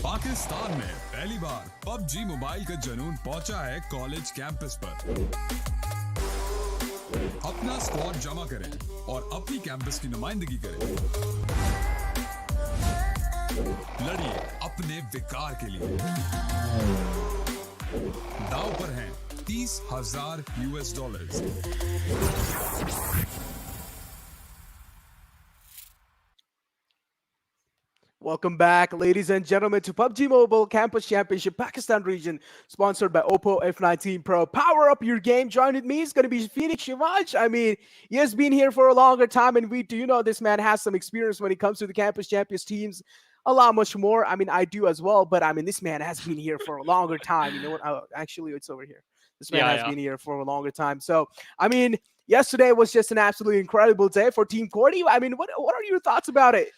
पाकिस्तान में पहली बार PUBG mobile का जुनून पहुंचा है कॉलेज कैंपस पर। अपना स्क्वाड जमा करें और अपनी कैंपस की नुमाइंदगी करें। लड़िए अपने विकार के लिए। दाव पर हैं $30,000। Welcome back, ladies and gentlemen, to PUBG Mobile Campus Championship Pakistan region, sponsored by Oppo F19 Pro. Power up your game. Join with me is going to be Phoenix Shivaj. I mean, he has been here for a longer time, and we do know this man has some experience when it comes to the Campus Champions teams. A lot much more. I mean, I do as well, but I mean, this man has been here for a longer time. You know what? Oh, actually, it's over here. This man has been here for a longer time. So, I mean, yesterday was just an absolutely incredible day for Team Cordy. I mean, what are your thoughts about it?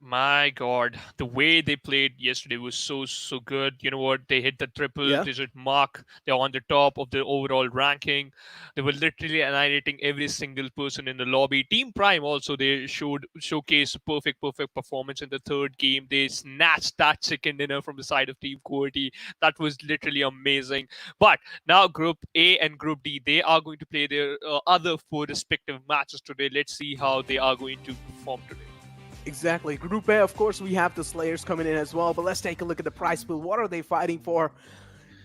My God, the way they played yesterday was so good. You know what? They hit the triple-digit mark. They're on the top of the overall ranking. They were literally annihilating every single person in the lobby. Team Prime also, they showcased perfect performance in the third game. They snatched that chicken dinner from the side of Team QWERTY. That was literally amazing. But now Group A and Group D, they are going to play their other four respective matches today. Let's see how they are going to perform today. Exactly. Group A, of course, we have the Slayers coming in as well, but let's take a look at the prize pool. What are they fighting for?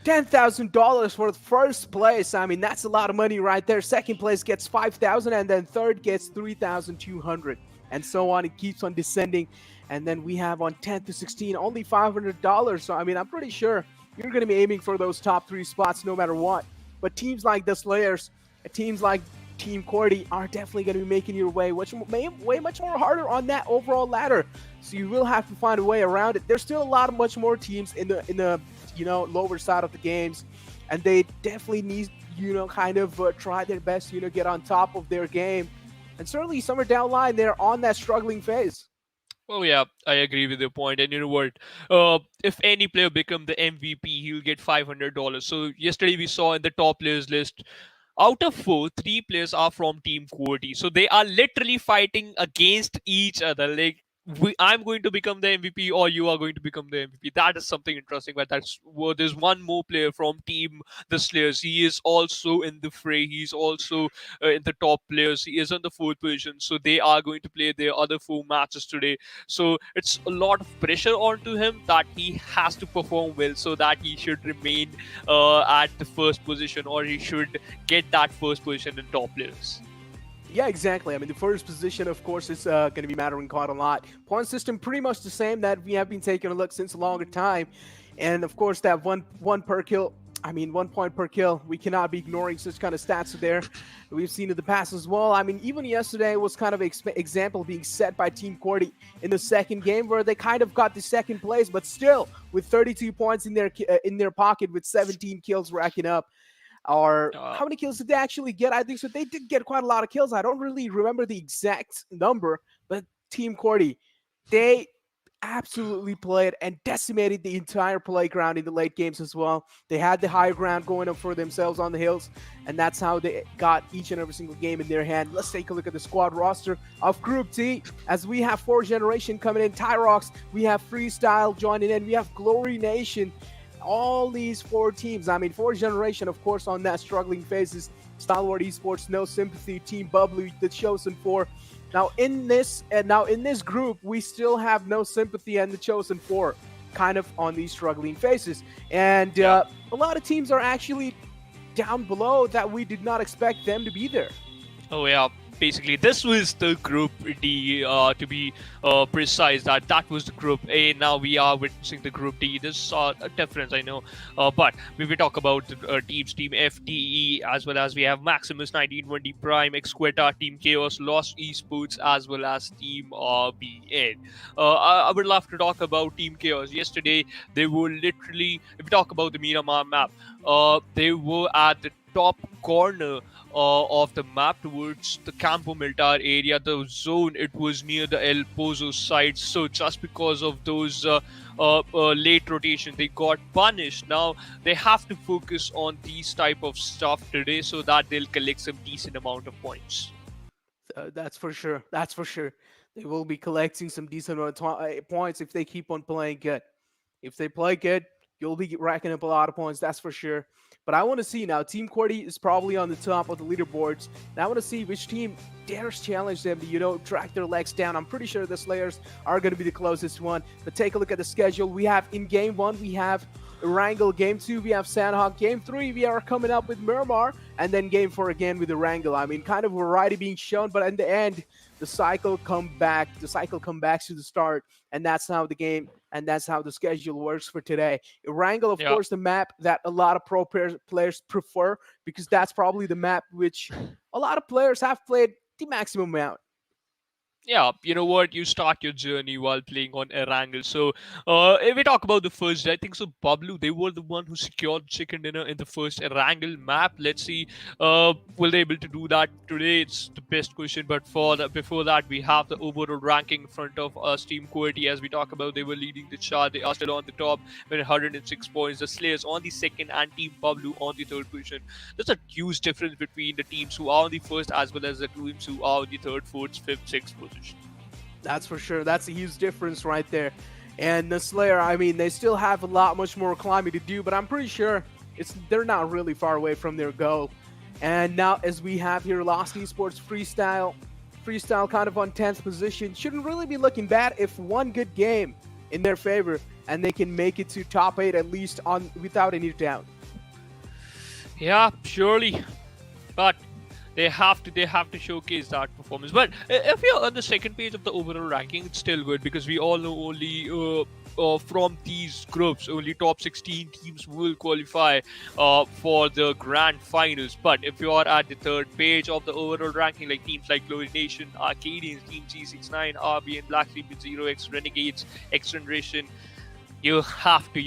$10,000 for the first place. I mean, that's a lot of money right there. Second place gets $5,000, and then third gets $3,200, and so on. It keeps on descending. And then we have on 10th to 16 only $500. So, I mean, I'm pretty sure you're going to be aiming for those top three spots no matter what. But teams like the Slayers, teams like Team QWERTY are definitely going to be making your way way much more harder on that overall ladder. So you will have to find a way around it. There's still a lot of much more teams in the lower side of the games, and they definitely need kind of try their best get on top of their game. And certainly somewhere down the line they're on that struggling phase. Oh yeah, I agree with your point. And you know what? If any player become the MVP, he'll get $500. So yesterday we saw in the top players list, out of four, three players are from Team QWERTY. So they are literally fighting against each other. Like, I'm going to become the MVP or you are going to become the MVP. That is something interesting. But there's one more player from Team the Slayers. He is also in the fray. He's also in the top players. He is on the fourth position. So they are going to play their other four matches today. So it's a lot of pressure onto him that he has to perform well so that he should remain at the first position, or he should get that first position in top players. Yeah, exactly. I mean, the first position, of course, is going to be mattering quite a lot. Point system pretty much the same that we have been taking a look since a longer time. And, of course, that one per kill, I mean, 1 point per kill, we cannot be ignoring such kind of stats there. We've seen in the past as well. I mean, even yesterday was kind of an example being set by Team QWERTY in the second game where they kind of got the second place, but still with 32 points in their pocket with 17 kills racking up. Or how many kills did they actually get? I think so. They did get quite a lot of kills. I don't really remember the exact number, but Team QWERTY, they absolutely played and decimated the entire playground in the late games as well. They had the higher ground going up for themselves on the hills, and that's how they got each and every single game in their hand. Let's take a look at the squad roster of Group T, as we have 4th Generation coming in, Tyrox, we have Freestyle joining in, we have Glory Nation. All these four teams, I mean, 4th Generation, of course, on that struggling phases. Stalwart Esports, No Sympathy, Team Bablu, the Chosen Four. Now in this group, we still have No Sympathy and the Chosen Four, kind of on these struggling phases. And a lot of teams are actually down below that we did not expect them to be there. Oh yeah. Basically, this was the Group D, to be precise. That was the Group A. Now we are witnessing the Group D. There's a difference, I know. But when we talk about the teams, Team FTE, as well as we have Maximus 1920 Prime, XQuetta, Team Chaos, Lost Esports, as well as Team BN. I would love to talk about Team Chaos. Yesterday, they were literally, if we talk about the Miramar map, they were at the top corner of the map towards the Campo Militar area, the zone. It was near the El Pozo site. So just because of those late rotation, they got punished. Now they have to focus on these type of stuff today so that they'll collect some decent amount of points. That's for sure. That's for sure. They will be collecting some decent amount of points if they keep on playing good. If they play good, you'll be racking up a lot of points, that's for sure. But I want to see now. TeamXquetta is probably on the top of the leaderboards. And I want to see which team dares challenge them to, drag their legs down. I'm pretty sure the Slayers are going to be the closest one. But take a look at the schedule. We have in Game 1, we have Erangel. Game 2, we have Sanhok. Game 3, we are coming up with Miramar. And then Game 4 again with Erangel. I mean, kind of variety being shown. But in the end, the cycle comes back to the start. And that's how the game and that's how the schedule works for today. Erangel, of course, the map that a lot of pro players prefer, because that's probably the map which a lot of players have played the maximum amount. Yeah, you know what? You start your journey while playing on Erangel. So, if we talk about the first day, I think so. Bablu, they were the one who secured chicken dinner in the first Erangel map. Let's see, will they able to do that today? It's the best question. But before that, we have the overall ranking in front of us. TeamXquetta, as we talk about, they were leading the chart. They are still on the top with 106 points. The Slayers on the second, and Team Bablu on the third position. There's a huge difference between the teams who are on the first as well as the teams who are on the third, fourth, fifth, sixth position. That's for sure. That's a huge difference right there. And the Slayer, I mean, they still have a lot much more climbing to do, but I'm pretty sure they're not really far away from their goal. And now, as we have here, Lost Esports freestyle kind of on 10th position, shouldn't really be looking bad if one good game in their favor, and they can make it to top 8 at least without any doubt. Yeah, surely, but they have to showcase that performance. But if you're on the second page of the overall ranking, it's still good, because we all know only from these groups, only top 16 teams will qualify for the grand finals. But if you are at the third page of the overall ranking, like teams like Glory Nation, Arcadians, Team G69, RBN, Black Sleep, Zero X, Renegades, X Generation, you have to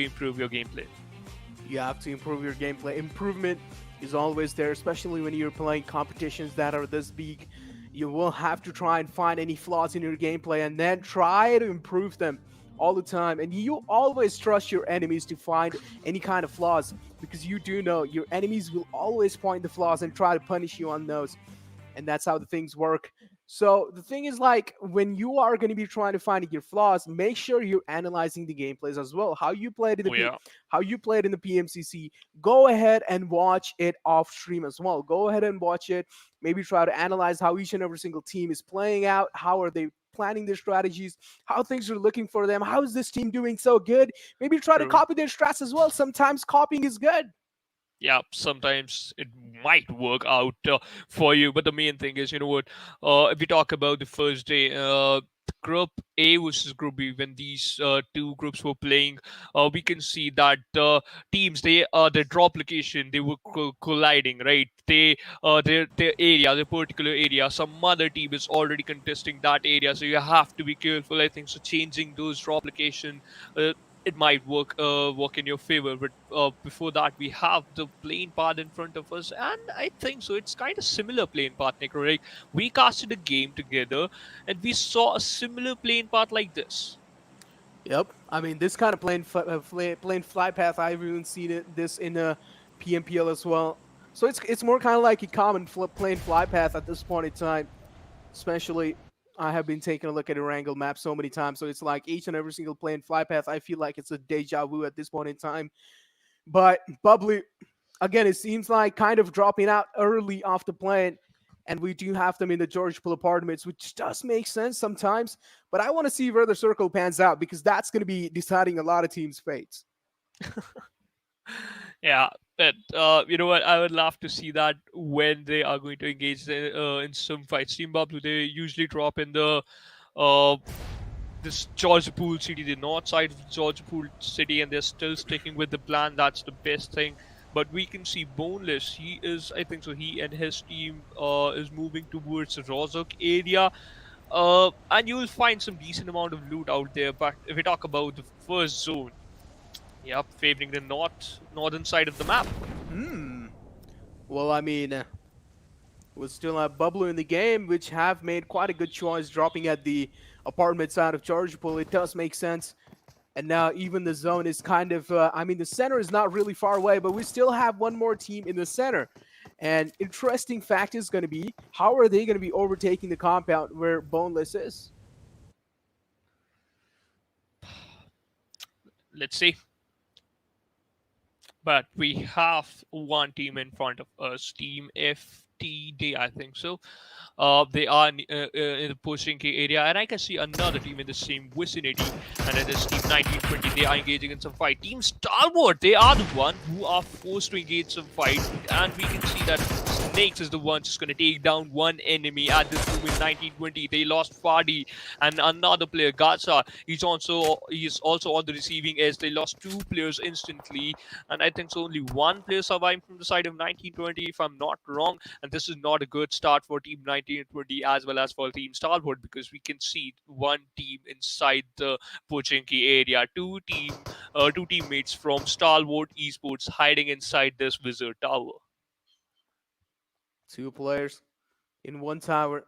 improve your gameplay. You have to improve your gameplay. Improvement is always there, especially when you're playing competitions that are this big. You will have to try and find any flaws in your gameplay and then try to improve them all the time. And you always trust your enemies to find any kind of flaws, because you do know your enemies will always point the flaws and try to punish you on those. And that's how the things work. So the thing is, like, when you are going to be trying to find your flaws, make sure you're analyzing the gameplays as well. How you played in the PMCC. Go ahead and watch it off stream as well. Go ahead and watch it. Maybe try to analyze how each and every single team is playing out. How are they planning their strategies? How things are looking for them? How is this team doing so good? Maybe try to copy their strats as well. Sometimes copying is good. Yeah, sometimes it might work out for you, but the main thing is, you know what? If we talk about the first day, Group A versus Group B, when these two groups were playing, we can see that teams, their drop location, they were colliding, right? Their area, their particular area, some other team is already contesting that area, so you have to be careful. I think so. Changing those drop location. It might work in your favor, but before that we have the playing path in front of us, and I think so it's kind of similar playing path, Nick. Right? We casted a game together and we saw a similar playing path like this. Yep, I mean, this kind of playing fly path, I've even seen this in a PMPL as well. So it's more kind of like a common playing fly path at this point in time, especially. I have been taking a look at Erangel map so many times, so it's like each and every single playing fly path, I feel like it's a deja vu at this point in time. But Bablu, again, it seems like kind of dropping out early off the plane, and we do have them in the George Pool apartments, which does make sense sometimes. But I want to see where the circle pans out, because that's going to be deciding a lot of teams' fates. Yeah, but you know what? I would love to see that when they are going to engage in some fights. Team Bablu, they usually drop in the this George Pool city, the north side of George Pool city, and they're still sticking with the plan. That's the best thing. But we can see Boneless. I think so. He and his team is moving towards the Rozok area. And you'll find some decent amount of loot out there. But if we talk about the first zone, yep, favoring the northern side of the map. Well, I mean, we still have Bablu in the game, which have made quite a good choice dropping at the apartment side of George Pool. It does make sense. And now even the zone is kind of, I mean, the center is not really far away, but we still have one more team in the center. And interesting fact is going to be, how are they going to be overtaking the compound where Boneless is? let's see. But we have one team in front of us, Team FTD, I think so. They are in the Pochinki area, and I can see another team in the same vicinity, and it is Team 1920. They are engaging in some fight. Team Stalwart, they are the one who are forced to engage some fight, and we can see that Snakes is the one just going to take down one enemy at this moment in 1920. They lost Fadi and another player, Gaza. He's also on the receiving edge. They lost two players instantly, and I think so only one player survived from the side of 1920, if I'm not wrong. And this is not a good start for Team 1920 as well as for Team Stalwart, because we can see one team inside the Pochinki area, two teammates from Stalwart Esports hiding inside this wizard tower. Two players in one tower.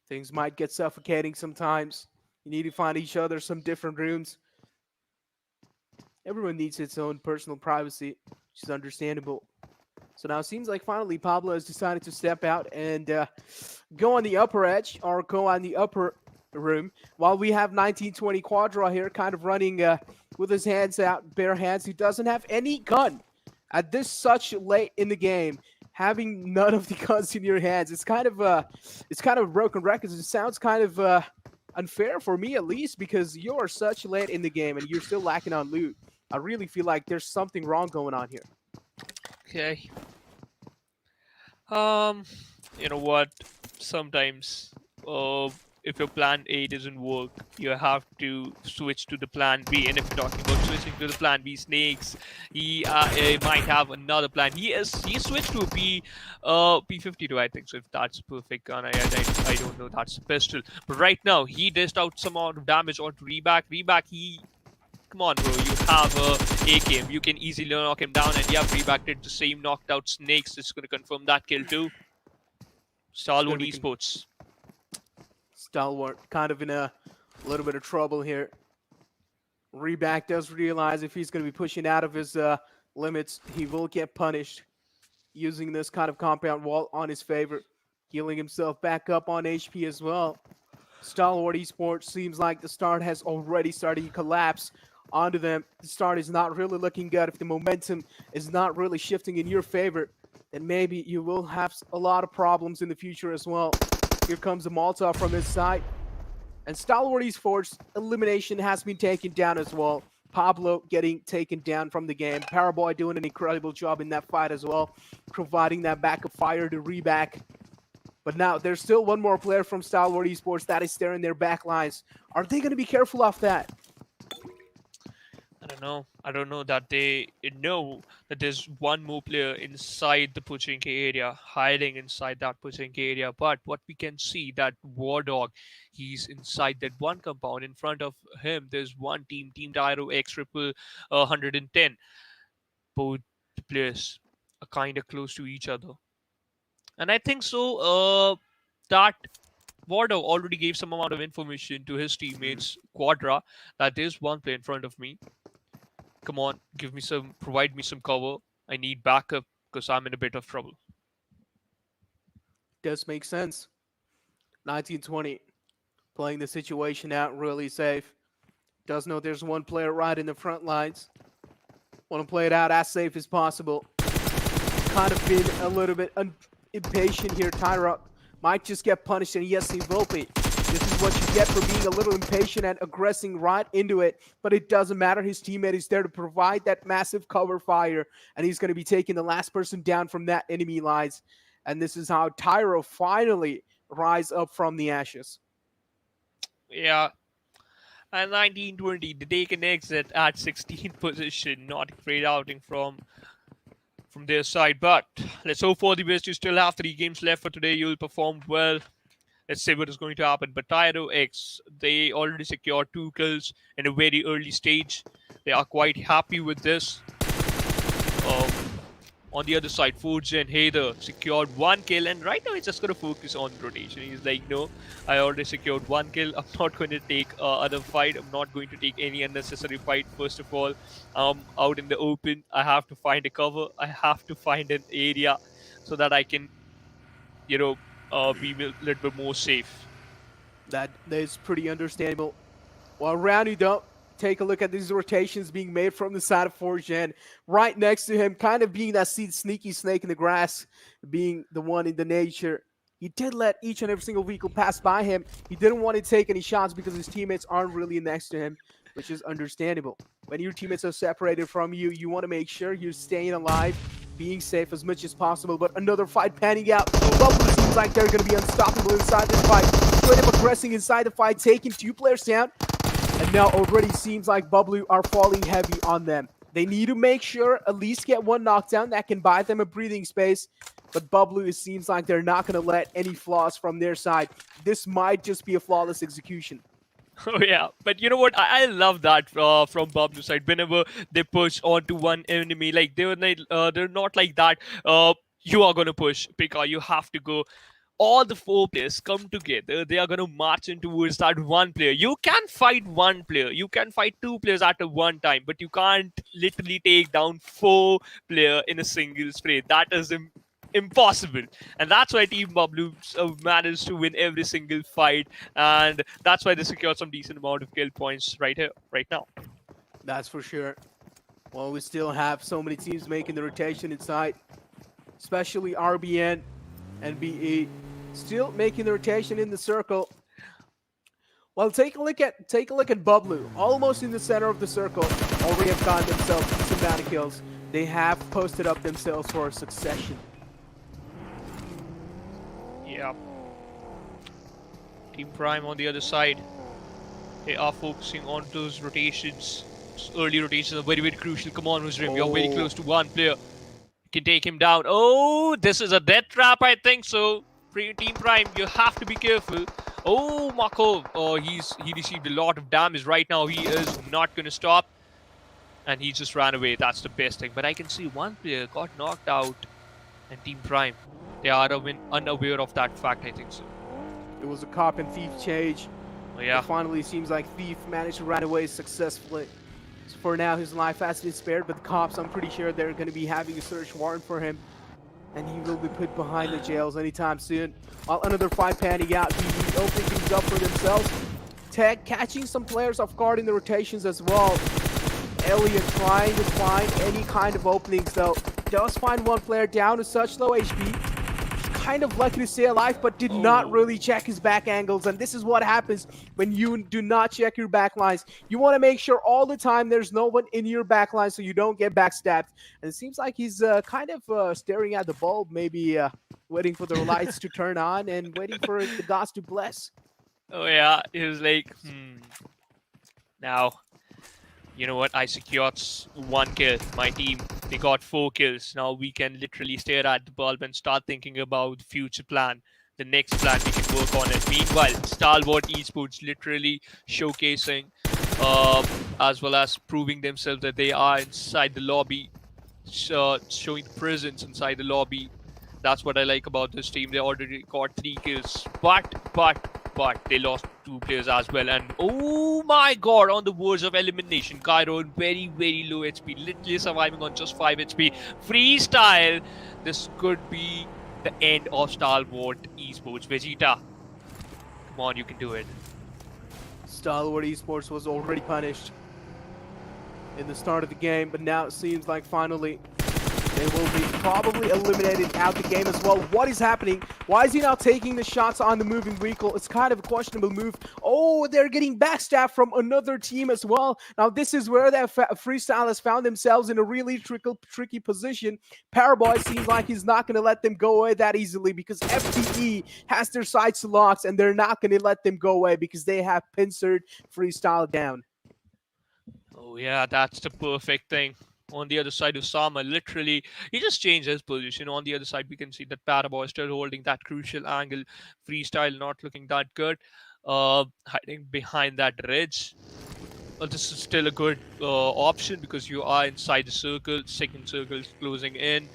Things might get suffocating sometimes. You need to find each other some different rooms. Everyone needs its own personal privacy, which is understandable. So now it seems like finally Pablo has decided to step out and go on the upper edge, or go on the upper room, while we have 1920 Quadra here kind of running with his hands out, bare hands. He doesn't have any gun at this such late in the game. Having none of the guns in your hands, it's kind of a broken record. It sounds kind of unfair for me, at least, because you are such late in the game and you're still lacking on loot. I really feel like there's something wrong going on here. Okay. You know what? Sometimes, if your plan A doesn't work, you have to switch to the plan B. And if you're talking about switching to the plan B, Snakes, he might have another plan. He switched to a P52, I think. So if that's a perfect gun, I don't know. That's a pistol. But right now, he dished out some amount of damage onto Reback. Come on, bro. You have a AK. You can easily knock him down. And yeah, Reback did the same, knocked out Snakes. It's going to confirm that kill too. Stalwart Esports. Stalwart kind of in a little bit of trouble here. Reback does realize if he's going to be pushing out of his limits, he will get punished, using this kind of compound wall on his favor, healing himself back up on HP as well. Stalwart Esports seems like the start has already started to collapse onto them. The start is not really looking good. If the momentum is not really shifting in your favor, then maybe you will have a lot of problems in the future as well. Here comes the Molotov from his side. And Stalwart Esports elimination has been taken down as well. Pablo getting taken down from the game. Paraboy doing an incredible job in that fight as well, providing that backup fire to Reback. But now there's still one more player from Stalwart Esports that is there in their back lines. Are they going to be careful of that? I don't know that they know that there's one more player inside the Pochinki area, hiding inside that Pochinki area. But what we can see, that War Dog, he's inside that one compound. In front of him, there's one team, Team Tyro X triple 110. Both the players are kind of close to each other. And I think so, that War Dog already gave some amount of information to his teammates, Quadra, that there's one player in front of me. Come on, provide me some cover. I need backup because I'm in a bit of trouble. Does make sense. 1920 playing the situation out really safe. Does know there's one player right in the front lines. Want to play it out as safe as possible. Kind of been a little bit impatient here. Tyra might just get punished, and yes, he will be. This is what you get for being a little impatient and aggressing right into it, but it doesn't matter. His teammate is there to provide that massive cover fire, and he's going to be taking the last person down from that enemy lines. And this is how Tyro finally rise up from the ashes. Yeah. And 1920, they take an exit at 16th position. Not a great outing from their side, but let's hope for the best. You still have 3 games left for today. You'll perform well. Let's see what is going to happen. But Tyro X, they already secured 2 kills in a very early stage. They are quite happy with this. On the other side, Forge and Heather secured 1 kill, and right now he's just going to focus on rotation. He's like, no, I already secured 1 kill. I'm not going to take other fight. I'm not going to take any unnecessary fight. First of all, out in the open, I have to find a cover. I have to find an area so that I can, be a little bit more safe. That is pretty understandable. Well, Roundy though take a look at these rotations being made from the side of 4Gen. Right next to him, kind of being that sneaky snake in the grass, being the one in the nature. He did let each and every single vehicle pass by him. He didn't want to take any shots because his teammates aren't really next to him, which is understandable. When your teammates are separated from you, you want to make sure you're staying alive, being safe as much as possible. But another fight panning out. Bablu seems like they're going to be unstoppable inside this fight. Straight up aggressing inside the fight, taking 2 players down. And now already seems like Bablu are falling heavy on them. They need to make sure at least get 1 knockdown that can buy them a breathing space. But Bablu, it seems like they're not going to let any flaws from their side. This might just be a flawless execution. Oh yeah, but you know what? I love that from Bablu's side. Whenever they push onto one enemy, like they're not like that. You are gonna push, Pika. You have to go. All the 4 players come together. They are gonna march in towards that 1 player. You can fight 1 player. You can fight 2 players at a one time, but you can't literally take down 4 player in a single spray. That is impossible, and that's why Team Bablu managed to win every single fight, and that's why they secured some decent amount of kill points right here, right now. That's for sure. Well, we still have so many teams making the rotation inside, especially RBN and BE, still making the rotation in the circle. Well, take a look at Bablu, almost in the center of the circle. Already have gotten themselves some bounty kills. They have posted up themselves for a succession. Yeah. Team Prime on the other side, they are focusing on those rotations. Early rotations are very, very crucial. Come on, Musrim, you're very close to 1 player. You can take him down. Oh, this is a death trap, I think so. Team Prime, you have to be careful. Oh, Markov, he received a lot of damage right now. He is not going to stop. And he just ran away. That's the best thing. But I can see 1 player got knocked out. And Team Prime, they are unaware of that fact, I think so. It was a cop and thief change. Oh, yeah. It finally seems like Thief managed to run away successfully. So for now, his life has been spared, but the cops, I'm pretty sure they're going to be having a search warrant for him. And he will be put behind the jails anytime soon. While another fight panning out, he opening things up for themselves. Tech catching some players off guard in the rotations as well. Elliot trying to find any kind of openings though. Does find 1 player down to such low HP. Kind of lucky to stay alive, but did not really check his back angles. And this is what happens when you do not check your back lines. You want to make sure all the time there's no one in your back line so you don't get backstabbed. And it seems like he's kind of staring at the bulb, maybe waiting for the lights to turn on and waiting for the gods to bless. Oh yeah, he was like, Now, you know what? I secured 1 kill. My team, they got 4 kills. Now we can literally stare at the bulb and start thinking about the future plan. The next plan, we can work on it. Meanwhile, Stalwart Esports literally showcasing as well as proving themselves that they are inside the lobby, showing the presence inside the lobby. That's what I like about this team. They already got 3 kills, but they lost 2 players as well. And oh my god, on the verge of elimination. Cairo very, very low HP, literally surviving on just 5 HP. Freestyle, this could be the end of Stalwart Esports. Vegeta, come on, you can do it. Stalwart Esports was already punished in the start of the game, but now it seems like finally they will be probably eliminated out the game as well. What is happening? Why is he now taking the shots on the moving vehicle? It's kind of a questionable move. Oh, they're getting backstabbed from another team as well. Now, this is where that Freestyle has found themselves in a really tricky position. Paraboy seems like he's not going to let them go away that easily because FTE has their sights locked and they're not going to let them go away because they have pincered Freestyle down. Oh yeah, that's the perfect thing. On the other side, Osama literally, he just changed his position. On the other side, we can see that Paraboy still holding that crucial angle. Freestyle not looking that good. Hiding behind that ridge. Well, this is still a good option because you are inside the circle. Second circle is closing in.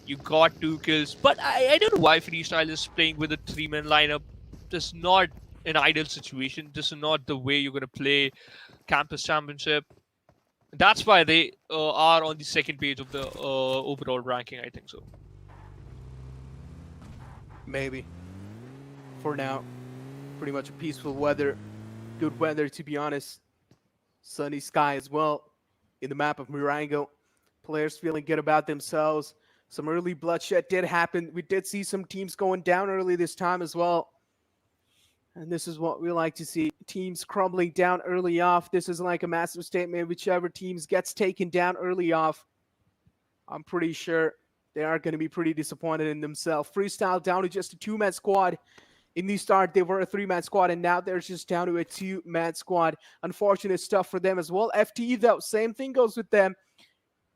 You got 2 kills. But I don't know why Freestyle is playing with a 3-man lineup. This is not an ideal situation. This is not the way you're going to play Campus Championship. That's why they are on the second page of the overall ranking, I think so. Maybe. For now. Pretty much a peaceful weather. Good weather, to be honest. Sunny sky as well in the map of Erangel. Players feeling good about themselves. Some early bloodshed did happen. We did see some teams going down early this time as well. And this is what we like to see. Teams crumbling down early off. This is like a massive statement. Whichever teams gets taken down early off, I'm pretty sure they are going to be pretty disappointed in themselves. Freestyle down to just a 2-man squad. In the start, they were a 3-man squad, and now they're just down to a 2-man squad. Unfortunate stuff for them as well. FTE, though, same thing goes with them.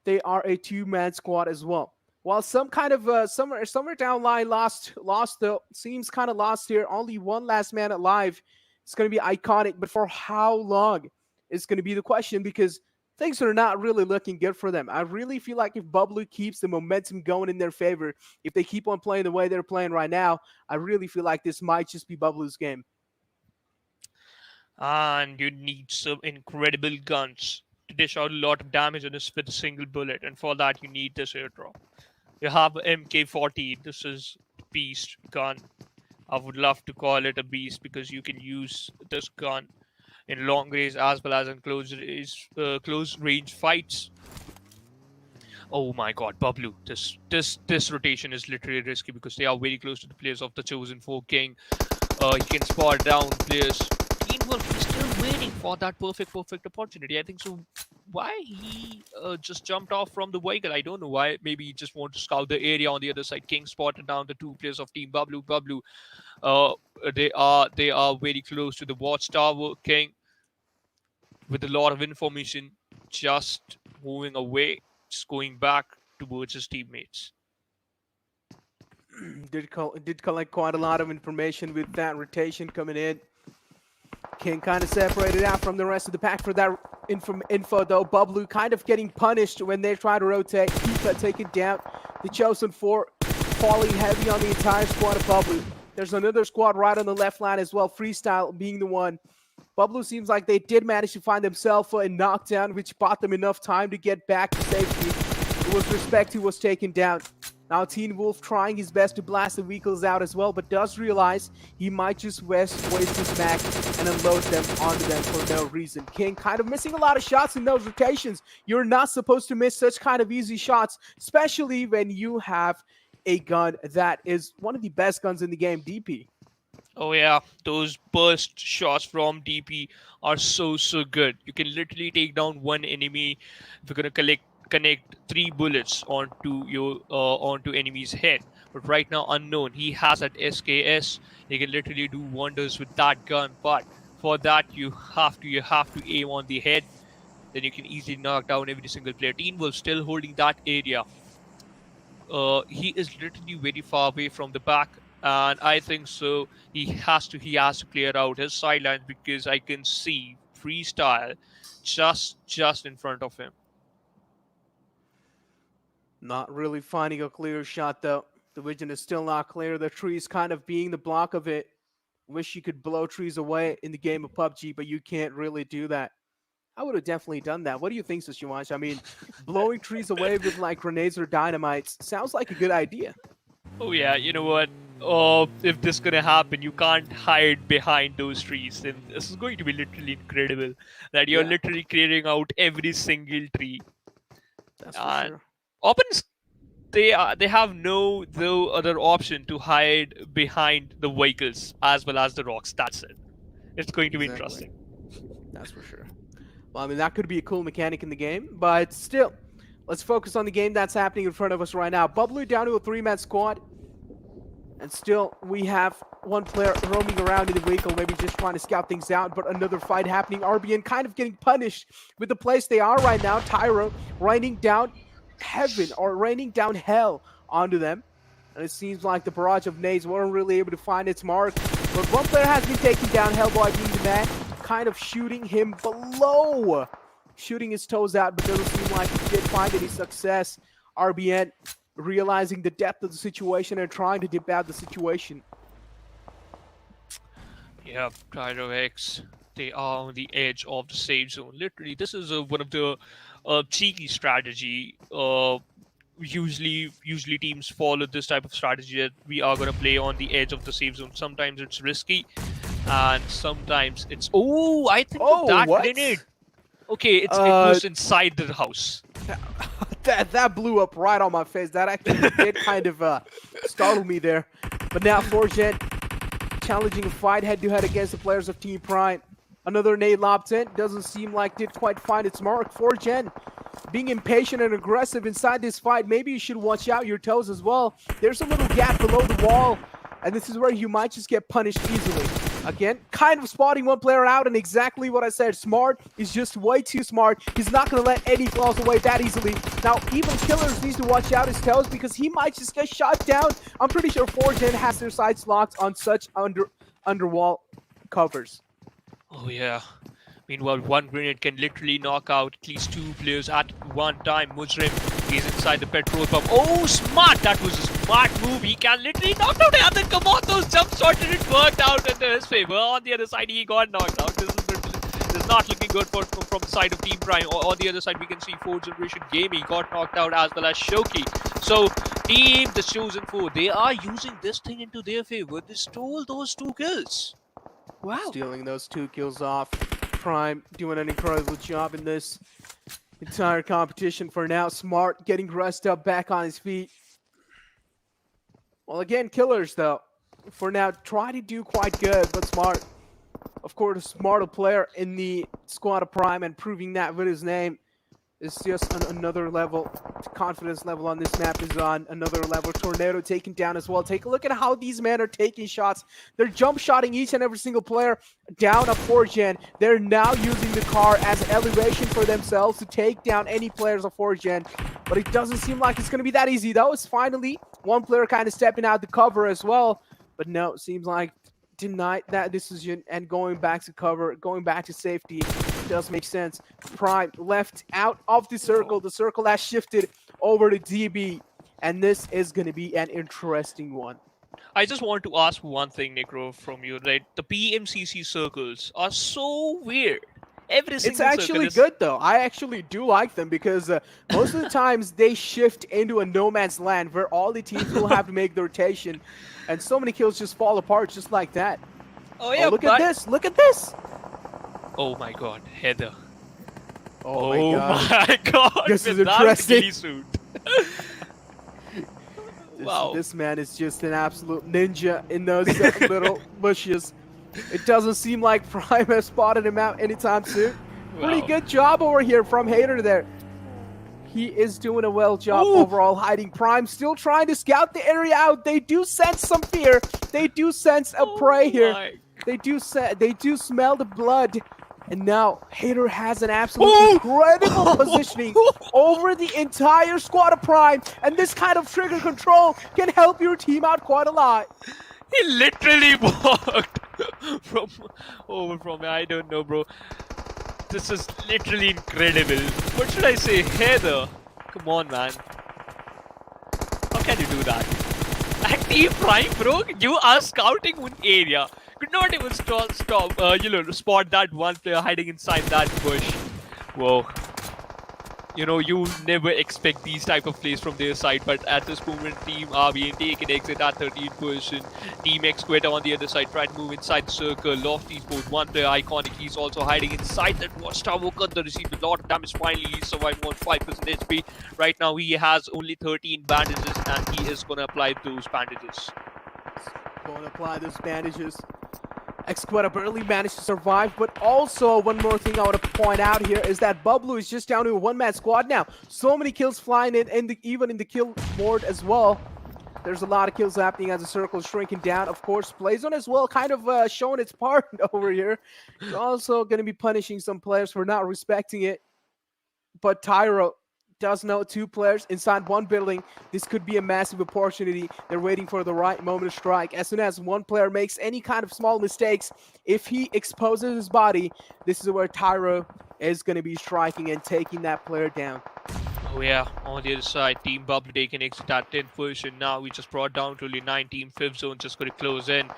They are a 2-man squad as well. While some kind of somewhere down line lost though, seems kind of lost here. Only one last man alive. It's going to be iconic, but for how long is going to be the question, because things are not really looking good for them. I really feel like if Bablu keeps the momentum going in their favor, if they keep on playing the way they're playing right now, I really feel like this might just be Bablu's game. And you need some incredible guns to dish out a lot of damage with a single bullet, and for that you need this airdrop. You have MK14. This is beast gun. I would love to call it a beast because you can use this gun in long range as well as in close range fights. Oh my god, Bablu. This rotation is literally risky because they are very close to the players of the Chosen 4 King. You can spot down players. Teen Wolf is still waiting for that perfect opportunity. I think so. Why he just jumped off from the vehicle, I don't know why. Maybe he just wanted to scout the area on the other side. King spotted down the 2 players of Team Bablu. They are very close to the watchtower. King, with a lot of information, just moving away, just going back towards his teammates. Did collect quite a lot of information with that rotation coming in. King kind of separated out from the rest of the pack for that info though. Bablu kind of getting punished when they try to rotate. Keep taken down. The Chosen 4 falling heavy on the entire squad of Bablu. There's another squad right on the left line as well. Freestyle being the one. Bablu seems like they did manage to find themselves a knockdown, which bought them enough time to get back to safety. It was Respect who was taken down. Now Teen Wolf trying his best to blast the vehicles out as well, but does realize he might just waste his mag and unload them onto them for no reason. King kind of missing a lot of shots in those rotations. You're not supposed to miss such kind of easy shots, especially when you have a gun that is one of the best guns in the game, DP. Oh yeah, those burst shots from DP are so good. You can literally take down one enemy if you're gonna connect 3 bullets onto enemy's head. But right now, Unknown, he has that SKS. He can literally do wonders with that gun. But for that, you have to aim on the head. Then you can easily knock down every single player. Teen Wolf still holding that area. He is literally very far away from the back, and I think so. He has to clear out his sidelines because I can see Freestyle just in front of him. Not really finding a clear shot though. The vision is still not clear. The trees kind of being the block of it. Wish you could blow trees away in the game of PUBG, but you can't really do that. I would have definitely done that. What do you think, Sushiwansh? I mean, blowing trees away with like grenades or dynamites sounds like a good idea. Oh yeah, you know what? If this is gonna happen, you can't hide behind those trees. Then this is going to be literally incredible. That you're literally clearing out every single tree. That's for sure. Opponents, they have no other option to hide behind the vehicles as well as the rocks. That's it. It's going to be interesting. That's for sure. Well, I mean, that could be a cool mechanic in the game, but still, let's focus on the game that's happening in front of us right now. Bablu down to a 3-man squad, and still we have one player roaming around in the vehicle, maybe just trying to scout things out, but another fight happening. RBN kind of getting punished with the place they are right now. Tyro raining down heaven or raining down hell onto them, and it seems like the barrage of nades weren't really able to find its mark, but one player has been taken down, Hellboy being the man, kind of shooting him below, shooting his toes out, but doesn't seem like he did find any success. RBN realizing the depth of the situation and trying to dip out the situation. Yeah, Tyro X, they are on the edge of the safe zone. Literally, this is one of the cheeky strategy. Usually teams follow this type of strategy that we are going to play on the edge of the safe zone. Sometimes it's risky, and sometimes it's... Oh, I think that grenade. Okay, it was inside the house. That blew up right on my face. That actually did kind of startle me there. But now 4Gen challenging a fight head-to-head against the players of Team Prime. Another nade lobbed in. Doesn't seem like did quite find its mark. 4Gen being impatient and aggressive inside this fight. Maybe you should watch out your toes as well. There's a little gap below the wall, and this is where you might just get punished easily. Again, kind of spotting one player out, and exactly what I said. Smart is just way too smart. He's not going to let any flaws away that easily. Now, even Killers needs to watch out his toes because he might just get shot down. I'm pretty sure 4Gen has their sights locked on such underwall covers. Oh yeah. Meanwhile, one grenade can literally knock out at least 2 players at one time. Mujrim is inside the petrol pump. Oh, smart! That was a smart move. He can literally knock out the other. Come on, those jump shots didn't work out in his favor. On the other side, he got knocked out. This is not looking good from the side of Team Prime. On the other side, we can see 4th Generation Gaming got knocked out as well as Shoki. So, Team the Chosen 4, they are using this thing into their favor. They stole those 2 kills. Wow. Stealing those 2 kills off. Prime doing an incredible job in this entire competition for now. Smart getting rest up back on his feet. Well, again, Killers, though, for now, try to do quite good, but Smart, of course, a smarter player in the squad of Prime, and proving that with his name is just on another level. Confidence level on this map is on another level. Tornado taken down as well. Take a look at how these men are taking shots. They're jump shotting each and every single player down a 4Gen. They're now using the car as elevation for themselves to take down any players of 4Gen. But it doesn't seem like it's going to be that easy, though. It's finally one player kind of stepping out the cover as well. But no, it seems like denied that decision and going back to cover, going back to safety. Does make sense. Prime left out of the circle. The circle has shifted over to DB, and this is going to be an interesting one. I just want to ask one thing, Necro, from you. Right, the PMCC circles are so weird. Every single it's actually good though. I actually do like them because most of the times they shift into a no man's land where all the teams will have to make the rotation, and so many kills just fall apart just like that. Oh yeah, look at this! Look at this! Oh my God, Heather. Oh my God. This is interesting. Suit. This man is just an absolute ninja in those little bushes. It doesn't seem like Prime has spotted him out anytime soon. Pretty good job over here from Hater there. He is doing a well job overall hiding. Prime still trying to scout the area out. They do sense some fear. They do sense a prey here. They do smell the blood. And now Hater has an absolutely incredible positioning over the entire squad of Prime. And this kind of trigger control can help your team out quite a lot. He literally walked over from me. I don't know, bro. This is literally incredible. What should I say? Heather, come on, man. How can you do that? At Team Prime, bro, you are scouting one area. Could not even spot that one player hiding inside that bush. Whoa. You know, you never expect these type of plays from their side, but at this moment, Team are being taken exit at 13%. TeamXquetta on the other side trying to move inside the circle. Loft Esports, one player iconic, he's also hiding inside that watchtower. Gunter received a lot of damage. Finally, he survived on 5% HP. Right now, he has only 13 bandages, and he is going to apply those bandages. XQuetta barely managed to survive, but also one more thing I want to point out here is that Bablu is just down to a one-man squad now. So many kills flying in, even in the kill board as well. There's a lot of kills happening as the circle is shrinking down. Of course, Playzone as well kind of showing its part over here. It's also going to be punishing some players for not respecting it. But Tyro does know 2 players inside one building. This could be a massive opportunity. They're waiting for the right moment to strike. As soon as one player makes any kind of small mistakes, if he exposes his body, this is where Tyro is going to be striking and taking that player down. Oh yeah, on the other side, Team Bablu taking exit at 10%. Now we just brought down to only 19. 5th zone just going to close in.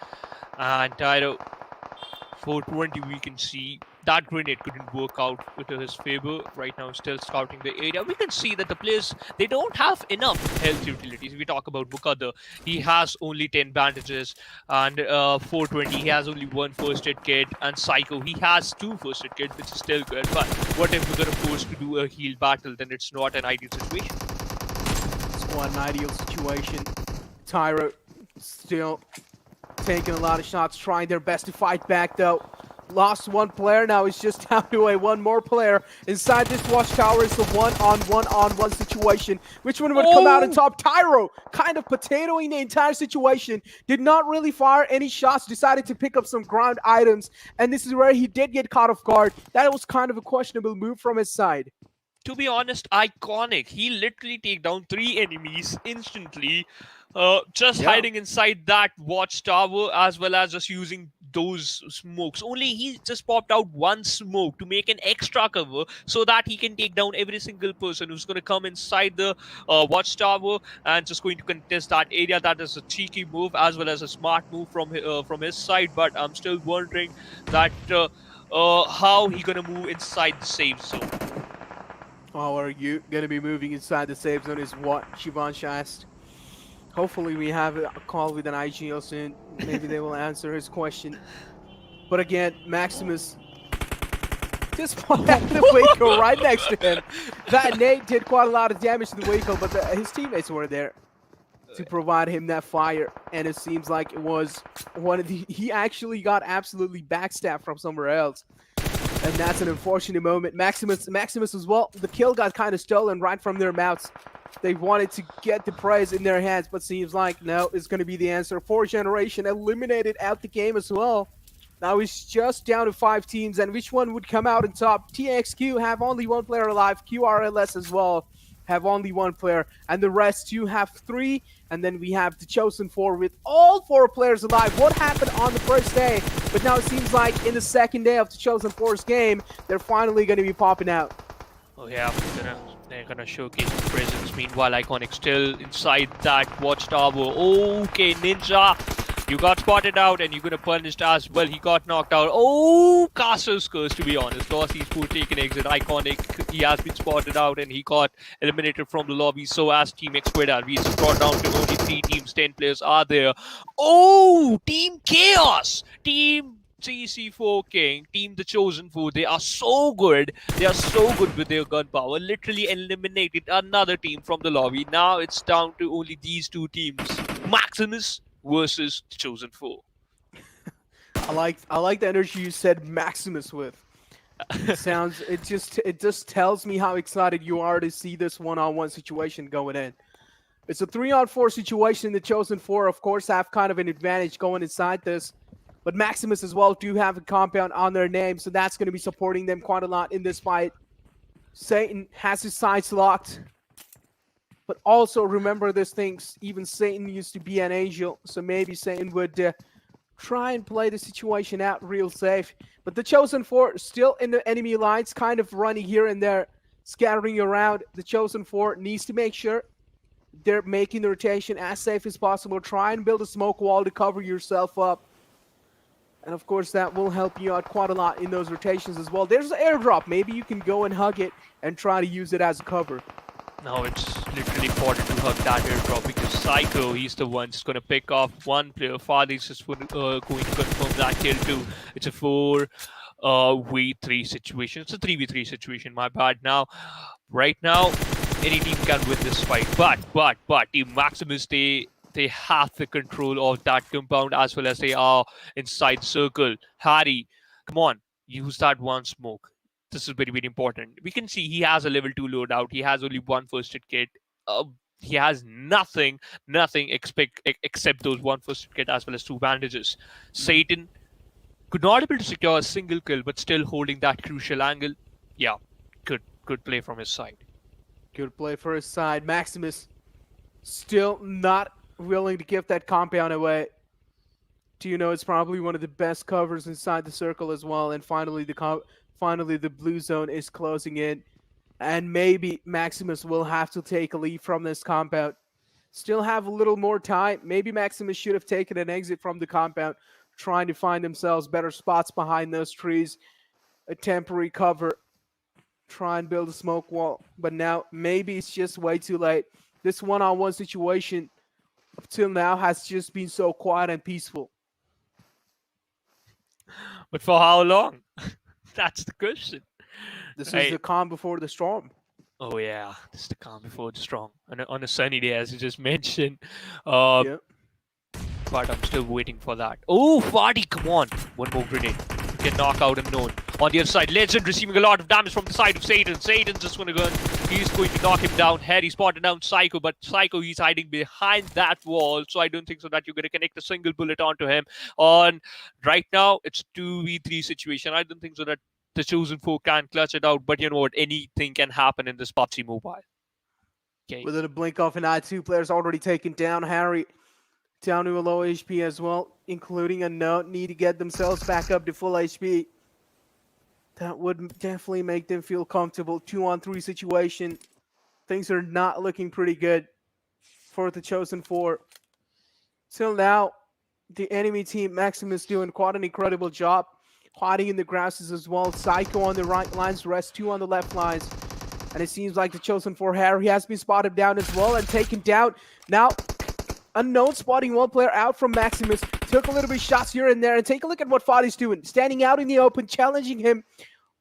And Tyro, 420 we can see. that grenade couldn't work out to his favor. Right now, still scouting the area. We can see that the players, they don't have enough health utilities. We talk about Bukadar. He has only 10 bandages, and 420, he has only one first aid kit, and Psycho, he has two first aid kits, which is still good. But what if we're gonna force to do a heal battle? Then it's not an ideal situation. It's not an ideal situation. Tyro still taking a lot of shots, trying their best to fight back though. Lost one player, now it's just down to one more player. Inside this watchtower is the one-on-one situation. Which one would come out on top? Tyro kind of potatoing the entire situation. Did not really fire any shots, decided to pick up some ground items. And this is where he did get caught off guard. That was kind of a questionable move from his side. To be honest, iconic. He literally take down 3 enemies instantly. Just hiding inside that watchtower, as well as just using those smokes. Only he just popped out one smoke to make an extra cover so that he can take down every single person who's going to come inside the watchtower and just going to contest that area. That is a cheeky move as well as a smart move from his side. But I'm still wondering that how he going to move inside the safe zone. How are you going to be moving inside the safe zone is what Shivansh asked. Hopefully we have a call with an IGL soon. Maybe they will answer his question. But again, Maximus just put out the vehicle right next to him. That nade did quite a lot of damage to the vehicle, but his teammates were there to provide him that fire. And it seems like it was one of the... He actually got absolutely backstabbed from somewhere else. And that's an unfortunate moment. Maximus as well, the kill got kind of stolen right from their mouths. They wanted to get the prize in their hands, but seems like no, it's going to be the answer. 4 Generation eliminated out the game as well. Now it's just down to 5 teams, and which one would come out on top? TXQ have only 1 player alive. QRLS as well have only 1 player, and the rest 2 have 3. And then we have the Chosen 4 with all 4 players alive. What happened on the first day? But now it seems like in the second day of the Chosen 4's game, they're finally going to be popping out. Oh yeah, they're gonna showcase the presence. Meanwhile, Iconic still inside that watchtower. Okay, Ninja, you got spotted out and you're gonna punished as well. He got knocked out. Oh, Caos curse, to be honest. Lost Esports taking exit. Iconic, he has been spotted out and he got eliminated from the lobby. So as TeamXquetta, we just brought down to only 3 teams. 10 players are there. Oh, Team Caos, Team CC4 King, Team the Chosen 4, they are so good. They are so good with their gun power. Literally eliminated another team from the lobby. Now it's down to only these 2 teams. Maximus versus the Chosen 4. I like the energy you said Maximus with. It just tells me how excited you are to see this one-on-one situation going in. It's a 3-on-4 situation. The Chosen 4, of course, have kind of an advantage going inside this. But Maximus as well do have a compound on their name, so that's going to be supporting them quite a lot in this fight. Satan has his sights locked. But also remember this thing, even Satan used to be an angel, so maybe Satan would try and play the situation out real safe. But the Chosen 4 still in the enemy lines, kind of running here and there, scattering around. The Chosen 4 needs to make sure they're making the rotation as safe as possible. Try and build a smoke wall to cover yourself up. And of course, that will help you out quite a lot in those rotations as well. There's an airdrop. Maybe you can go and hug it and try to use it as a cover. Now it's literally important to hug that airdrop because Psycho, he's the one just going to pick off 1 player. Farley's just going to confirm that kill too. It's a 4v3 situation. It's a 3v3 situation, my bad. Now, right now, any team can win this fight. But Team Maximus, they have the control of that compound as well as they are inside the circle. Harry, come on, use that 1 smoke. This is very, very important. We can see he has a level 2 loadout. He has only 1 first aid kit. He has nothing except those 1 first aid kit as well as 2 bandages. Satan could not able to secure a single kill, but still holding that crucial angle. Yeah, good play from his side. Good play for his side. Maximus still not willing to give that compound away. Do you know it's probably one of the best covers inside the circle as well. And finally the blue zone is closing in, and maybe Maximus will have to take a lead from this compound. Still have a little more time. Maybe Maximus should have taken an exit from the compound, trying to find themselves better spots behind those trees. a temporary cover, try and build a smoke wall. But now maybe it's just way too late. This one-on-one situation up till now has just been so quiet and peaceful. But for how long? That's the question. This Right. is the calm before the storm. Oh yeah, this is the calm before the storm. On a sunny day, as you just mentioned. Yep. But I'm still waiting for that. Oh, Fadi, come on. One more grenade. You can knock out Unknown. On the other side, Legend receiving a lot of damage from the side of Satan. Satan's just going to go. He's going to knock him down. Harry spotted down Psycho, but Psycho, he's hiding behind that wall. So I don't think so that you're going to connect a single bullet onto him. On right now, it's 2v3 situation. I don't think so that the Chosen 4 can clutch it out. But you know what? Anything can happen in this PUBG Mobile. Okay. Within a blink of an eye, 2 players already taken down. Harry down to a low HP as well, including a note, need to get themselves back up to full HP. That would definitely make them feel comfortable. 2-on-3 situation. Things are not looking pretty good for the Chosen 4. Till now, the enemy team, Maximus, doing quite an incredible job. Hiding in the grasses as well. Psycho on the right lines, rest 2 on the left lines. And it seems like the Chosen 4 Harry has been spotted down as well and taken down. Now, Unknown spotting one player out from Maximus. Took a little bit of shots here and there. And take a look at what Fadi's doing. Standing out in the open, challenging him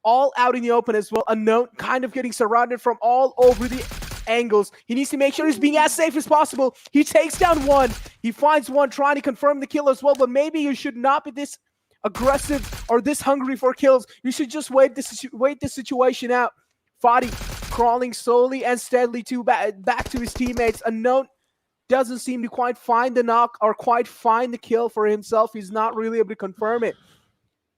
all out in the open as well. Unknown kind of getting surrounded from all over the angles. He needs to make sure he's being as safe as possible. He takes down one. He finds one trying to confirm the kill as well. But maybe you should not be this aggressive or this hungry for kills. You should just wait this situation out. Fadi crawling slowly and steadily back to his teammates. Unknown doesn't seem to quite find the knock or quite find the kill for himself. He's not really able to confirm it.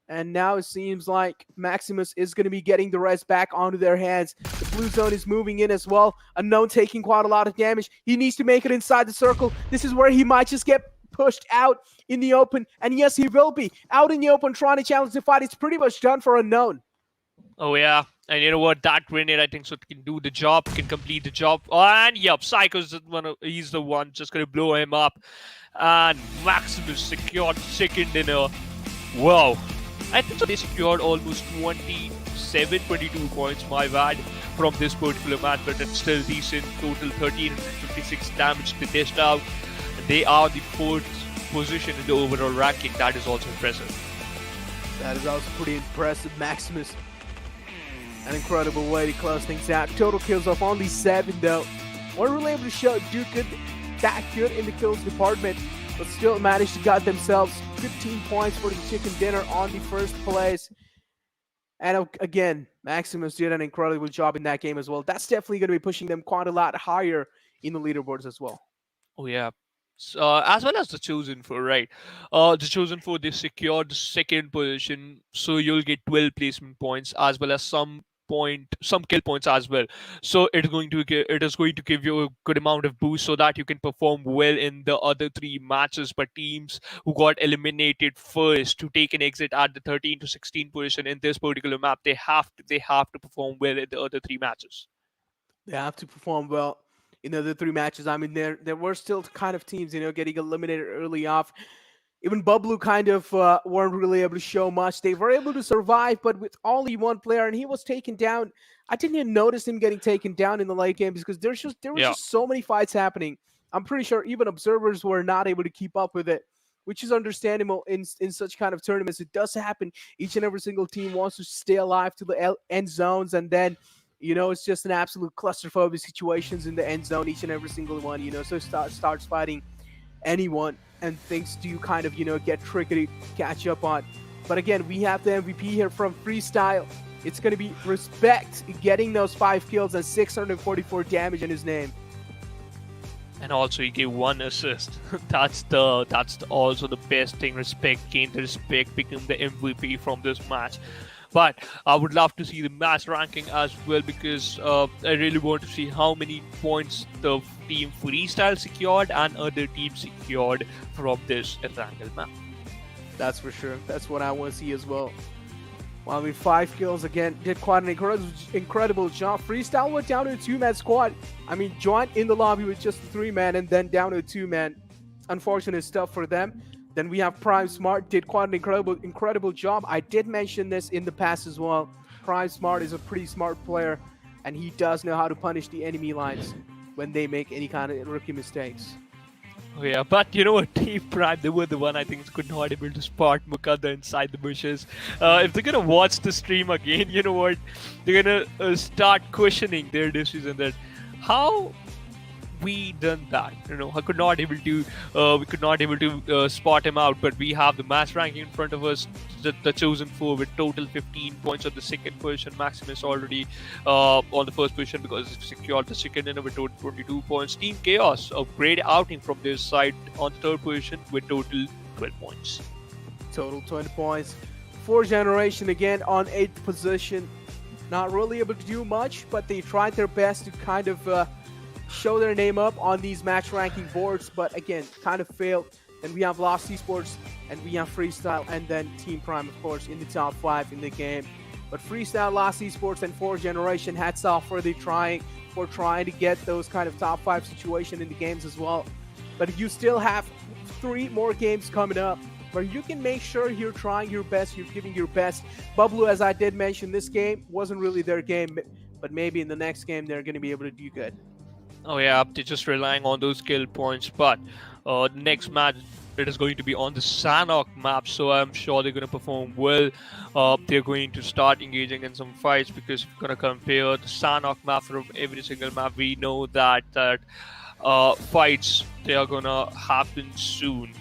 And now it seems like Maximus is going to be getting the rest back onto their hands. The blue zone is moving in as well. Unknown taking quite a lot of damage. He needs to make it inside the circle. This is where he might just get pushed out in the open. And yes, he will be out in the open trying to challenge the fight. It's pretty much done for Unknown. Oh yeah, and you know what? That grenade, I think, so can do the job, can complete the job. And yep, Psycho's he's the one just gonna blow him up. And Maximus secured second in a wow. I think so they secured almost 22 points, my bad, from this particular match, but it's still decent. Total 1356 damage to dish out. They are the 4th position in the overall ranking. That is also impressive. That is also pretty impressive. Maximus, an incredible way to close things out. Total kills of only 7 though. Weren't really able to do that good in the kills department, but still managed to get themselves 15 points for the chicken dinner on the first place. And again, Maximus did an incredible job in that game as well. That's definitely going to be pushing them quite a lot higher in the leaderboards as well. Oh yeah. As well as the Chosen 4, right? The Chosen 4, they secured the 2nd position, so you'll get 12 placement points as well as some kill points as well. So it is going to give you a good amount of boost so that you can perform well in the other 3 matches. But teams who got eliminated first to take an exit at the 13 to 16 position in this particular map, they have to perform well in the other 3 matches. They have to perform well in the other 3 matches. I mean, there were still kind of teams, getting eliminated early off. Even Bablu kind of weren't really able to show much. They were able to survive, but with only 1 player, and he was taken down. I didn't even notice him getting taken down in the late game because there was just so many fights happening. I'm pretty sure even observers were not able to keep up with it, which is understandable in such kind of tournaments. It does happen. Each and every single team wants to stay alive to the end zones, and then it's just an absolute clusterfuck of situations in the end zone, each and every single one, so starts fighting anyone, and things do kind of, get tricky to catch up on. But again, we have the MVP here from Freestyle. It's going to be Respect getting those 5 kills and 644 damage in his name. And also he gave 1 assist. That's also the best thing. Respect, gained the respect, became the MVP from this match. But I would love to see the match ranking as well, because I really want to see how many points the team Freestyle secured and other teams secured from this Erangel map. That's for sure. That's what I want to see as well. Well, I mean, 5 kills again. Did quite an incredible job. Freestyle went down to a 2-man squad. I mean, joined in the lobby with just a 3-man and then down to a 2-man. Unfortunate stuff for them. Then we have Prime Smart, did quite an incredible job. I did mention this in the past as well. Prime Smart is a pretty smart player, and he does know how to punish the enemy lines when they make any kind of rookie mistakes. Oh, yeah, but you know what, Team Prime, they were the one I think could not able to spot Mukada inside the bushes. If they're gonna watch the stream again, you know what, they're gonna start questioning their decision that how we done that. You know, I could not able to, we could not able to spot him out, but we have the match ranking in front of us. The chosen four with total 15 points on the second position. Maximus already on the first position because he secured the second inning with total 22 points. Team Chaos, a great outing from their side on the third position with total 12 points. Total 20 points. 4th Generation again on 8th position. Not really able to do much, but they tried their best to kind of show their name up on these match ranking boards, but again, kind of failed. Then we have Lost Esports, and we have Freestyle, and then Team Prime, of course, in the top 5 in the game. But Freestyle, Lost Esports, and 4th Generation, hats off for trying to get those kind of top 5 situation in the games as well. But you still have 3 more games coming up where you can make sure you're trying your best, you're giving your best. Bablu, as I did mention, this game wasn't really their game, but maybe in the next game they're going to be able to do good. Oh yeah, they're just relying on those skill points, but the next match, it is going to be on the Sanhok map, so I'm sure they're going to perform well. They're going to start engaging in some fights, because if you're going to compare the Sanhok map from every single map, we know that fights, they are going to happen soon.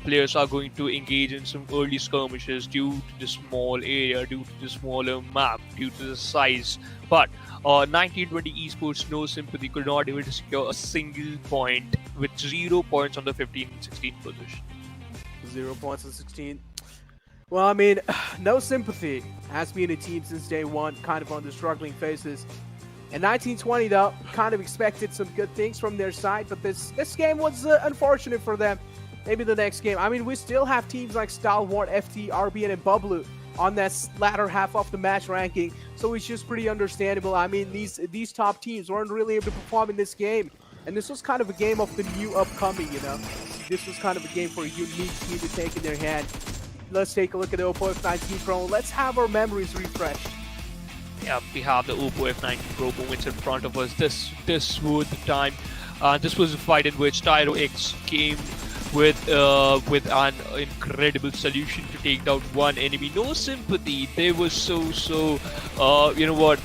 Players are going to engage in some early skirmishes due to the small area, due to the smaller map, due to the size. But 1920 Esports, no Sympathy, could not even secure a single point with 0 points on the 15 and 16 position. 0 points on 16. Well, I mean, no Sympathy has been a team since day one, kind of on the struggling phases. And 1920, though, kind of expected some good things from their side, but this game was unfortunate for them. Maybe the next game. I mean, we still have teams like Stalwart, FT, RBN, and Bablu on that latter half of the match ranking, so it's just pretty understandable. I mean, these top teams weren't really able to perform in this game, and this was kind of a game of the new upcoming, you know. This was kind of a game for a unique team to take in their hand. Let's take a look at the Oppo F19 Pro. Let's have our memories refreshed. Yeah, we have the Oppo F19 Pro moments in front of us. This was the time. This was a fight in which Tyro X came with an incredible solution to take down one enemy. No Sympathy. They were so you know what,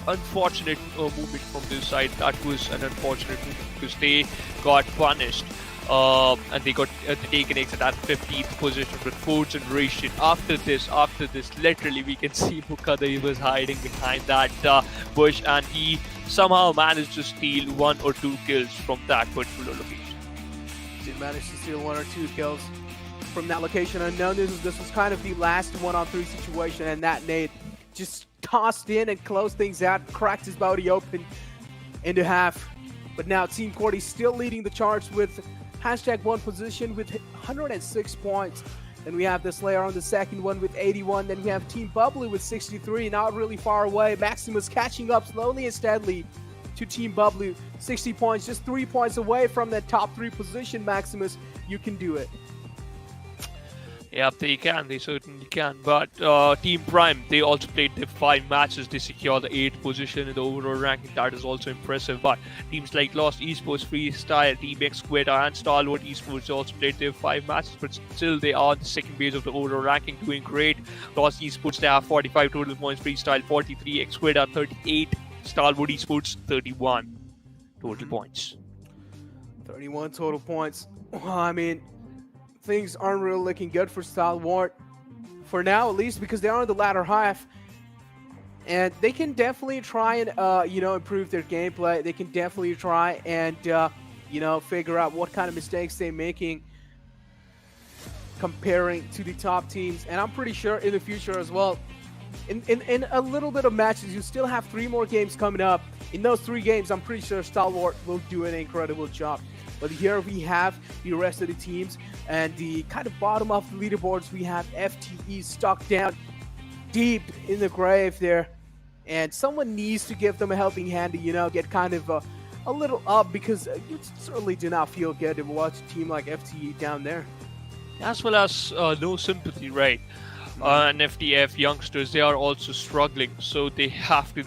unfortunate movement from this side. That was an unfortunate movement because they got punished. And they got taken exit at 15th position with 4th Generation. After this, literally we can see Mukada was hiding behind that bush, and he somehow managed to steal 1 or 2 kills from that particular location. He managed to steal 1 or 2 kills from that location. Unknown. This was kind of the last 1-on-3 situation, and that nade just tossed in and closed things out, cracked his body open into half. But now Team Cordy still leading the charts with #1 position with 106 points. Then we have the Slayer on the second one with 81. Then we have Team Bablu with 63, not really far away. Maximus catching up slowly and steadily to Team Bablu, 60 points, just 3 points away from that top 3 position. Maximus, you can do it. Yep, they can, they certainly can. But Team Prime, they also played their 5 matches. They secured the 8th position in the overall ranking. That is also impressive. But teams like Lost Esports, Freestyle, TeamXquetta, and Stalwart Esports also played their 5 matches. But still, they are on the second base of the overall ranking, doing great. Lost Esports, they have 45 total points. Freestyle, 43. Xquetta, 38. Stalwart Esports, 31 total points. 31 total points. Well, I mean, things aren't really looking good for Stalwart for now, at least, because they are in the latter half, and they can definitely try and you know, improve their gameplay. They can definitely try and you know, figure out what kind of mistakes they're making comparing to the top teams. And I'm pretty sure in the future as well, in a little bit of matches, you still have 3 more games coming up. In those 3 games, I'm pretty sure Stalwart will do an incredible job. But here we have the rest of the teams, and the kind of bottom of the leaderboards, we have FTE stuck down deep in the grave there, and someone needs to give them a helping hand to, you know, get kind of a little up, because you certainly do not feel good to watch a team like FTE down there. as well as no sympathy, right? And FTF youngsters, they are also struggling, so they have to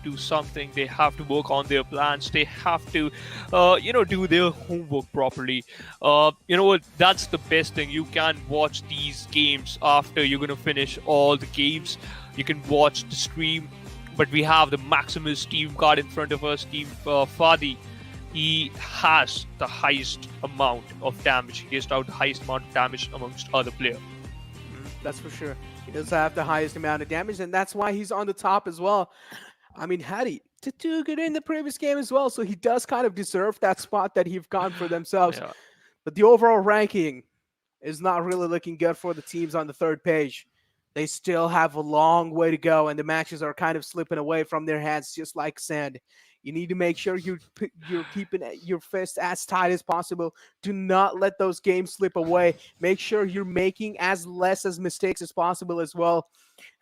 do something. They have to work on their plans. They have to do their homework properly. You know what, that's the best thing. You can watch these games after you're gonna finish all the games. You can watch the stream, but we have the Maximus team card in front of us, Team Fadi. He has the highest amount of damage. He has out the highest amount of damage amongst other players. That's for sure. He does have the highest amount of damage, and that's why he's on the top as well. I mean, Hattie did do good in the previous game as well, so he does kind of deserve that spot that he've gone for themselves. Yeah. But the overall ranking is not really looking good for the teams on the third page. They still have a long way to go, and the matches are kind of slipping away from their hands just like sand. You need to make sure you're keeping your fist as tight as possible. Do not let those games slip away. Make sure you're making as less as mistakes as possible as well.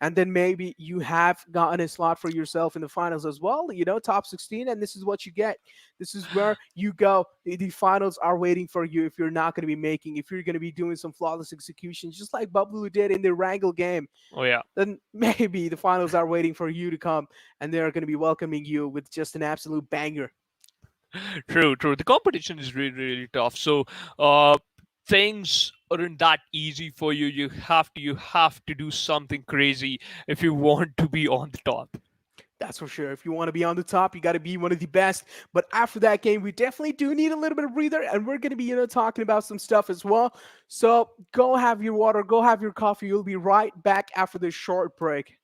And then maybe you have gotten a slot for yourself in the finals as well, top 16, and this is what you get. This is where you go. The finals are waiting for you if you're not going to be if you're going to be doing some flawless execution, just like Bablu did in the Erangel game. Oh, yeah. Then maybe the finals are waiting for you to come, and they're going to be welcoming you with just an absolute banger. True. The competition is really, really tough. So, things aren't that easy for you. You have to do something crazy if you want to be on the top. That's for sure. If you want to be on the top, you got to be one of the best. But after that game, we definitely do need a little bit of breather, and we're going to be, talking about some stuff as well. So go have your water, go have your coffee. You'll be right back after this short break.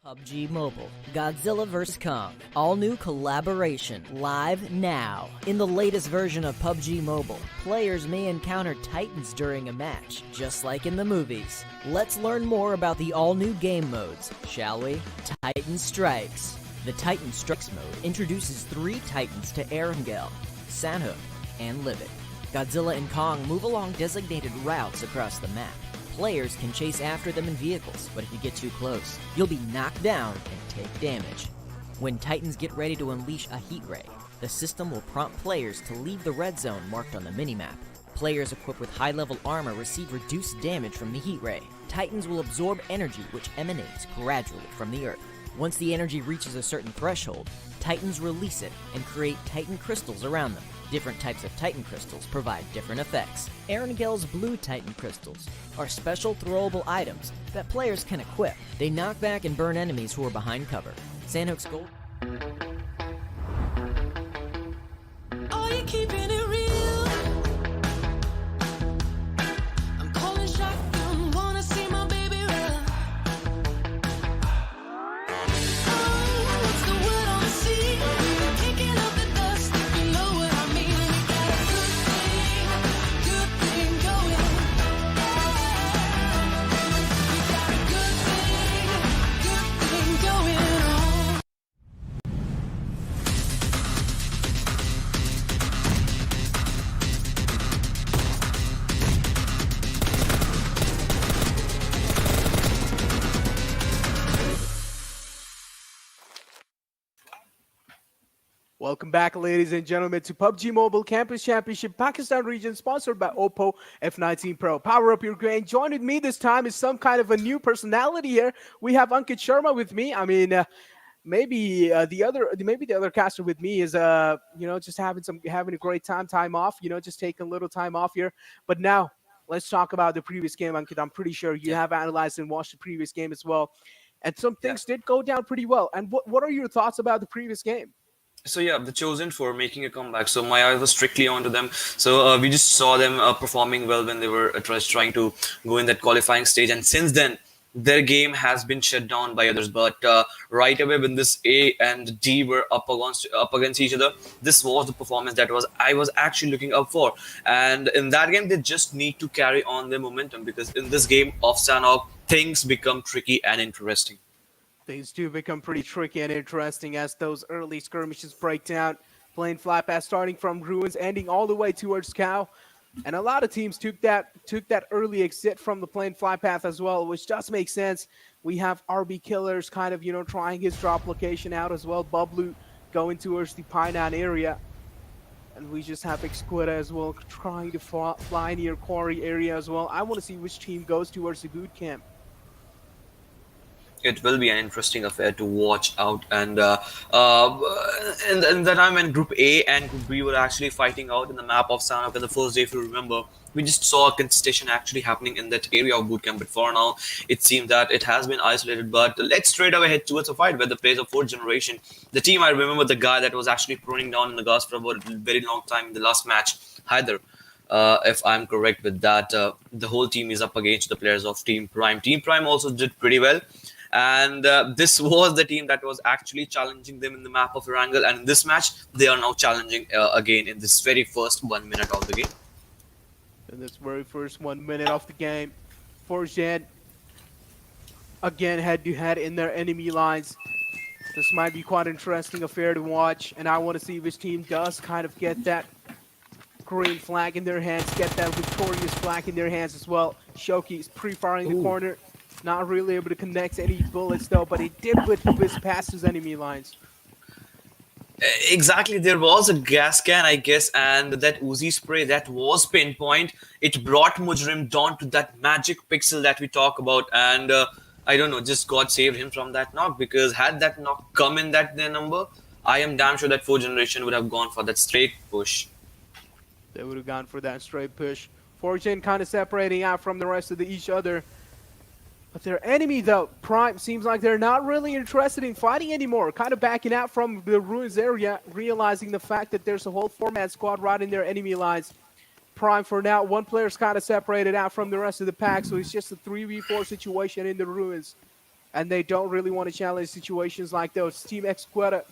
PUBG Mobile, Godzilla vs. Kong, all new collaboration, live now. In the latest version of PUBG Mobile, players may encounter titans during a match, just like in the movies. Let's learn more about the all-new game modes, shall we? Titan Strikes. The Titan Strikes mode introduces 3 titans to Erangel, Sanhok, and Livid. Godzilla and Kong move along designated routes across the map. Players can chase after them in vehicles, but if you get too close, you'll be knocked down and take damage. When Titans get ready to unleash a heat ray, the system will prompt players to leave the red zone marked on the minimap. Players equipped with high-level armor receive reduced damage from the heat ray. Titans will absorb energy which emanates gradually from the earth. Once the energy reaches a certain threshold, Titans release it and create Titan crystals around them. Different types of Titan crystals provide different effects. Erangel's blue Titan crystals are special throwable items that players can equip. They knock back and burn enemies who are behind cover. Sanhok's gold... Are you keeping it real? I'm calling shotgun, wanna see my baby run. Oh, what's the word on the sea? Kicking up the dust, you know what I mean. We got a good thing going. We got a good thing going on. Welcome back, ladies and gentlemen, to PUBG Mobile Campus Championship Pakistan region, sponsored by Oppo F19 Pro. Power up your game. Joining me this time is some kind of a new personality here. We have Ankit Sharma with me. I mean, maybe the other caster with me is just having a great time off. Just taking a little time off here. But now let's talk about the previous game, Ankit. I'm pretty sure you have analyzed and watched the previous game as well, and some things did go down pretty well. And what are your thoughts about the previous game? So yeah, the chosen for making a comeback. So my eye was strictly onto them. So we just saw them performing well when they were trying to go in that qualifying stage. And since then, their game has been shut down by others. But right away, when this A and D were up against each other, this was the performance that I was actually looking up for. And in that game, they just need to carry on their momentum, because in this game of Sanhok, things become tricky and interesting. Things do become pretty tricky and interesting as those early skirmishes break down. Playing flat path starting from ruins, ending all the way towards Cow. And a lot of teams took that early exit from the plain fly path as well, which does make sense. We have RB Killers kind of, trying his drop location out as well. Bablu going towards the Pinaan area. And we just have MAXIMUSxFTN as well trying to fly near quarry area as well. I want to see which team goes towards the boot camp. It will be an interesting affair to watch out. And in the time when Group A and Group B were actually fighting out in the map of Sanhok on the first day, if you remember, we just saw a contestation actually happening in that area of bootcamp. But for now, it seems that it has been isolated. But let's straight away head towards a fight where the players of 4th generation, the team, I remember the guy that was actually proning down in the gas for about a very long time in the last match, Haider. If I'm correct with that, the whole team is up against the players of Team Prime. Team Prime also did pretty well. And this was the team that was actually challenging them in the map of Erangel. And in this match, they are now challenging again in this very first 1 minute of the game. In this very first 1 minute of the game, 4Gen again head-to-head in their enemy lines. This might be quite interesting affair to watch. And I want to see which team does kind of get that green flag in their hands, get that victorious flag in their hands as well. Shoki is pre-firing the corner. Not really able to connect any bullets though, but he did whiz past his enemy lines. Exactly, there was a gas can, I guess, and that Uzi spray that was pinpoint. It brought Mujrim down to that magic pixel that we talk about, and I don't know, just God saved him from that knock, because had that knock come in that their number, I am damn sure that 4th generation would have gone for that straight push. They would have gone for that straight push. 4Gen kind of separating out from the rest of each other. But their enemy, though, Prime, seems like they're not really interested in fighting anymore. Kind of backing out from the ruins area, realizing the fact that there's a whole 4-man squad right in their enemy lines. Prime, for now, one player's kind of separated out from the rest of the pack, so it's just a 3v4 situation in the ruins. And they don't really want to challenge situations like those. TeamXquetta.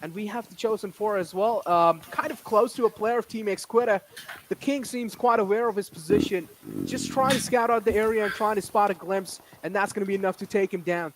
And we have the Chosen 4 as well, kind of close to a player of TeamXquetta. The King seems quite aware of his position, just trying to scout out the area and trying to spot a glimpse, and that's going to be enough to take him down.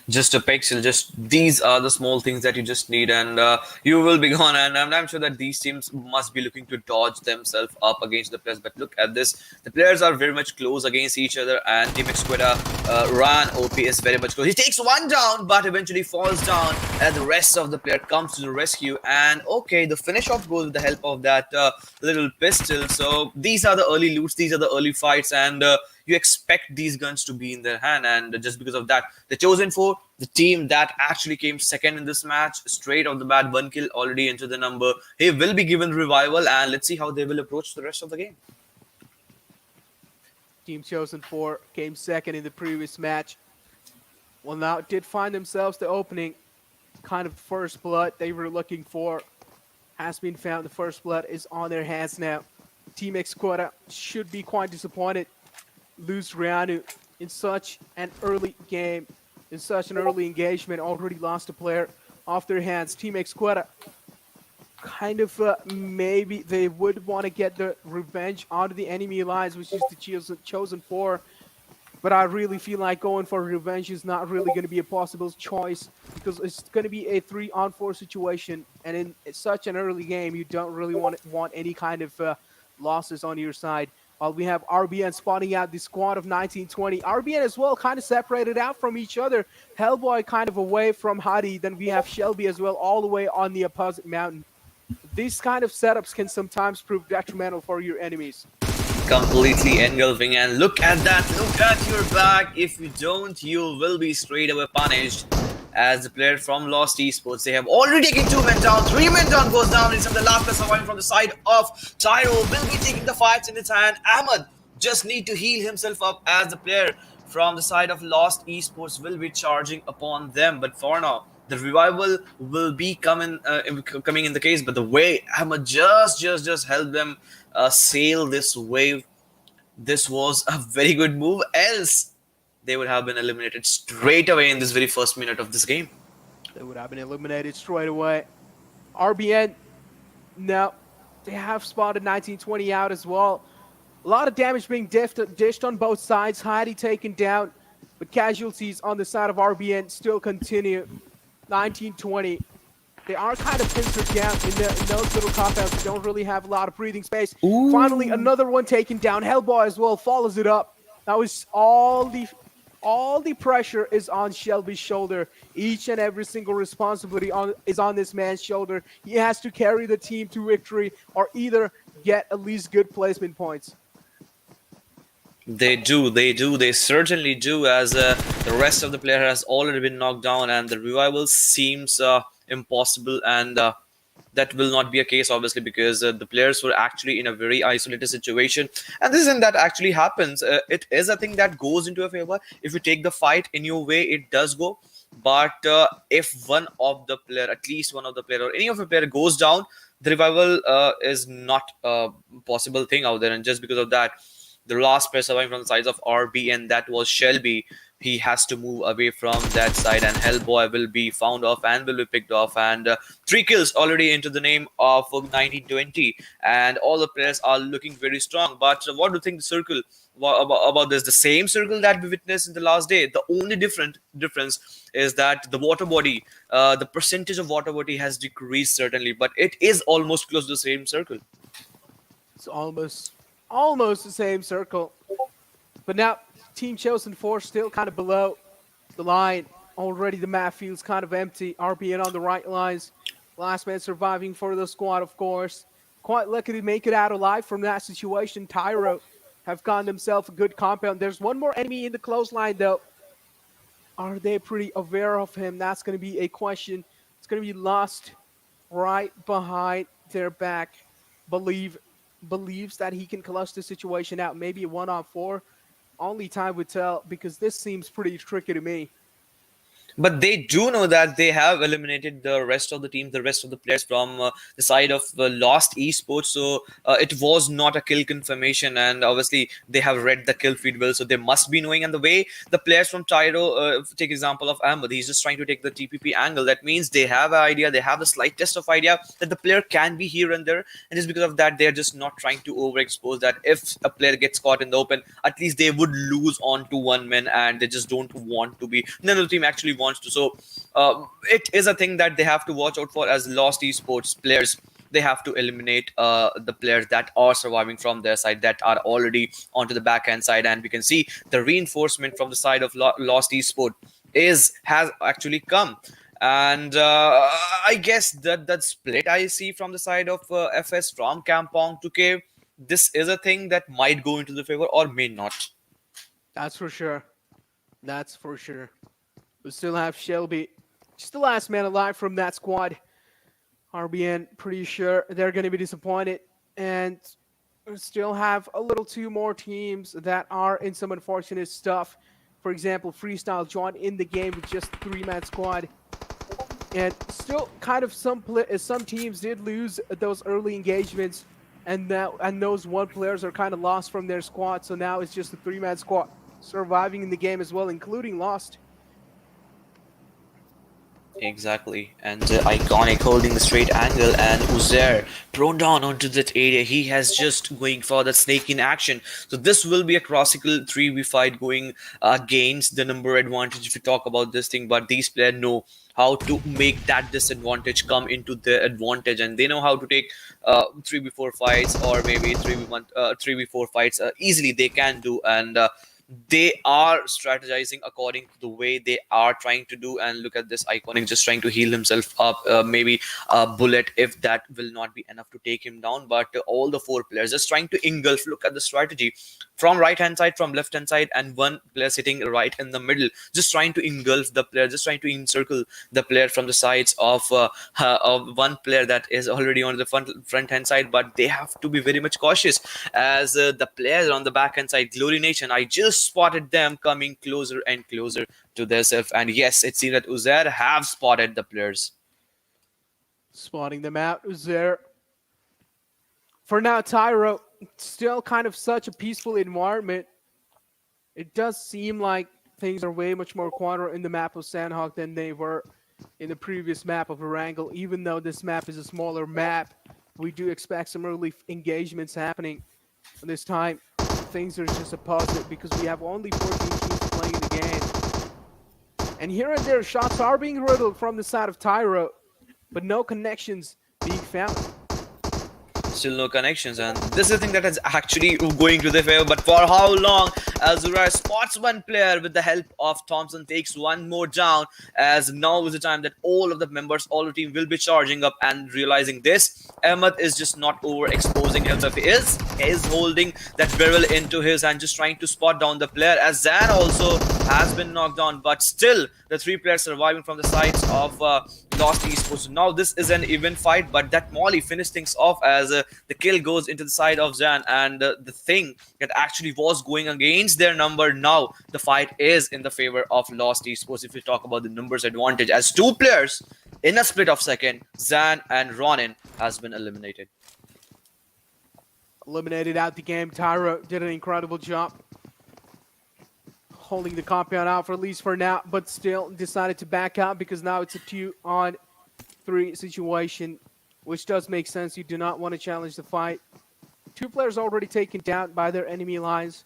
Just a pixel, just these are the small things that you just need, and you will be gone. And I'm sure that these teams must be looking to dodge themselves up against the players. But look at this, the players are very much close against each other, and TeamXquetta ran OP is very much close. He takes one down, but eventually falls down as the rest of the player comes to the rescue. And okay, the finish off goes with the help of that little pistol. So these are the early loots, these are the early fights, and you expect these guns to be in their hand. And just because of that, the Chosen 4, the team that actually came second in this match, straight off the bat, 1 kill already into the number. He will be given revival, and let's see how they will approach the rest of the game. Team Chosen 4 came second in the previous match. Well, now did find themselves the opening. Kind of first blood they were looking for has been found. The first blood is on their hands now. TeamXquetta should be quite disappointed. Lose Rianu in such an early game, in such an early engagement, already lost a player off their hands. TeamXquetta kind of maybe they would want to get the revenge onto the enemy lines, which is the Chosen 4. But I really feel like going for revenge is not really going to be a possible choice, because it's going to be a 3-on-4 situation, and in such an early game, you don't really want any kind of losses on your side. While we have RBN spotting out the squad of 1920. RBN as well kind of separated out from each other. Hellboy kind of away from Hadi. Then we have Shelby as well all the way on the opposite mountain. These kind of setups can sometimes prove detrimental for your enemies. Completely engulfing, and look at that, look at your back. If you don't, you will be straight away punished. As the player from Lost Esports, they have already taken 2 men down, 3 men down goes down. It's the last player surviving from the side of Tyro. Will be taking the fights in his hand. Ahmed just need to heal himself up, as the player from the side of Lost Esports will be charging upon them. But for now, the revival will be coming in the case. But the way Ahmed just helped them sail this wave, this was a very good move. Else they would have been eliminated straight away in this very first minute of this game. They would have been eliminated straight away. RBN, now, they have spotted 1920 out as well. A lot of damage being dished on both sides. Heidi taken down, but casualties on the side of RBN still continue. 1920. They are kind of pincered down in those little compounds. They don't really have a lot of breathing space. Ooh. Finally, another one taken down. Hellboy as well follows it up. That was all the all the pressure is on Shelby's shoulder. Each and every single responsibility is on this man's shoulder. He has to carry the team to victory or either get at least good placement points. They do, they certainly do, as the rest of the player has already been knocked down and the revival seems impossible, and that will not be a case obviously, because the players were actually in a very isolated situation, and this isn't that actually happens. It is a thing that goes into a favor. If you take the fight in your way, it does go, but if one of the player, at least one of the player or any of the player goes down, the revival is not a possible thing out there. And just because of that, the last player surviving from the sides of RB, and that was Shelby. He has to move away from that side, and Hellboy will be found off and will be picked off. And 3 kills already into the name of 1920, and all the players are looking very strong. But what do you think the circle about this? The same circle that we witnessed in the last day. The only difference is that the water body, the percentage of water body has decreased certainly, but it is almost close to the same circle. It's almost the same circle. But now, Team Chosen 4 still kind of below the line. Already the map feels kind of empty. RBN on the right lines. Last man surviving for the squad, of course. Quite lucky to make it out alive from that situation. Tyro have gotten themselves a good compound. There's one more enemy in the close line, though. Are they pretty aware of him? That's going to be a question. It's going to be Lost right behind their back. Believes that he can clutch the situation out. Maybe a 1-on-4. Only time would tell, because this seems pretty tricky to me. But they do know that they have eliminated the rest of the team, the rest of the players from the side of Lost Esports. So it was not a kill confirmation, and obviously they have read the kill feed well, so they must be knowing. And the way the players from Tyro, take example of Ahmed, he's just trying to take the TPP angle. That means they have an idea, they have the slight test of idea that the player can be here and there, and just because of that, they're just not trying to overexpose that. If a player gets caught in the open, at least they would lose on to one man, and they just don't want to be. None of the team actually wants to. So it is a thing that they have to watch out for as Lost Esports players. They have to eliminate the players that are surviving from their side, that are already onto the backhand side. And we can see the reinforcement from the side of Lost Esports has actually come. And I guess that split I see from the side of FS from Kampong to Cave, this is a thing that might go into the favor or may not. That's for sure. That's for sure. We still have Shelby, just the last man alive from that squad. RBN, pretty sure they're going to be disappointed. And we still have a little 2 more teams that are in some unfortunate stuff. For example, Freestyle joined in the game with just 3-man squad. And still kind of some teams did lose those early engagements. And those 1 players are kind of lost from their squad. So now it's just a 3-man squad surviving in the game as well, including Lost. Exactly, and Iconic holding the straight angle, and Uzair prone down onto that area. He has just going for the snake in action. So this will be a classical 3v fight going against the number advantage if you talk about this thing. But these players know how to make that disadvantage come into their advantage, and they know how to take 3v4 fights, or maybe 3v4 fights easily they can do. And they are strategizing according to the way they are trying to do. And look at this Iconic just trying to heal himself up, maybe a bullet if that will not be enough to take him down. But all the 4 players just trying to engulf. Look at the strategy from right hand side, from left hand side, and 1 player sitting right in the middle, just trying to engulf the player, just trying to encircle the player from the sides of 1 player that is already on the front hand side. But they have to be very much cautious, as the players on the back hand side, Glory Nation, I just spotted them coming closer and closer to themselves. And yes, it seems that Uzair have spotted the players. Spotting them out, Uzair. For now, Tyro, still kind of such a peaceful environment. It does seem like things are way much more quieter in the map of Sanhok than they were in the previous map of Erangel. Even though this map is a smaller map, we do expect some early engagements happening. And this time, things are just a positive because we have only 14 teams playing in the game. And here and there, shots are being riddled from the side of Tyro, but no connections being found. still no connections, and this is the thing that is actually going to their favor. But for how long? Azura spots one player with the help of Thompson, takes one more down, as now is the time that all of the members, all the team will be charging up and realizing this. Ahmed is just not overexposing himself. He is holding that barrel into his hand, just trying to spot down the player, as Zan also has been knocked down, but still the three players surviving from the sides of Lost Esports. Now this is an even fight, but that Molly finished things off as the kill goes into the side of Zan, and the thing that actually was going against their number, now the fight is in the favor of Lost Esports. If you talk about the numbers advantage, as two players in a split of second, Zan and Ronin has been eliminated. Eliminated out the game. Tyro did an incredible job holding the compound out for at least for now, but still decided to back out because now it's a 2-on-3 situation, which does make sense. You do not want to challenge the fight. Two players already taken down by their enemy lines,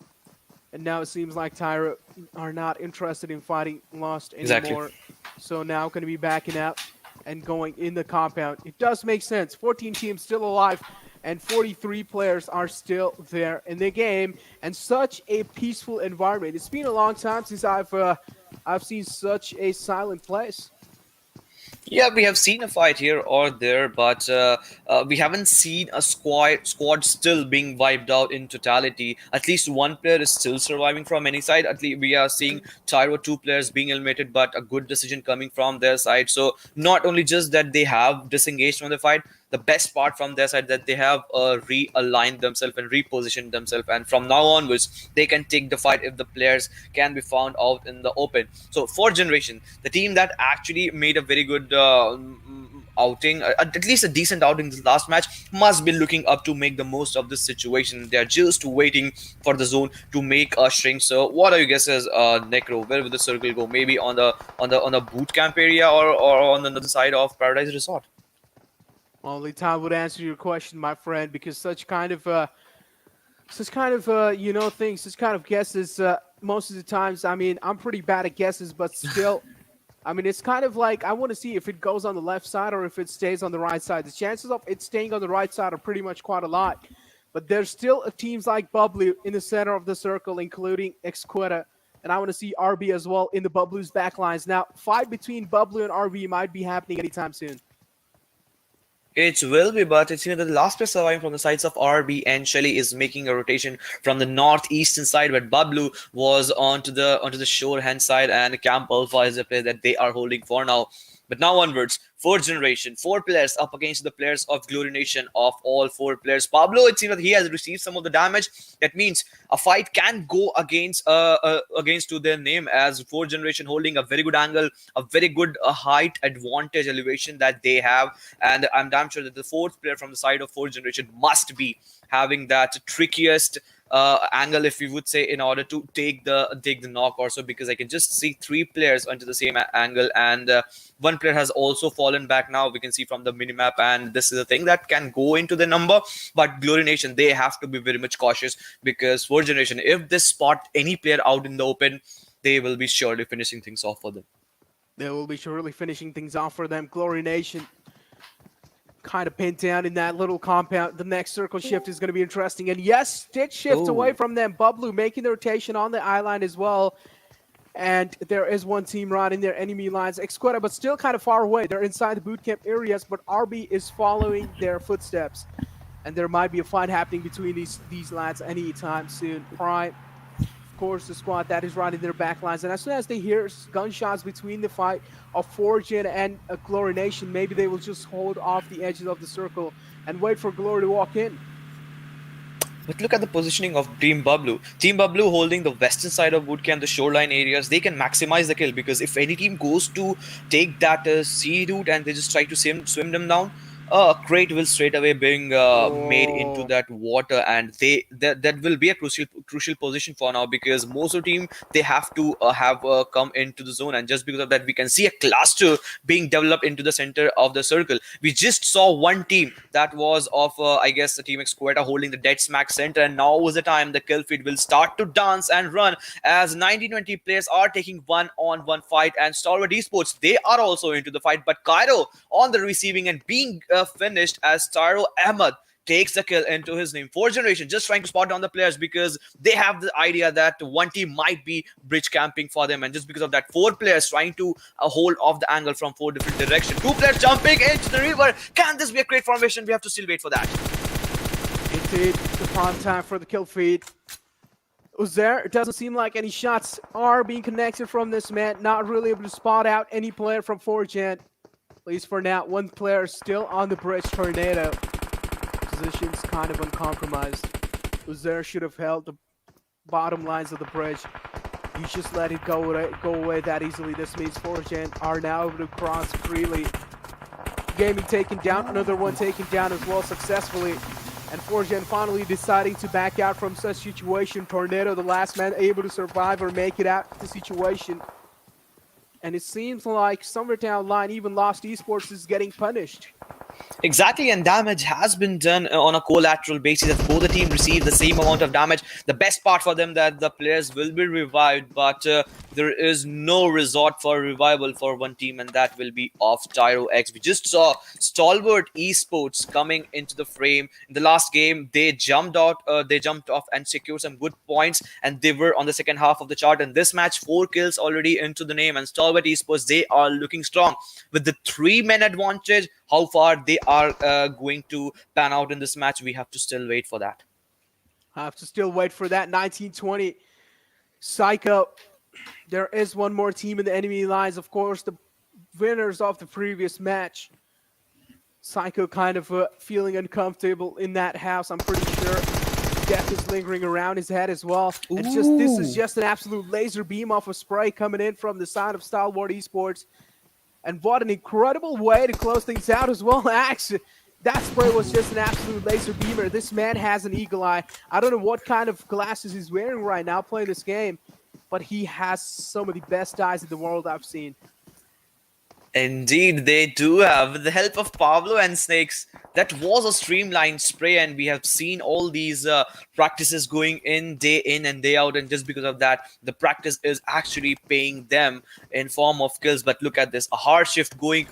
and now it seems like Tyro are not interested in fighting Lost anymore. Exactly. So now going to be backing out and going in the compound. It does make sense. 14 teams still alive, and 43 players are still there in the game, and such a peaceful environment. It's been a long time since I've seen such a silent place. Yeah, we have seen a fight here or there, but we haven't seen a squad still being wiped out in totality. At least one player is still surviving from any side. At least we are seeing Tyro, two players being eliminated, but a good decision coming from their side. So not only just that they have disengaged from the fight, the best part from their side that they have realigned themselves and repositioned themselves, and from now onwards they can take the fight if the players can be found out in the open. So for Generation, the team that actually made a very good outing, at least a decent outing this last match, must be looking up to make the most of this situation. They are just waiting for the zone to make a shrink. So what are your guesses, Necro? Where will the circle go? Maybe on the boot camp area, or on the other side of Paradise Resort? Only time would answer your question, my friend, because such kind of you know, things, such kind of guesses, most of the times, I mean, I'm pretty bad at guesses, but still, I mean, it's kind of like I want to see if it goes on the left side or if it stays on the right side. The chances of it staying on the right side are pretty much quite a lot, but there's still teams like Bablu in the center of the circle, including TeamXquetta, and I want to see RB as well in the Bablu's backlines. Now, fight between Bablu and RB might be happening anytime soon. It will be, but it's the last player surviving from the sides of RB, and Shelly is making a rotation from the northeastern side, where Bablu was onto the shore hand side, and Camp Alpha is a player that they are holding for now. But now onwards, fourth generation, four players up against the players of Glory Nation of all four players. Pablo, it seems that he has received some of the damage. That means a fight can go against to their name, as fourth generation holding a very good angle, a very good height advantage elevation that they have. And I'm damn sure that the fourth player from the side of fourth generation must be having that trickiest angle, if we would say, in order to take the knock or so, because I can just see three players onto the same angle, and one player has also fallen back. Now we can see from the minimap, and this is a thing that can go into the number. But Glory Nation, they have to be very much cautious, because fourth generation, if they spot any player out in the open, they will be surely finishing things off for them. They will be surely finishing things off for them. Glory Nation kind of pinned down in that little compound. The next circle shift is going to be interesting. And yes, Stitch shift away from them. Bablu making the rotation on the eye line as well. And there is one team right in their enemy lines. TeamXquetta, but still kind of far away. They're inside the boot camp areas, but RB is following their footsteps. And there might be a fight happening between these lads anytime soon. Prime, of course, the squad that is right in their back lines. And as soon as they hear gunshots between the fight of Fortune and Glory Nation, maybe they will just hold off the edges of the circle and wait for Glory to walk in. But look at the positioning of Team Bablu. Team Bablu holding the western side of bootcamp, the shoreline areas. They can maximize the kill, because if any team goes to take that sea route and they just try to swim them down, a crate will straight away being made into that water, and that will be a crucial position for now, because most of the team, they have to have come into the zone, and just because of that, we can see a cluster being developed into the center of the circle. We just saw one team that was of I guess the TeamXquetta holding the dead smack center, and now was the time the kill feed will start to dance and run, as 19-20 players are taking one-on-one fight, and Stalwart Esports, they are also into the fight, but Cairo on the receiving end being finished, as Tyro Ahmed takes the kill into his name. 4th generation just trying to spot down the players because they have the idea that one team might be bridge camping for them, and just because of that, 4 players trying to hold off the angle from 4 different directions. 2 players jumping into the river. Can this be a great formation? We have to still wait for that. Indeed, the prime time for the kill feed. Uzair, it doesn't seem like any shots are being connected from this man. Not really able to spot out any player from 4gen. At least for now, 1 player still on the bridge. Tornado. Position's kind of uncompromised. Uzair should have held the bottom lines of the bridge. He just let it go away that easily. This means 4gen are now able to cross freely. Gaming taken down, another one taken down as well successfully. And 4gen finally deciding to back out from such situation. Tornado, the last man able to survive or make it out of the situation. And it seems like somewhere down the line, even Lost Esports is getting punished. Exactly, and damage has been done on a collateral basis. If both the team receive the same amount of damage, the best part for them that the players will be revived, but there is no resort for revival for one team, and that will be off Tyro X. We just saw Stalwart Esports coming into the frame. In the last game, they jumped off and secured some good points, and they were on the second half of the chart. And this match, 4 kills already into the name, and Stalwart Esports, they are looking strong. With the 3-man advantage, how far they are going to pan out in this match, we have to still wait for that. Have to still wait for that. 1920 Psycho. There is one more team in the enemy lines. Of course, the winners of the previous match. Psycho kind of feeling uncomfortable in that house. I'm pretty sure death is lingering around his head as well. And this is just an absolute laser beam off of spray coming in from the side of Stalwart Esports. And what an incredible way to close things out as well. Actually, that spray was just an absolute laser beamer. This man has an eagle eye. I don't know what kind of glasses he's wearing right now playing this game, but he has some of the best eyes in the world I've seen. Indeed, they do have. With the help of Pablo and Snakes, that was a streamlined spray, and we have seen all these practices going in day in and day out, and just because of that, the practice is actually paying them in form of kills. But look at this, a hard shift going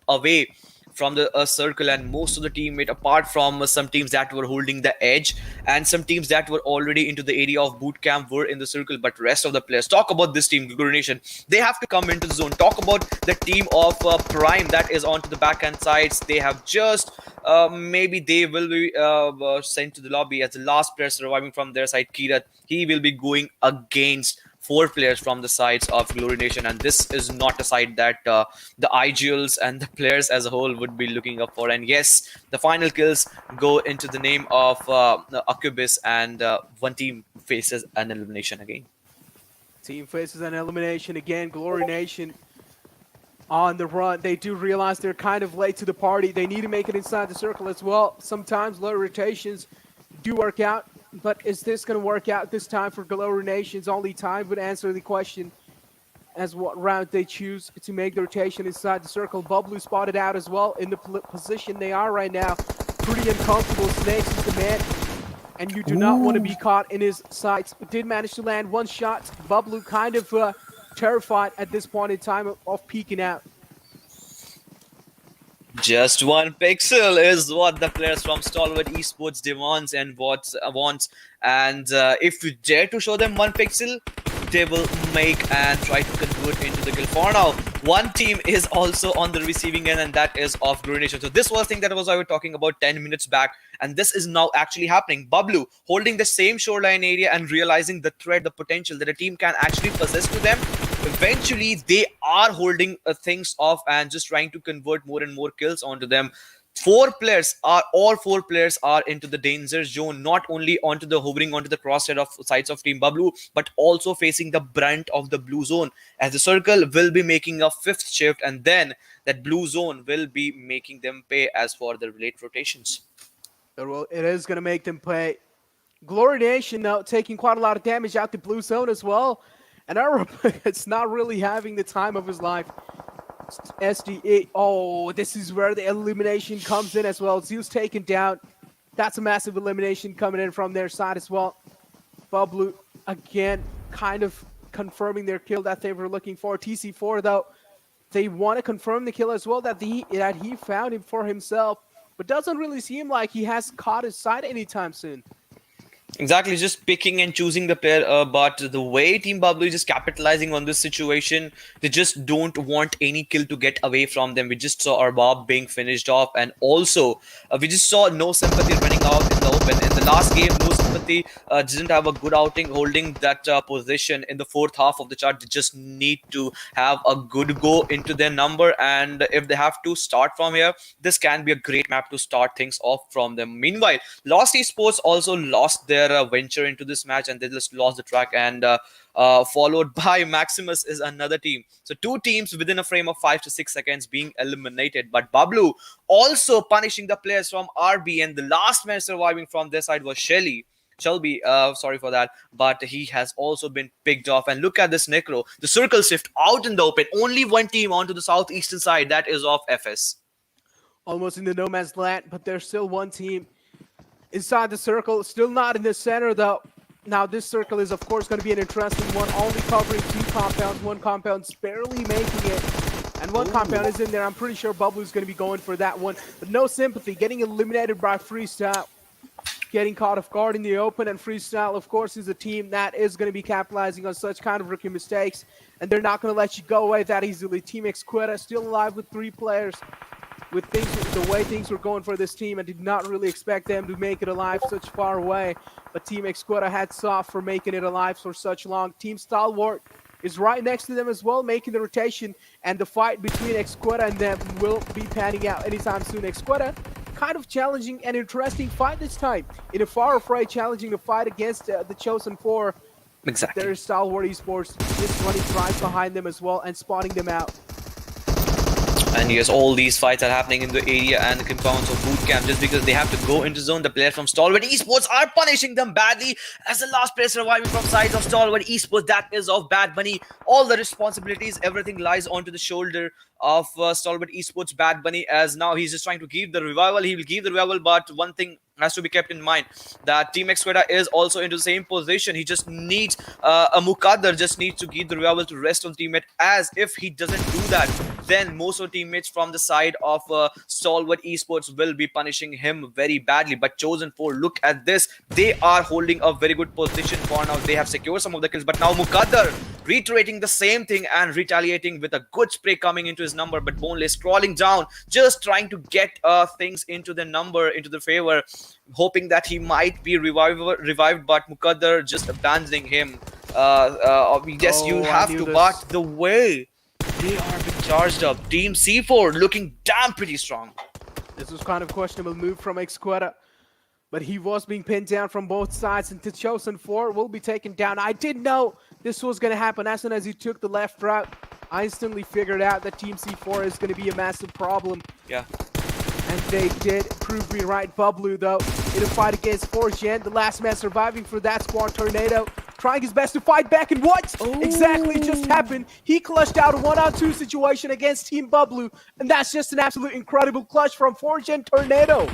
away from the circle, and most of the teammate, apart from some teams that were holding the edge and some teams that were already into the area of boot camp, were in the circle. But rest of the players, talk about this team, Guru Nation, they have to come into the zone. Talk about the team of Prime that is onto the backhand sides. They have just maybe they will be sent to the lobby as the last player surviving from their side. Kirat, he will be going against 4 players from the sides of Glory Nation, and this is not a side that the IGLs and the players as a whole would be looking up for. And yes, the final kills go into the name of Akubis, and one team faces an elimination again. Team faces an elimination again. Glory Nation on the run. They do realize they're kind of late to the party. They need to make it inside the circle as well. Sometimes low rotations do work out. But is this going to work out this time for Glory Nations? Only time would answer the question as what route they choose to make the rotation inside the circle. Bablu spotted out as well in the position they are right now. Pretty uncomfortable. Snakes is the man, and you do not want to be caught in his sights. But did manage to land 1 shot. Bablu kind of terrified at this point in time of peeking out. Just 1 pixel is what the players from Stalwart Esports demands and wants. And if you dare to show them 1 pixel, they will make and try to convert into the kill. For now, one team is also on the receiving end, and that is of Glory Nation. So this was a thing that I was talking about 10 minutes back, and this is now actually happening. Bablu holding the same shoreline area and realizing the threat, the potential that a team can actually possess to them. Eventually, they are holding things off and just trying to convert more and more kills onto them. All 4 players are into the danger zone, not only onto the hovering onto the crosshair of sides of Team Bablu, but also facing the brunt of the blue zone, as the circle will be making a 5th shift, and then that blue zone will be making them pay as for the late rotations. Well, it is going to make them pay. Glory Nation now taking quite a lot of damage out the blue zone as well. And it's not really having the time of his life. SDA. Oh, this is where the elimination comes in as well. Zeus taken down. That's a massive elimination coming in from their side as well. Bablu, again, kind of confirming their kill that they were looking for. TC4, though, they want to confirm the kill as well that he found him for himself. but doesn't really seem like he has caught his side anytime soon. Exactly, just picking and choosing the player. But the way Team Bablu is just capitalizing on this situation, they just don't want any kill to get away from them. We just saw our Bob being finished off, and also we just saw no sympathy running out in the open. In the last game, no sympathy didn't have a good outing holding that position in the fourth half of the chart. They just need to have a good go into their number, and if they have to start from here, this can be a great map to start things off from them. Meanwhile, Lost Esports also lost their venture into this match, and they just lost the track, and followed by Maximus is another team. So two teams within a frame of 5 to 6 seconds being eliminated, but Bablu also punishing the players from RB, and the last man surviving from their side was Shelby, sorry for that, but he has also been picked off. And look at this Necro, the circle shift out in the open, only one team onto the southeastern side, that is of FS. Almost in the no man's land, but there's still one team inside the circle, still not in the center though. Now this circle is of course going to be an interesting one, only covering 2 compounds. One compound's barely making it, and one compound is in there. I'm pretty sure Bablu's going to be going for that one, but no sympathy, getting eliminated by Freestyle, getting caught off guard in the open. And Freestyle of course is a team that is going to be capitalizing on such kind of rookie mistakes, and they're not going to let you go away that easily. TeamXquetta still alive with 3 players. With things, the way things were going for this team, I did not really expect them to make it alive such far away. But TeamXquetta hats off for making it alive for such long. Team Stalwart is right next to them as well, making the rotation, and the fight between XQuetta and them will be panning out anytime soon. XQuetta, kind of challenging and interesting fight this time. In a far afraid, challenging the fight against the Chosen 4. Exactly. There's Stalwart Esports just running right behind them as well and spotting them out. And yes, all these fights are happening in the area and the compounds of boot camp just because they have to go into zone. The players from Stalwart Esports are punishing them badly as the last player surviving from sides of Stalwart Esports, that is of Bad Bunny. All the responsibilities, everything lies onto the shoulder of Stalwart Esports Bad Bunny, as now he's just trying to give the revival. He will give the revival, but one thing has to be kept in mind, that TeamXquetta is also into the same position. He just needs a Muqaddar just needs to give the revival to rest of the teammate, as if he doesn't do that, then most of the teammates from the side of Stalwart Esports will be punishing him very badly. But Chosen 4, look at this, they are holding a very good position for now. They have secured some of the kills, but now Muqaddar reiterating the same thing and retaliating with a good spray coming into his number, but Boneless crawling down, just trying to get things into the number, into the favor, hoping that he might be revived, but Muqaddar just abandoning him. Yes, you have to, but the way they are being charged up, Team C4 looking damn pretty strong. This was kind of questionable move from XQuetta, but he was being pinned down from both sides, and the Chosen 4 will be taken down. I didn't know this was going to happen. As soon as he took the left route, I instantly figured out that Team C4 is going to be a massive problem. Yeah. And they did prove me right. Bablu, though, in a fight against 4Gen, the last man surviving for that squad. Tornado trying his best to fight back, and what exactly just happened? He clutched out a 1-on-2 situation against Team Bablu, and that's just an absolute incredible clutch from 4Gen Tornado.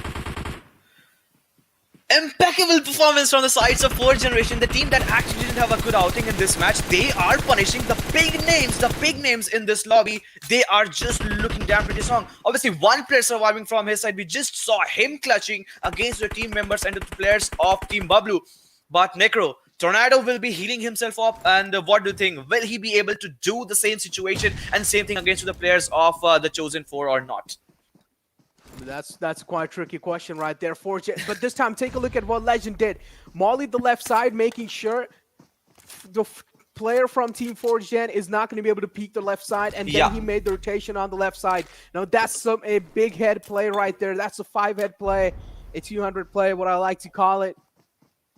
Impeccable performance from the sides of 4th Generation, the team that actually didn't have a good outing in this match. They are punishing the big names in this lobby. They are just looking damn pretty strong. Obviously, one player surviving from his side. We just saw him clutching against the team members and the players of Team Bablu. But Necro, Tornado will be healing himself up, and what do you think? Will he be able to do the same situation and same thing against the players of the Chosen 4 or not? That's quite a tricky question right there, 4Gen. But this time, take a look at what Legend did. Molly the left side, making sure the player from Team 4Gen is not going to be able to peek the left side, and then he made the rotation on the left side. Now that's a big head play right there. That's a 5-head play, a 200 play, what I like to call it.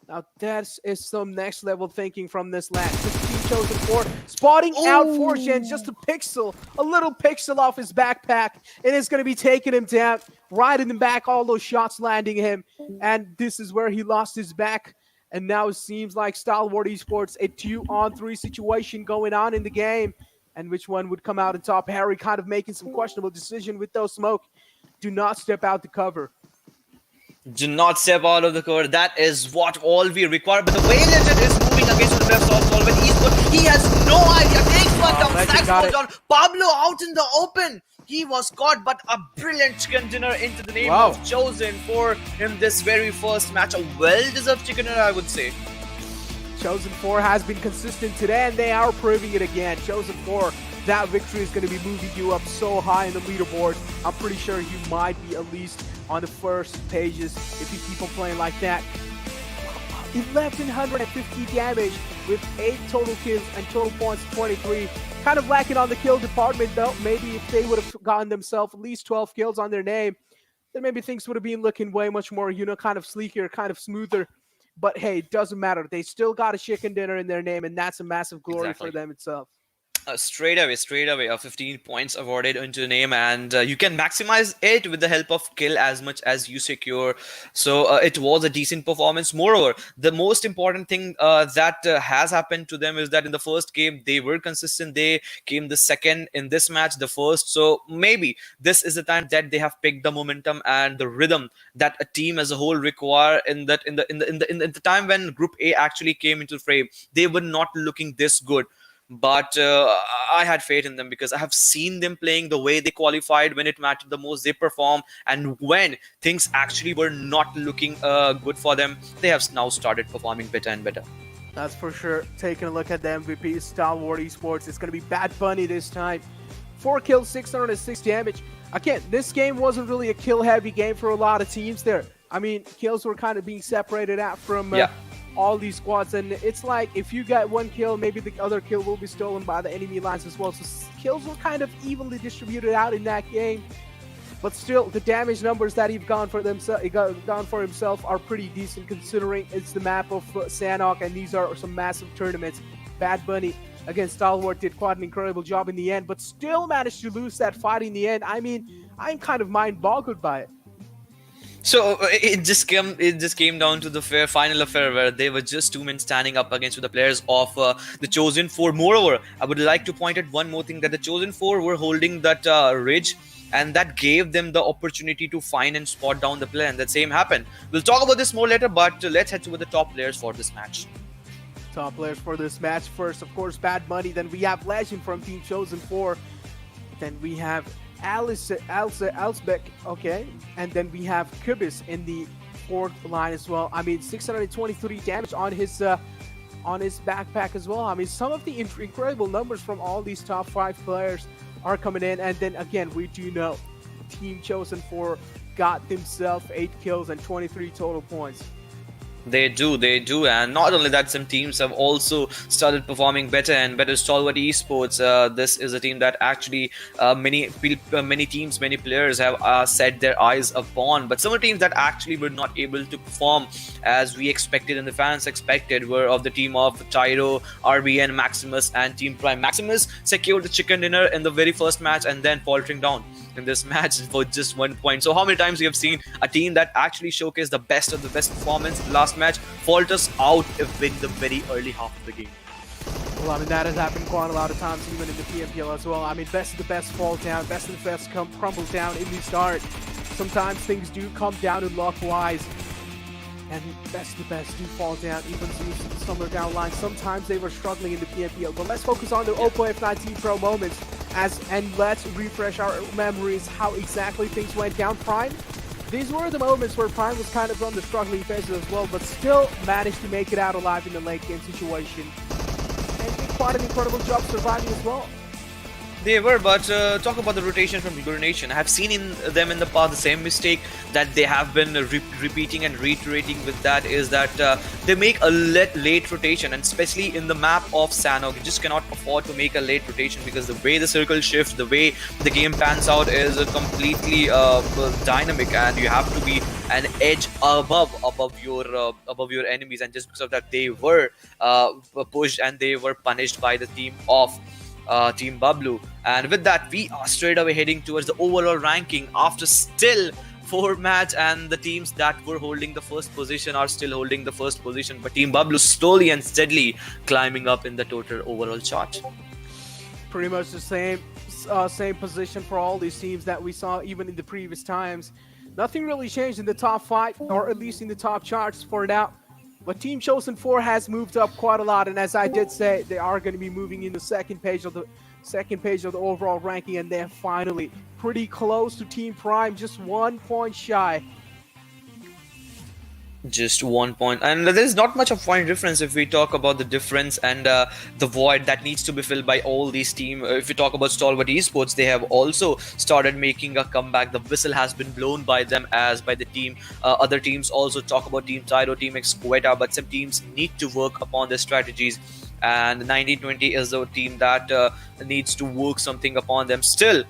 Now that is some next level thinking from this lad. Team Chosen 4 spotting out 4Gen, just a little pixel off his backpack, and it's going to be taking him down right in the back, all those shots landing him, and this is where he lost his back. And now it seems like Stalwart Esports, a 2-on-3 situation going on in the game, and which one would come out on top? Harry kind of making some questionable decision with those smoke. Do not step out the cover. Do not step out of the cover. That is what all we require. But the way Legend is moving against the left side, Stalwart Esports, he has no idea. Takes one down, stacks one down. Bablu out in the open. He was caught, but a brilliant chicken dinner into the name Wow. of Chosen for in this very first match. A well-deserved chicken dinner, I would say. Chosen 4 has been consistent today, and they are proving it again. Chosen 4, that victory is going to be moving you up so high in the leaderboard. I'm pretty sure you might be at least on the first pages if you keep on playing like that. 1150 damage with 8 total kills and total points 23. Kind of lacking on the kill department though. Maybe if they would have gotten themselves at least 12 kills on their name, then maybe things would have been looking way much more, kind of sleeker, kind of smoother. But hey, it doesn't matter. They still got a chicken dinner in their name, and that's a massive glory Exactly. for them itself. Straight away, 15 points awarded into the name, and you can maximize it with the help of kill as much as you secure. So it was a decent performance. Moreover, the most important thing that has happened to them is that in the first game they were consistent. They came the second in this match, the first. So maybe this is the time that they have picked the momentum and the rhythm that a team as a whole require. In the time when Group A actually came into frame, they were not looking this good. But I had faith in them because I have seen them playing the way they qualified when it mattered the most. They perform, and when things actually were not looking good for them, they have now started performing better and better. That's for sure. Taking a look at the MVP, Stalwart Esports. It's going to be Bad Bunny this time. 4 kills, 606 damage. Again, this game wasn't really a kill-heavy game for a lot of teams there. I mean, kills were kind of being separated out from all these squads, and it's like if you got 1 kill, maybe the other kill will be stolen by the enemy lines as well. So kills were kind of evenly distributed out in that game. But still, the damage numbers that he's gone for himself are pretty decent considering it's the map of Sanhok, and these are some massive tournaments. Bad Bunny against Stalwart did quite an incredible job in the end, but still managed to lose that fight in the end. I mean, I'm kind of mind-boggled by it. So it just came down to the final affair where they were just 2 men standing up against the players of the Chosen 4. Moreover, I would like to point out one more thing, that the Chosen 4 were holding that ridge, and that gave them the opportunity to find and spot down the player, and that same happened. We'll talk about this more later, but let's head to the top players for this match. Top players for this match. First, of course, Bad Bunny. Then we have Legend from Team Chosen 4. Then we have Alsbeck, okay, and then we have Kubis in the 4th line as well. I mean, 623 damage on his backpack as well. I mean, some of the incredible numbers from all these top 5 players are coming in. And then again, we do know Team Chosen 4 got themselves 8 kills and 23 total points. They do, and not only that, some teams have also started performing better and better. Stalwart Esports, this is a team that actually many teams, many players have set their eyes upon, but some of the teams that actually were not able to perform as we expected and the fans expected were of the team of Tyro, RBN, Maximus, and Team Prime. Maximus secured the chicken dinner in the very first match and then faltering down in this match for just 1 point. So how many times we have seen a team that actually showcased the best of the best performance in the last match falters out in the very early half of the game? Well, I mean, that has happened quite a lot of times, even in the PMPL as well. I mean, best of the best fall down, best of the best crumble down in the start. Sometimes things do come down to luck-wise, and best of the best do fall down, even somewhere down the line. Sometimes they were struggling in the PMPL, but let's focus on the Oppo F19 Pro moments, and let's refresh our memories how exactly things went down. Prime, these were the moments where Prime was kind of on the struggling phases as well, but still managed to make it out alive in the late game situation. And did quite an incredible job surviving as well. They were, but talk about the rotation from Guru Nation. I have seen in them in the past the same mistake that they have been repeating and reiterating with that is that they make a late rotation, and especially in the map of Sanhok, you just cannot afford to make a late rotation because the way the circle shifts, the way the game pans out is completely dynamic, and you have to be an edge above your enemies, and just because of that they were pushed and they were punished by the team of Team Bablu. And with that, we are straight away heading towards the overall ranking after still 4 match, and the teams that were holding the first position are still holding the first position, but Team Bablu slowly and steadily climbing up in the total overall chart. Pretty much the same position for all these teams that we saw even in the previous times. Nothing really changed in the top 5, or at least in the top charts for now. But Team Chosen 4 has moved up quite a lot, and as I did say, they are going to be moving in the second page of the second page of the overall ranking, and they're finally pretty close to Team Prime, just 1 point shy. Just 1 point, and there's not much of point difference if we talk about the difference and the void that needs to be filled by all these teams. If you talk about Stalwart Esports, they have also started making a comeback. The whistle has been blown by them as by the team. Other teams also talk about Team Tyro, TeamXquetta, but some teams need to work upon their strategies. And 1920 is the team that needs to work something upon them. Still,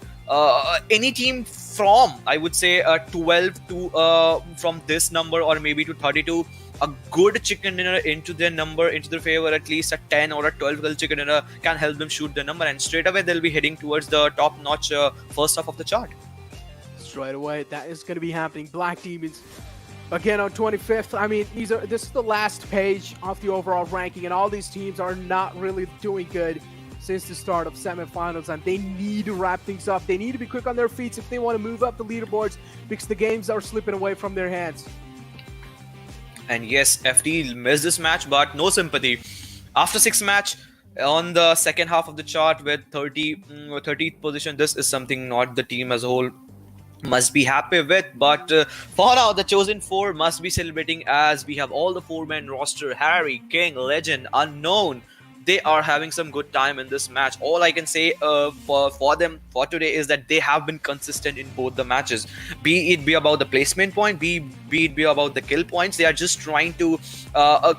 any team from I would say 12 to from this number or maybe to 32, a good chicken dinner into their number, into their favor, at least a 10 or a 12 kill chicken dinner can help them shoot the number, and straight away they'll be heading towards the top notch first half of the chart. Straight away, that is going to be happening. Black Demons again on 25th. I mean, this is the last page of the overall ranking, and all these teams are not really doing good since the start of semifinals, and they need to wrap things up. They need to be quick on their feet if they want to move up the leaderboards, because the games are slipping away from their hands. And yes, FD missed this match, but no sympathy. After 6 match on the second half of the chart with 30th position, this is something not the team as a whole must be happy with. But for now, the chosen 4 must be celebrating, as we have all the 4-man roster: Harry, King, Legend, Unknown. They are having some good time in this match. All I can say for them for today is that they have been consistent in both the matches. Be it about the placement point, be it about the kill points. They are just trying to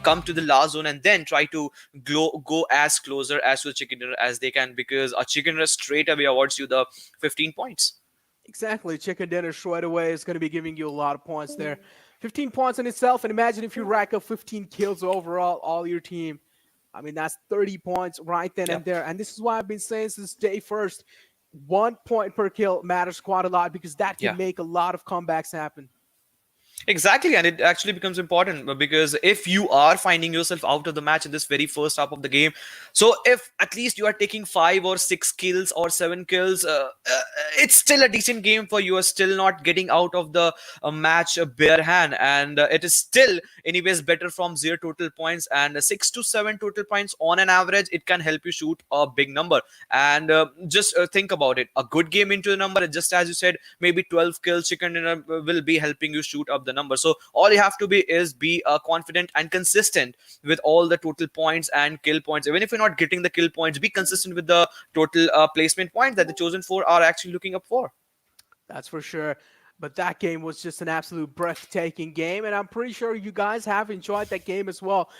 come to the last zone and then try to go as closer as to the chicken dinner as they can, because a chicken dinner straight away awards you the 15 points. Exactly, chicken dinner straight away is going to be giving you a lot of points there. 15 points in itself, and imagine if you rack up 15 kills overall, all your team. I mean, that's 30 points right then and there. And this is why I've been saying since day first, 1 point per kill matters quite a lot, because that can make a lot of comebacks happen. Exactly, and it actually becomes important because if you are finding yourself out of the match in this very first half of the game, so if at least you are taking 5 or 6 kills or 7 kills, it's still a decent game for you. Are still not getting out of the match bare hand, and it is still anyways better from 0 total points, and 6 to 7 total points on an average. It can help you shoot a big number, and just think about it. A good game into the number, just as you said, maybe 12 kills chicken dinner will be helping you shoot up the number. So all you have to be is be confident and consistent with all the total points and kill points. Even if you're not getting the kill points, be consistent with the total placement points that the chosen 4 are actually looking up for. That's for sure. But that game was just an absolute breathtaking game, and I'm pretty sure you guys have enjoyed that game as well.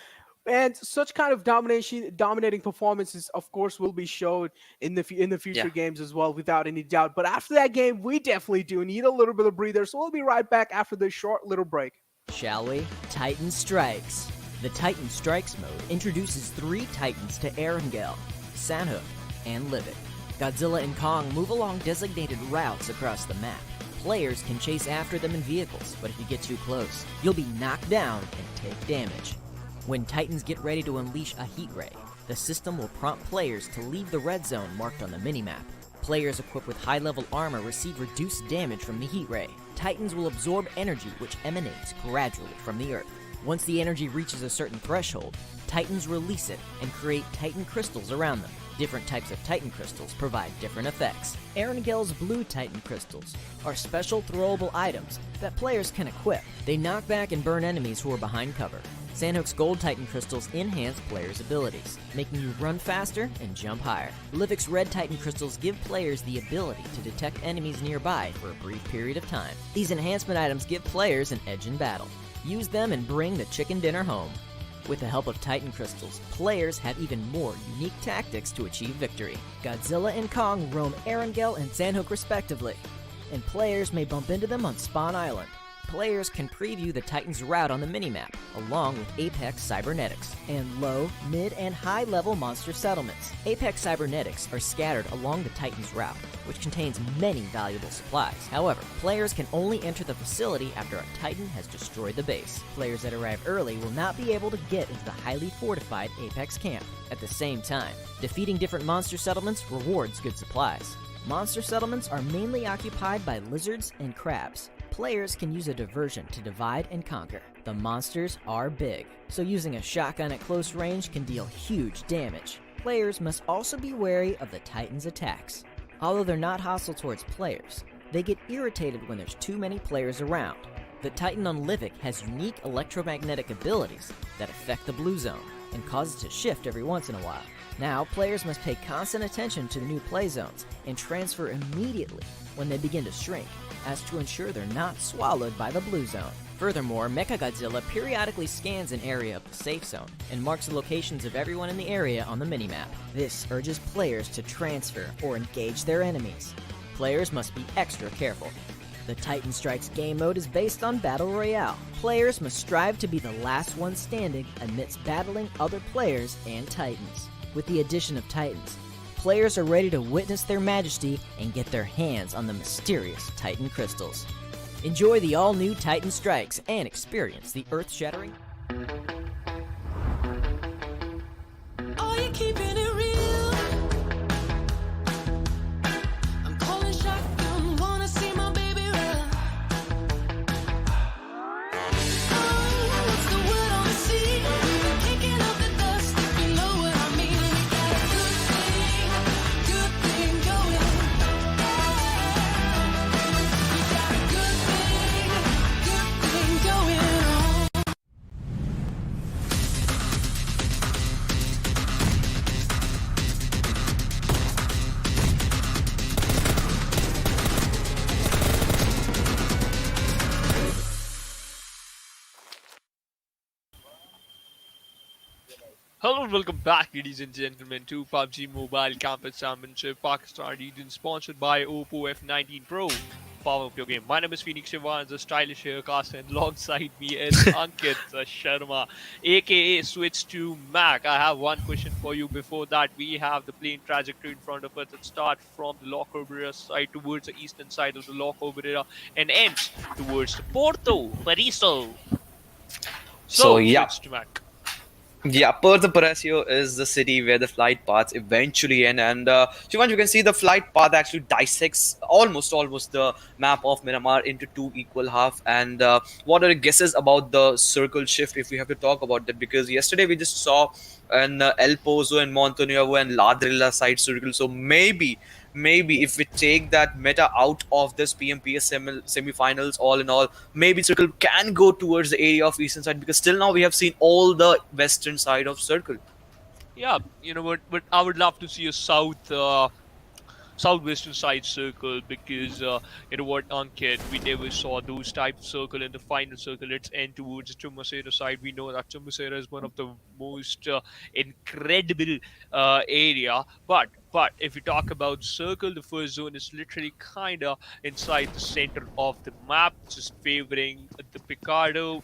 And such kind of dominating performances, of course, will be showed in the future games as well, without any doubt. But after that game, we definitely do need a little bit of breather. So we'll be right back after this short little break. Shall we? Titan Strikes. The Titan Strikes mode introduces 3 Titans to Erangel, Sanhok, and Livik. Godzilla and Kong move along designated routes across the map. Players can chase after them in vehicles, but if you get too close, you'll be knocked down and take damage. When Titans get ready to unleash a heat ray, the system will prompt players to leave the red zone marked on the minimap. Players equipped with high-level armor receive reduced damage from the heat ray. Titans will absorb energy which emanates gradually from the earth. Once the energy reaches a certain threshold, Titans release it and create Titan crystals around them. Different types of Titan crystals provide different effects. Erangel's blue Titan crystals are special throwable items that players can equip. They knock back and burn enemies who are behind cover. Sanhok's gold Titan crystals enhance players' abilities, making you run faster and jump higher. Livik's red Titan crystals give players the ability to detect enemies nearby for a brief period of time. These enhancement items give players an edge in battle. Use them and bring the chicken dinner home. With the help of Titan crystals, players have even more unique tactics to achieve victory. Godzilla and Kong roam Erangel and Sanhok respectively, and players may bump into them on Spawn Island. Players can preview the Titan's route on the minimap, along with Apex Cybernetics, and low, mid, and high-level monster settlements. Apex Cybernetics are scattered along the Titan's route, which contains many valuable supplies. However, players can only enter the facility after a Titan has destroyed the base. Players that arrive early will not be able to get into the highly fortified Apex camp. At the same time, defeating different monster settlements rewards good supplies. Monster settlements are mainly occupied by lizards and crabs. Players can use a diversion to divide and conquer. The monsters are big, so using a shotgun at close range can deal huge damage. players must also be wary of the Titan's attacks. Although they're not hostile towards players, they get irritated when there's too many players around. The Titan on Livik has unique electromagnetic abilities that affect the blue zone and cause it to shift every once in a while. Now, players must pay constant attention to the new play zones and transfer immediately when they begin to shrink, as to ensure they're not swallowed by the blue zone. Furthermore, Mechagodzilla periodically scans an area of the safe zone and marks the locations of everyone in the area on the minimap. This urges players to transfer or engage their enemies. Players must be extra careful. The Titan Strikes game mode is based on Battle Royale. Players must strive to be the last one standing amidst battling other players and Titans. With the addition of Titans, players are ready to witness their majesty and get their hands on the mysterious Titan crystals. Enjoy the all-new Titan Strikes and experience the earth-shattering... Are you keeping it real? I'm calling shotgun, wanna see my baby run. Oh, what's the word on the sea? Kicking up the dust, you know what I mean. We got a good thing going. We got a good thing going on. Hello and welcome back, ladies and gentlemen, to PUBG Mobile Campus Championship Pakistan region, sponsored by Oppo F19 Pro. Power up your game. My name is Phoenix Shivan, the stylish haircast, and alongside me is Ankit Sharma, aka Switch to Mac. I have one question for you. Before that, we have the plane trajectory in front of us that starts from the Loch Oberera side towards the eastern side of the Loch Oberera and ends towards the Porto Pariso. So, yeah. Switch to Mac. Yeah, Puerto Paraíso is the city where the flight paths eventually end, and Shivan, you can see the flight path actually dissects almost the map of Miramar into two equal half. And what are your guesses about the circle shift, if we have to talk about that? Because yesterday we just saw an El Pozo and Montonuevo and Ladrilla side circle, so maybe if we take that meta out of this PMPS semi-finals, all in all, maybe circle can go towards the area of eastern side, because till now we have seen all the western side of circle. Yeah, you know what? But I would love to see a southwestern side circle, because you know what, Ankit, we never saw those type of circle in the final circle. Let's end towards the Chumasera side. We know that Chumasera is one of the most incredible area, but if you talk about circle, the first zone is literally kinda inside the center of the map, just favoring the Picardo,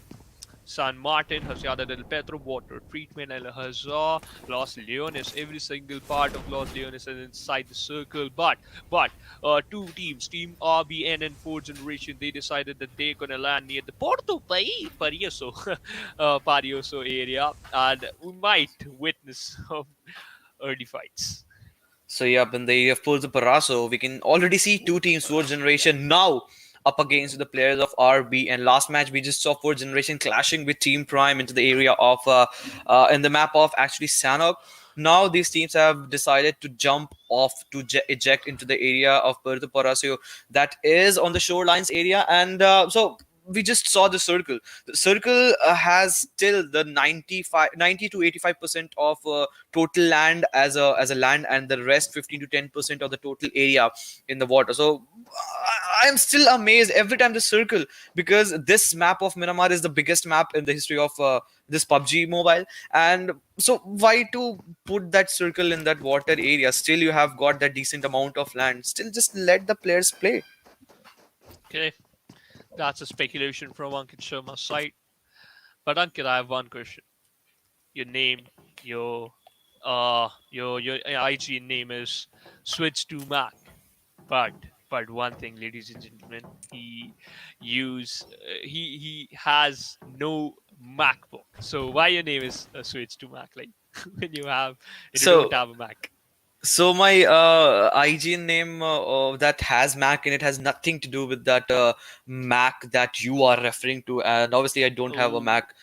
San Martin, Hacienda del Petro, Water Treatment, El Hazar, Los Leones. Every single part of Los Leones is inside the circle. But two teams, Team RBN and Fourth Generation, they decided that they're gonna land near the Porto Parioso, Parioso area, and we might witness early fights. So yeah, in the area of Puerto Paraíso, we can already see two teams, fourth generation, now up against the players of RB. And last match we just saw fourth generation clashing with Team Prime into the area of in the map of actually Sanhok. Now these teams have decided to jump off to eject into the area of Puerto Paraíso that is on the shorelines area. And so we just saw the circle. The circle has still the 90 to 85% of total land as a land, and the rest 15 to 10% of the total area in the water. So I'm still amazed every time the circle, because this map of Miramar is the biggest map in the history of this PUBG Mobile. And so why to put that circle in that water area? Still you have got that decent amount of land. Still just let the players play. Okay, that's a speculation from Ankit Sharma's side. But Ankit, I have one question. Your name, your IG name is Switch to Mac, but one thing, ladies and gentlemen, he has no MacBook. So why your name is Switch to Mac? Like when you don't have a Mac. So my IG name that has Mac in it has nothing to do with that Mac that you are referring to. And obviously I don't have a Mac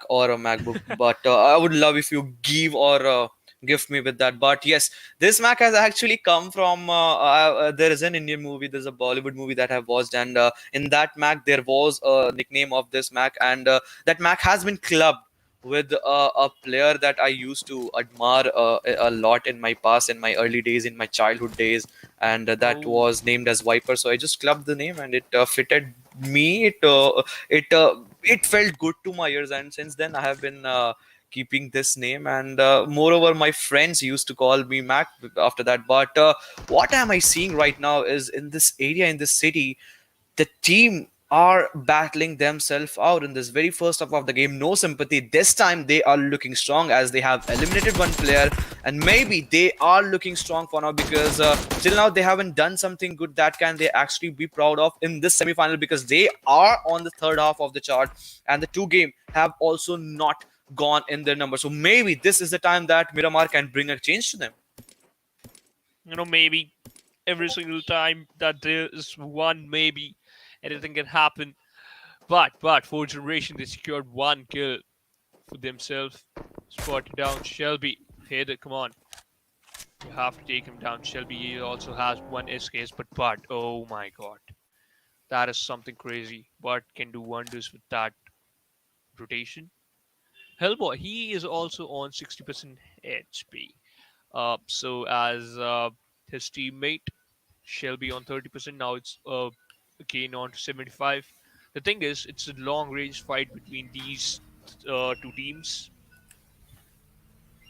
or a MacBook, but I would love if you give or gift me with that. But yes, this Mac has actually come from there is an Indian movie, there's a Bollywood movie that I've watched, and in that Mac there was a nickname of this Mac, and that Mac has been clubbed with a player that I used to admire a lot in my past, in my early days, in my childhood days, and that Oh. was named as Viper. So I just clubbed the name, and it fitted me. It felt good to my ears, and since then I have been keeping this name. And moreover, my friends used to call me Mac after that. But what am I seeing right now is in this area, in this city, the team are battling themselves out in this very first half of the game. No sympathy. This time they are looking strong as they have eliminated one player, and maybe they are looking strong for now because till now they haven't done something good that can they actually be proud of in this semi-final, because they are on the third half of the chart and the two game have also not gone in their number. So maybe this is the time that Miramar can bring a change to them. Maybe every single time that there is one maybe, anything can happen. But for Generation, they secured one kill for themselves. Spotted down Shelby. Heather, come on. You have to take him down. Shelby also has one SKS, but oh my god. That is something crazy. But can do wonders with that rotation. Hellboy, he is also on 60% HP. So as his teammate Shelby on 30%, now it's again on to 75. The thing is, it's a long range fight between these two teams.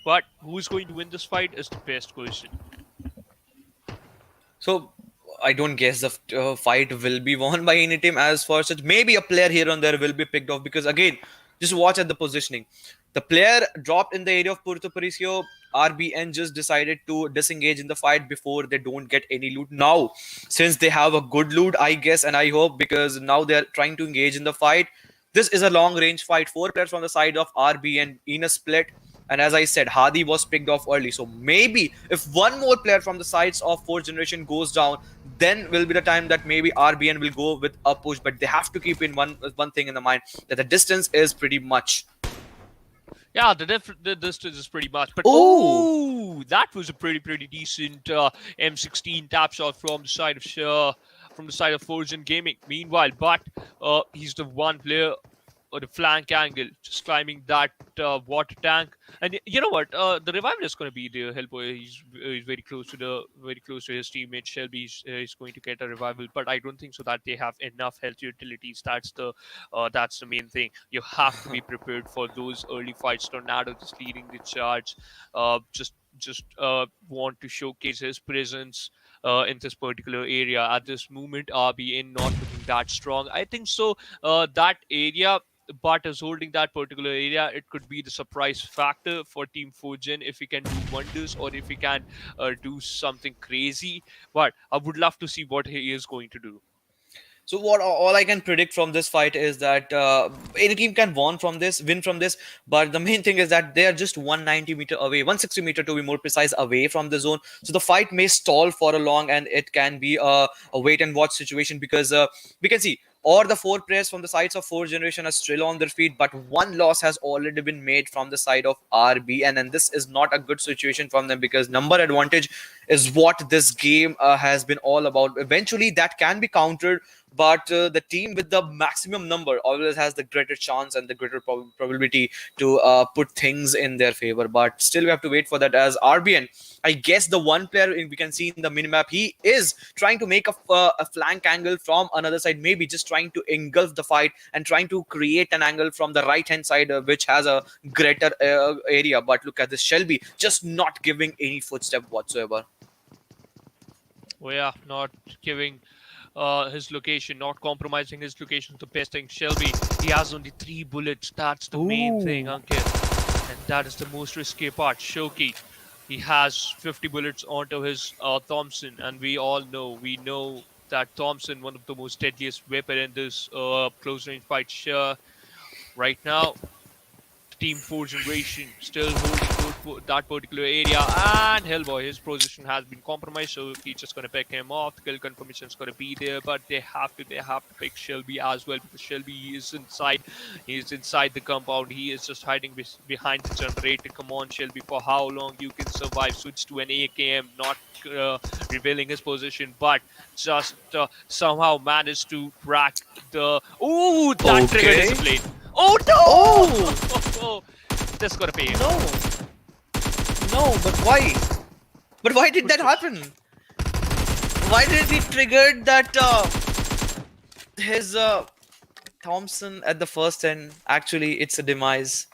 But who's going to win this fight is the best question. So I don't guess the fight will be won by any team as far as maybe a player here and there will be picked off, because again, just watch at the positioning. The player dropped in the area of Puerto Parisio. RBN just decided to disengage in the fight before they don't get any loot. Now, since they have a good loot, I guess, and I hope, because now they are trying to engage in the fight. This is a long range fight. 4 players from the side of RBN in a split. And as I said, Hadi was picked off early. So maybe if one more player from the sides of 4th generation goes down, then will be the time that maybe RBN will go with a push. But they have to keep in one thing in the mind, that the distance is pretty much. Yeah, the distance is pretty much. But Ooh. that was a pretty decent M16 tap shot from the side of Fortune Gaming. Meanwhile, but he's the one player or the flank angle, just climbing that water tank. And you know what? The revival is going to be the Hellboy. He's very close to his teammate Shelby. He's going to get a revival, but I don't think so that they have enough health utilities. That's the main thing. You have to be prepared for those early fights. Tornado just leading the charge. Just want to showcase his presence in this particular area at this moment. RBN not looking that strong. I think so. That area. But is holding that particular area, it could be the surprise factor for Team Fujian if he can do wonders or if he can do something crazy. But I would love to see what he is going to do. So what all I can predict from this fight is that any team can win from this, but the main thing is that they are just 190 meter away, 160 meter to be more precise, away from the zone. So the fight may stall for a long, and it can be a wait and watch situation, because we can see all the 4 players from the sides of 4th generation are still on their feet, but one loss has already been made from the side of RB, and this is not a good situation from them, because number advantage is what this game has been all about. Eventually that can be countered, but the team with the maximum number always has the greater chance and the greater probability to put things in their favor. But still we have to wait for that, as RBN, I guess the one player we can see in the minimap, he is trying to make a flank angle from another side, maybe just trying to engulf the fight and trying to create an angle from the right hand side, which has a greater area. But look at this, Shelby just not giving any footstep whatsoever. Oh yeah, not giving his location, not compromising his location is the best thing. Shelby, he has only 3 bullets. That's the main thing, Ankit. And that is the most risky part. Shoki, he has 50 bullets onto his Thompson, and we know that Thompson, one of the most deadliest weapon in this close range fight. Right now, Team 4 Generation still holding good that particular area. And Hellboy, his position has been compromised, so he's just gonna pick him off. The kill confirmation is gonna be there, but they have to pick Shelby as well, because Shelby is inside. He's inside the compound. He is just hiding behind the generator. Come on, Shelby, for how long you can survive? Switch to an AKM, not revealing his position, but just somehow managed to crack the. Ooh, that triggered Okay. his blade. Oh no! Oh! This is gonna pay him. No. No, but why? But why did that happen? Why did he trigger that his Thompson at the first end? Actually, it's a demise.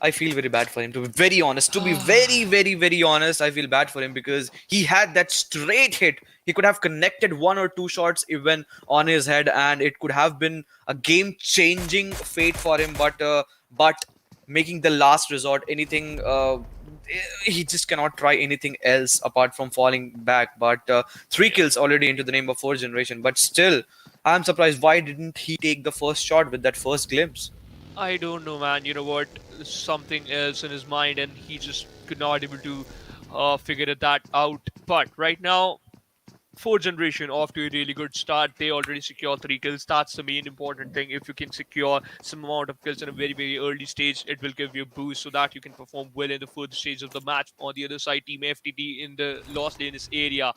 I feel very bad for him, to be very honest. To be very, very, very honest, I feel bad for him because he had that straight hit. He could have connected 1 or 2 shots even on his head, and it could have been a game-changing fate for him. But making the last resort, anything, he just cannot try anything else apart from falling back. But 3 kills already into the name of 4th generation. But still, I'm surprised. Why didn't he take the first shot with that first glimpse? I don't know, man. You know what? Something else in his mind, and he just could not able to figure that out. But right now, 4th generation off to a really good start. They already secure 3 kills. That's the main important thing. If you can secure some amount of kills in a very, very early stage, it will give you a boost so that you can perform well in the further stage of the match. On the other side, Team FTT in the lost lanes area.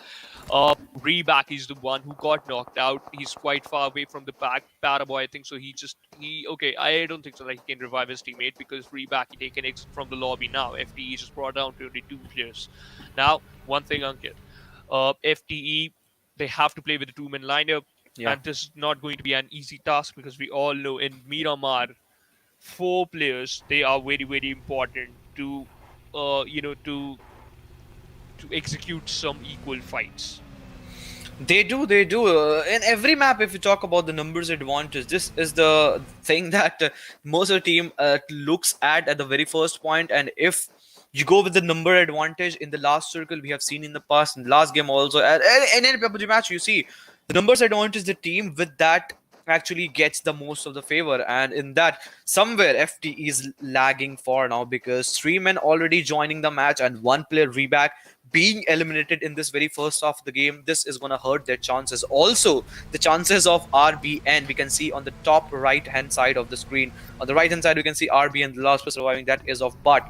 Reback is the one who got knocked out. He's quite far away from the pack. Paraboy, I think so. Okay, I don't think so that he can revive his teammate, because Reback he taken exit from the lobby now. FTE just brought down to only 2 players. Now, one thing, Ankit. FTE, they have to play with a 2-man lineup, Yeah. and this is not going to be an easy task, because we all know in Miramar, 4 players, they are very, very important to, to execute some equal fights. They do. In every map, if you talk about the numbers advantage, this is the thing that most of the team looks at the very first point. And if you go with the number advantage in the last circle, we have seen in the past, in the last game also, and in any PUBG match, you see the numbers advantage, the team with that actually gets the most of the favor. And in that, somewhere FT is lagging for now, because 3 men already joining the match and 1 player Reback being eliminated in this very first half of the game. This is going to hurt their chances. Also, the chances of RBN, we can see on the top right hand side of the screen. On the right hand side, we can see RBN, the last person surviving, that is of But.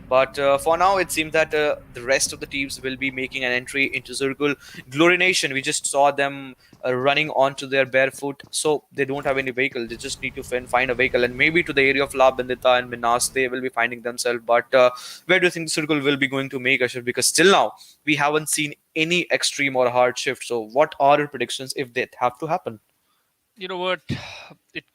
But for now, it seems that the rest of the teams will be making an entry into Circle. Glory Nation, we just saw them running onto their barefoot, so they don't have any vehicle. They just need to find a vehicle, and maybe to the area of La Bandita and Minas, they will be finding themselves. But where do you think Circle will be going to make a shift? Because still now, we haven't seen any extreme or hard shift. So what are your predictions if they have to happen? You know what? It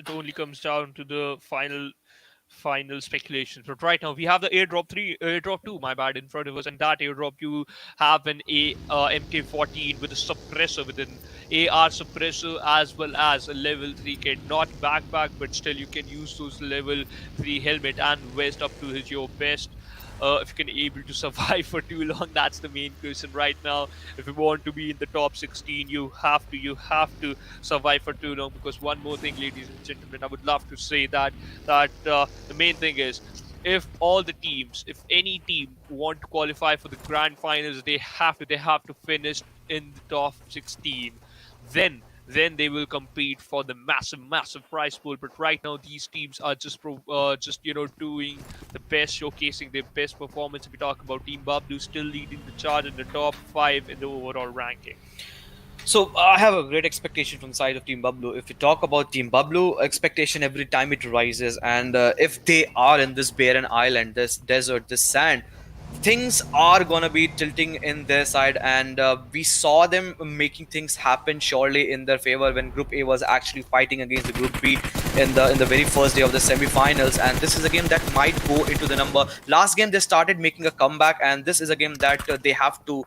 only comes down to the final speculations. But right now we have the airdrop 2, my bad, in front of us, and that airdrop you have an MK14 with a suppressor, with an AR suppressor, as well as a level 3 kit, not backpack, but still you can use those level 3 helmet and vest up to your best. If you can able to survive for too long, that's the main question right now. If you want to be in the top 16, you have to survive for too long. Because one more thing, ladies and gentlemen, I would love to say that the main thing is, if any team want to qualify for the grand finals, they have to finish in the top 16. Then they will compete for the massive prize pool. But right now, these teams are just doing the best, showcasing their best performance. If we talk about Team Bablu, still leading the charge in the top 5 in the overall ranking. So I have a great expectation from the side of Team Bablu. If we talk about Team Bablu, expectation every time it rises, and if they are in this barren island, this desert, this sand, things are gonna be tilting in their side. And we saw them making things happen surely in their favor when Group A was actually fighting against the Group B in the very first day of the semi-finals. And this is a game that might go into the number. Last game they started making a comeback, and this is a game that they have to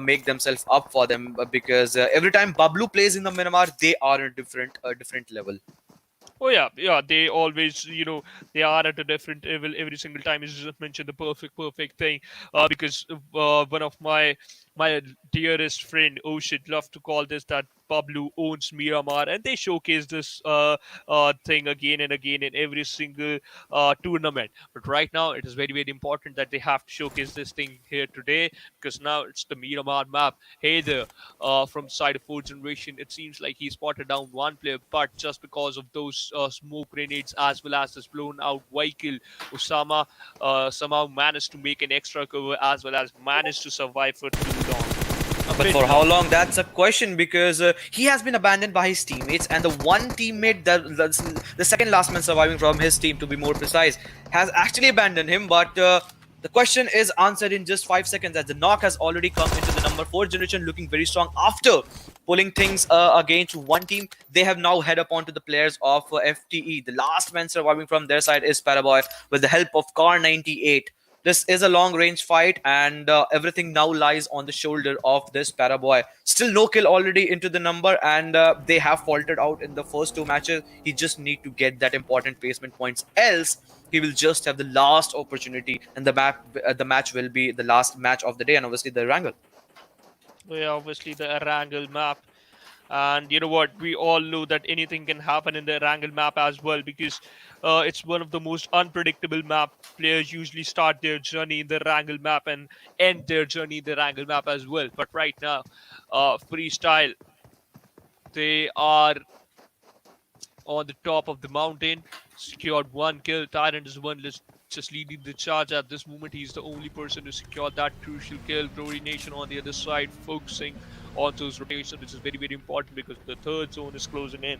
make themselves up for them, because every time Bablu plays in the Miramar, they are a different level. Oh yeah. They always, they are at a different level every single time. You just mentioned the perfect thing. Because one of my my dearest friend, oh shit, love to call this that Bablu owns Miramar, and they showcase this thing again and again in every single tournament. But right now, it is very, very important that they have to showcase this thing here today because now it's the Miramar map. Hey there, from side of fourth generation, it seems like he spotted down one player, but just because of those smoke grenades as well as this blown out vehicle, Osama somehow managed to make an extra cover as well as managed to survive for too long. But for how long? That's a question because he has been abandoned by his teammates, and the one teammate that's the second last man surviving from his team, to be more precise, has actually abandoned him. But the question is answered in just 5 seconds, as the knock has already come into the number 4 generation, looking very strong after pulling things against one team. They have now head up onto the players of FTE. The last man surviving from their side is Paraboy with the help of Car 98. This is a long range fight, and everything now lies on the shoulder of this Paraboy. Still no kill already into the number, and they have faltered out in the first 2 matches. He just need to get that important placement points, else he will just have the last opportunity, and the match will be the last match of the day, and obviously the Erangel. Yeah, obviously the Erangel map. And you know what? We all know that anything can happen in the Erangel map as well because it's one of the most unpredictable map. Players usually start their journey in the Erangel map and end their journey in the Erangel map as well. But right now, Freestyle, they are on the top of the mountain, secured 1 kill. Tyrant is one just leading the charge at this moment. He's the only person to secure that crucial kill. Glory Nation on the other side, focusing on those rotations, which is very, very important because the third zone is closing in.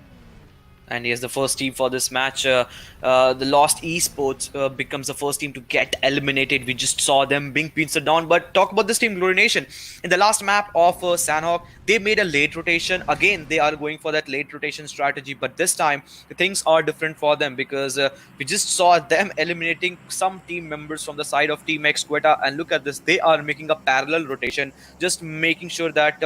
And he is the first team for this match. The Lost Esports becomes the first team to get eliminated. We just saw them being pincered down. But talk about this team, Glory Nation. In the last map of Sanhok, they made a late rotation. Again, they are going for that late rotation strategy. But this time, things are different for them because we just saw them eliminating some team members from the side of TeamXquetta. And look at this. They are making a parallel rotation, just making sure that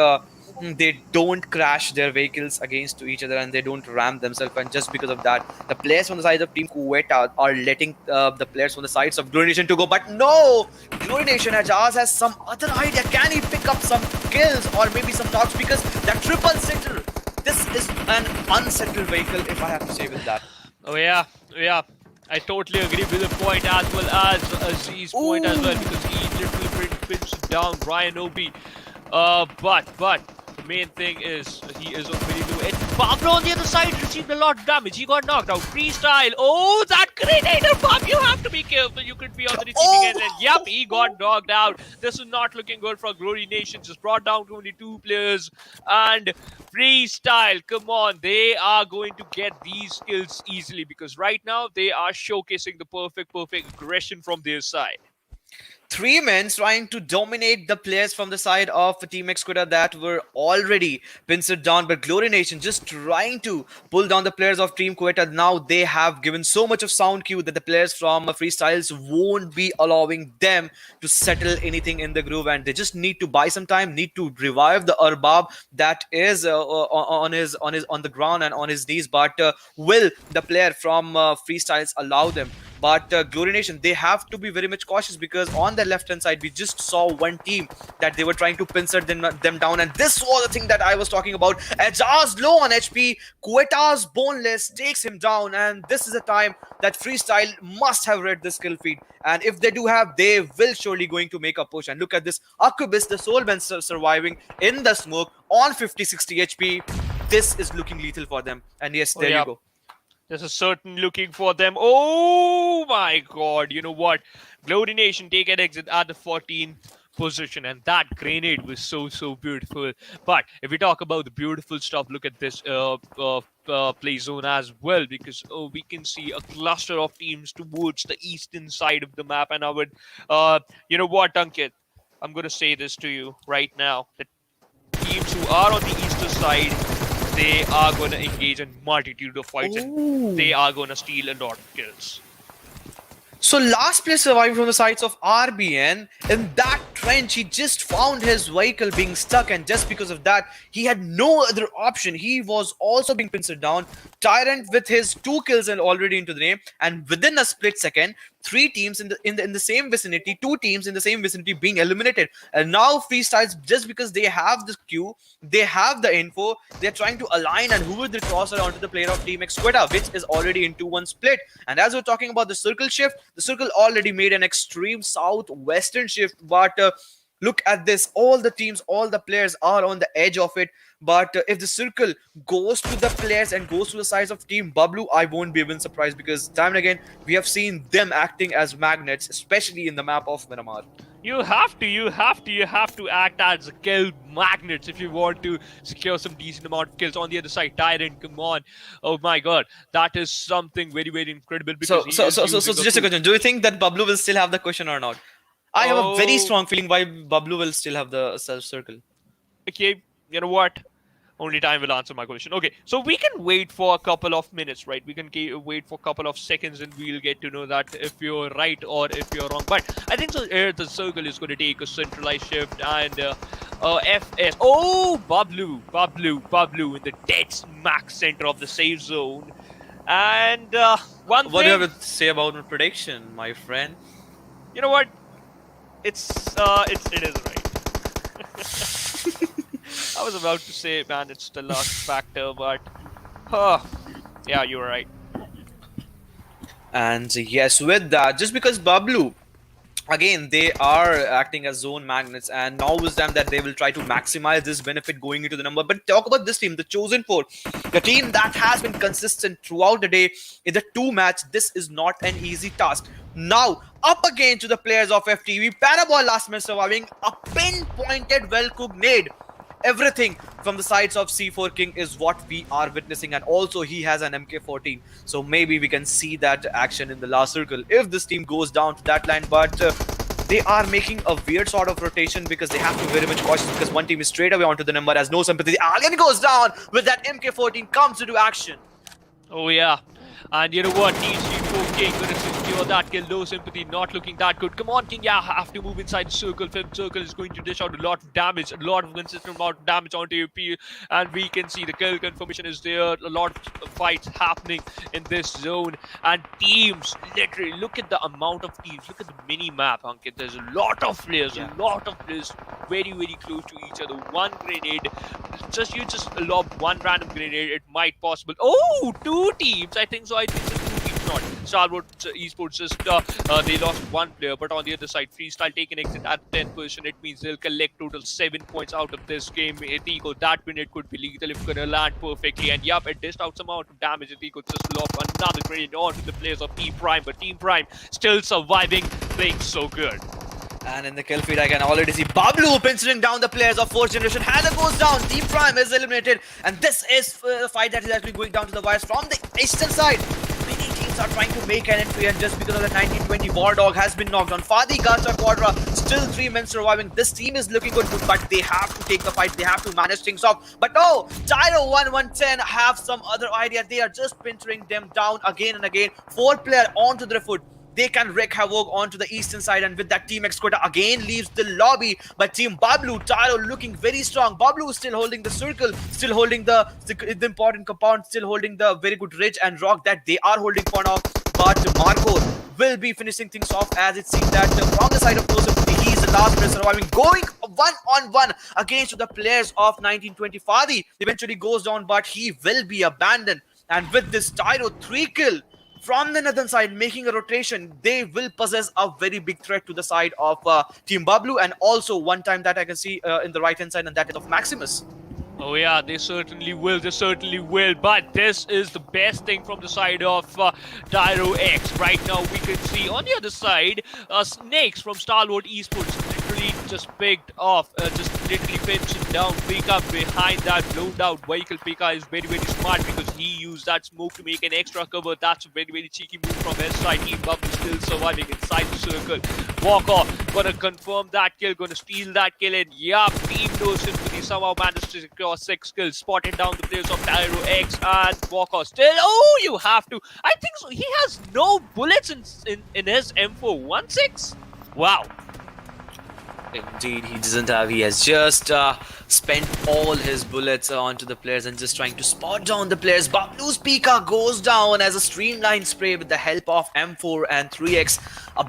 they don't crash their vehicles against each other and they don't ram themselves. And just because of that, the players from the side of TeamXquetta are letting the players from the sides of Glory Nation to go. But no, Glory Nation, Ajaz has some other idea. Can he pick up some kills or maybe some knocks? Because that triple sitter, this is an unsettled vehicle, if I have to say with that. Oh yeah. I totally agree with the point as well as Aziz's point as well because he literally pinched down Ryan Obi. But the main thing is he is on very low edge. Bablu on the other side received a lot of damage. He got knocked out. Freestyle. Oh, that grenade bomb. You have to be careful. You could be on the receiving end. And yep, he got knocked out. This is not looking good for Glory Nation. Just brought down to only 2 players. And Freestyle, come on. They are going to get these kills easily because right now they are showcasing the perfect aggression from their side. 3 men trying to dominate the players from the side of TeamXquetta that were already pincered down, but Glory Nation just trying to pull down the players of TeamXquetta. Now they have given so much of sound cue that the players from Freestyles won't be allowing them to settle anything in the groove, and they just need to buy some time, need to revive the Arbab that is on the ground and on his knees. But will the player from Freestyles allow them? But Glory Nation, they have to be very much cautious because on the left-hand side, we just saw one team that they were trying to pincer them down. And this was the thing that I was talking about. Ajaz low on HP. Quetta's Boneless takes him down. And this is a time that Freestyle must have read the skill feed. And if they do have, they will surely going to make a push. And look at this. Akubis, the Soulman surviving in the smoke on 50-60 HP. This is looking lethal for them. And yes, there you go. There's a certain looking for them. Oh my god. You know what? Glory Nation take an exit at the 14th position. And that grenade was so beautiful. But if we talk about the beautiful stuff, look at this play zone as well. Because we can see a cluster of teams towards the eastern side of the map. And I would, you know what, Ankit? I'm going to say this to you right now. The teams who are on the eastern side, they are going to engage in multitude of fights and they are going to steal a lot of kills. So last player survived from the sides of RBN. In that trench, he just found his vehicle being stuck, and just because of that, he had no other option. He was also being pincered down. Tyrant with his 2 kills and already into the name, and within a split second, 3 teams in the same vicinity, 2 teams in the same vicinity being eliminated. And now Freestyles, just because they have the queue, they have the info, they're trying to align and hoover the crosser onto the player of TeamXquetta, which is already into 1 split. And as we're talking about the circle shift, the circle already made an extreme southwestern shift, but look at this. All the teams, all the players are on the edge of it. But if the circle goes to the players and goes to the sides of Team Bablu, I won't be even surprised, because time and again we have seen them acting as magnets, especially in the map of Miramar. You have to act as kill magnets if you want to secure some decent amount of kills. On the other side, Tyrant, come on. Oh my god, that is something very, very incredible. So Because just a question. Do you think that Bablu will still have the question or not? I have a very strong feeling why Bablu will still have the self-circle. Okay, you know what? Only time will answer my question. Okay, so we can wait for a couple of minutes, right? We can wait for a couple of seconds and we'll get to know that if you're right or if you're wrong. But I think so, the circle is going to take a centralized shift and FS. Oh, Bablu in the dead smack center of the safe zone. And What do you have to say about my prediction, my friend? You know what? It is right. I was about to say, man, it's the luck factor, but yeah, you were right. And yes, with that, just because Bablu, again, they are acting as zone magnets, and now is them that they will try to maximize this benefit going into the number. But talk about this team, the Chosen 4, the team that has been consistent throughout the day in the 2 match. This is not an easy task. Now, up again to the players of FTV. Parabol last minute surviving a pinpointed, well-cooked nade. Everything from the sides of C4 King is what we are witnessing, and also he has an MK14, so maybe we can see that action in the last circle if this team goes down to that line. But they are making a weird sort of rotation because they have to be very much cautious, because one team is straight away onto the number as no Sympathy. The Alien goes down with that MK14 comes into action. Oh yeah, and you know what? T4 King gonna secure that kill. No Sympathy, not looking that good. Come on, King, yeah, have to move inside the circle. Fifth circle is going to dish out a lot of damage, a lot of consistent amount of damage onto UP, and we can see the kill confirmation is there. A lot of fights happening in this zone, and teams, literally, look at the amount of teams. Look at the mini map, Ankit. There's a lot of players, very, very close to each other. One grenade, you just lob one random grenade, it might possible. Oh, 2 teams. I think so. I think so. 2 teams not. Stalwart Esports just they lost 1 player, but on the other side, Freestyle take an exit at 10%. It means they'll collect total 7 points out of this game. Etico, that grenade could be lethal if gonna land perfectly. And yup, it dished out some amount of damage. Etico just lobbed another grenade onto the players of Team Prime, but Team Prime still surviving, playing so good. And in the kill feed, I can already see Bablu pinching down the players of 4th generation. Hannah goes down. Team Prime is eliminated. And this is a fight that is actually going down to the wires from the eastern side. Many teams are trying to make an entry, and just because of the 1920 War Dog has been knocked on. Fadi, Gacha, Quadra, still 3 men surviving. This team is looking good, but they have to take the fight. They have to manage things off. But no, Tyro 1110 have some other idea. They are just pinching them down again and again. 4 player onto their foot. They can wreak havoc onto the eastern side, and with that, TeamXquetta again leaves the lobby. But Team Bablu, Tyro looking very strong. Bablu still holding the circle, still holding the important compound, still holding the very good ridge and rock that they are holding for now. But Marco will be finishing things off, as it seems that from the side of Joseph, he is the last player surviving, going 1-on-1 against the players of 1920. Fadi eventually goes down, but he will be abandoned. And with this, Tyro 3 kill. From the northern side, making a rotation, they will possess a very big threat to the side of Team Bablu, and also one time that I can see in the right-hand side, and that is of Maximus. Oh yeah, they certainly will. But this is the best thing from the side of Tyro X. Right now, we can see on the other side, Snakes from Stalwart Esports literally just picked off, just literally pinched him down. Pika behind that blown down vehicle. Pika is very, very smart because he used that smoke to make an extra cover. That's a very, very cheeky move from his side. Team Bablu still surviving inside the circle. Walker gonna confirm that kill, gonna steal that kill, and yup, Team No Sympathy somehow managed to secure 6 kills, spotted down the players of Tyro X and Walker. Still, oh, you have to. I think so. He has no bullets in his M416. Wow. Indeed, he doesn't have. He has just spent all his bullets onto the players and just trying to spot down the players. Bablu's Pika goes down as a streamlined spray with the help of M4 and 3X. A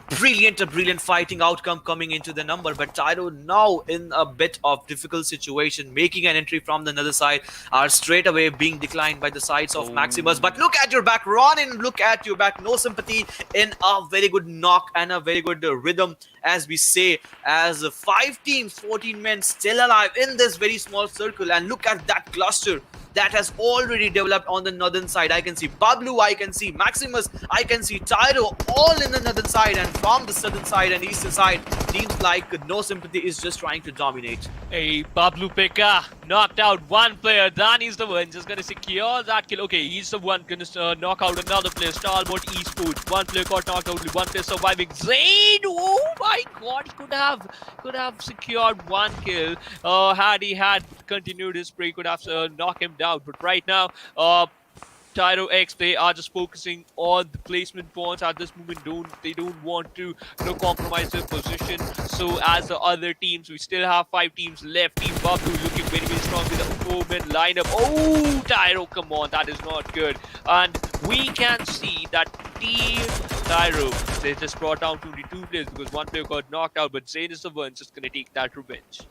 brilliant fighting outcome coming into the number. But Tyro now in a bit of difficult situation, making an entry from the other side, are straight away being declined by the sides of Maximus. But look at your back, Ronin, look at your back. No Sympathy in a very good knock and a very good rhythm, as we say, as 5 teams, 14 men still alive in this very small circle. And look at that cluster that has already developed on the northern side. I can see Bablu, I can see Maximus, I can see Tyro, all in the northern side, and from the southern side and eastern side, teams like No Sympathy is just trying to dominate. Hey, Bablu Pika knocked out one player. Dani's the one just gonna secure that kill. Okay, he's the one gonna knock out another player. Stalwart Esports. One player got knocked out, only one player surviving. Zayn, oh my god, he could have secured one kill. Had he had continued his spray, could have knocked him down. But right now, Tyro X, they are just focusing on the placement points at this moment. They don't want to compromise their position. So as the other teams, we still have 5 teams left. Team Bablu looking very, very strong with a 4-man lineup. Oh, Tyro, come on, that is not good. And we can see that Team Tyro, they just brought down only 2 players because one player got knocked out. But Zayn is the one just gonna take that revenge.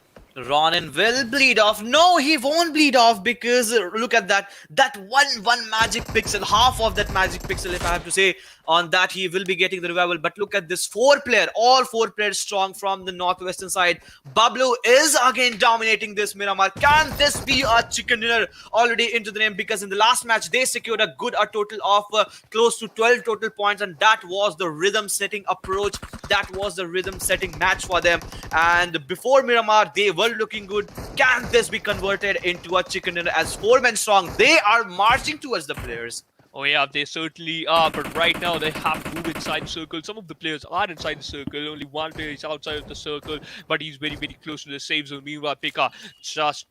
Ronin will bleed off. No, he won't bleed off because look at that. That one magic pixel, half of that magic pixel, if I have to say, on that he will be getting the revival. But look at this 4 player, all 4 players strong from the northwestern side. Bablu is again dominating this Miramar. Can this be a chicken dinner already into the name? Because in the last match they secured a total of close to 12 total points, and that was the rhythm setting approach. That was the rhythm setting match for them. And before Miramar, they were looking good. Can this be converted into a chicken dinner as 4 men strong? They are marching towards the players. Oh yeah, they certainly are, but right now they have to move inside the circle. Some of the players are inside the circle, only one player is outside of the circle, but he's very, very close to the safe zone. Meanwhile, Pika just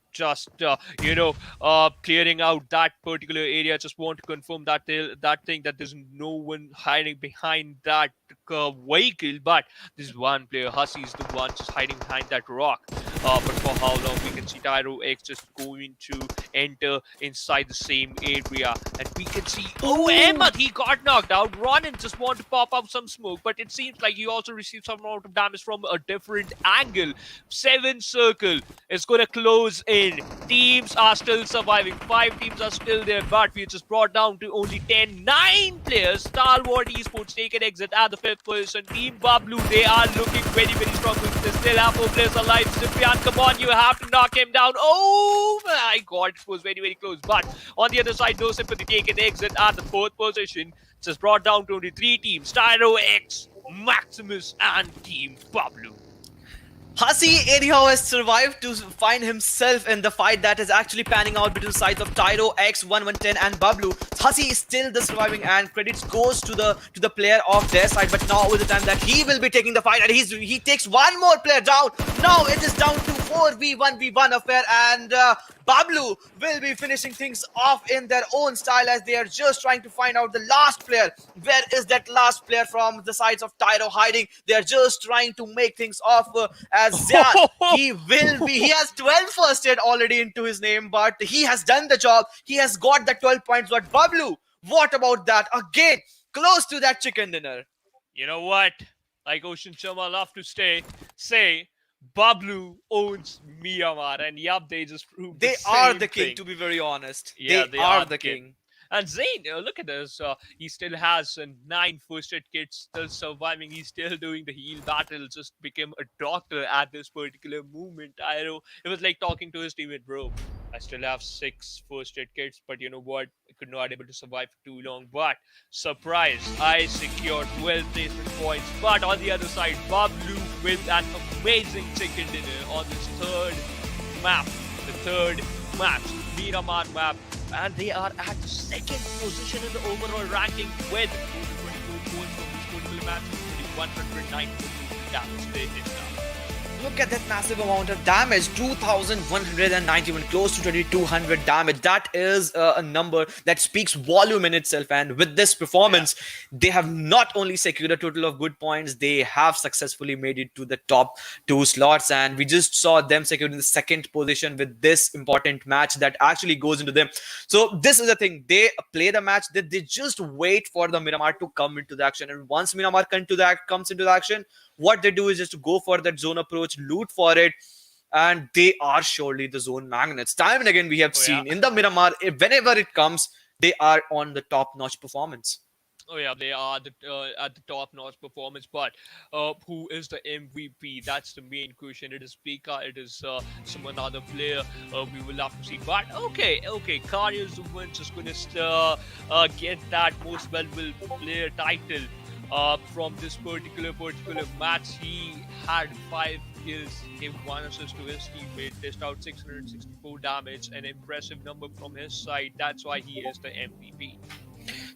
clearing out that particular area. Just want to confirm that that there's no one hiding behind that vehicle, but this one player, Hussey, is the one just hiding behind that rock. But for how long? We can see Tyro X just going to enter inside the same area, and we can see Ahmed, he got knocked out. Ronin just want to pop up some smoke, but it seems like he also received some amount of damage from a different angle. 7 circle is going to close in. Teams are still surviving. 5 teams are still there, but we just brought down to only 10. 9 players. Stalwart Esports take an exit at the 5th position. Team Bablu, they are looking very, very strong. They still have 4 players alive. Cyprian, come on, you have to knock him down. Oh my god, it was very, very close. But on the other side, No Sympathy take an exit at the 4th position. Just brought down to only 3 teams. Tyro X, Maximus, and Team Bablu. Hussey anyhow has survived to find himself in the fight that is actually panning out between the sides of Tyro X, 1110 and Bablu. Hussey is still the surviving, and credits goes to the player of their side. But now with the time that he will be taking the fight, and he takes one more player down. Now it is down to 4v1v1 affair, and Bablu will be finishing things off in their own style as they are just trying to find out the last player. Where is that last player from the sides of Tyro hiding? They are just trying to make things off as Zian. He has 12 first aid already into his name, but he has done the job. He has got the 12 points. But Bablu, what about that? Again, close to that chicken dinner. You know what? Like Ocean Sharma love to say, Bablu owns Miramar, and yup, they just proved They are the king, to be very honest. Yeah, they are the king. And Zayn, look at this. He still has 9 first aid kits, still surviving. He's still doing the heal battle. Just became a doctor at this particular moment. It was like talking to his teammate, bro. I still have 6 first aid kits, but you know what? I could not able to survive for too long. But surprise, I secured 12 placement points. But on the other side, Bablu with an amazing chicken dinner on this third map, the third match, Miramar map, and they are at the second position in the overall ranking with 24 points from this total match, 109 damage they did now. Look at that massive amount of damage, 2,191, close to 2,200 damage. That is a number that speaks volume in itself. And with this performance, they have not only secured a total of good points, they have successfully made it to the top 2 slots. And we just saw them securing the second position with this important match that actually goes into them. So this is the thing. They play the match, they just wait for the Miramar to come into the action. And once Miramar comes into the action, what they do is just to go for that zone approach, loot for it, and they are surely the zone magnets. Time and again, we have seen in the Miramar, whenever it comes, they are on the top-notch performance. Oh yeah, they are at the top-notch performance. But who is the MVP? That's the main question. It is Pika. It is some another player. We will have to see. But okay. Caos is the one just gonna get that most valuable player title. From this particular match, he had 5 kills, gave 1 assist to his teammate, dished out 664 damage, an impressive number from his side. That's why he is the MVP.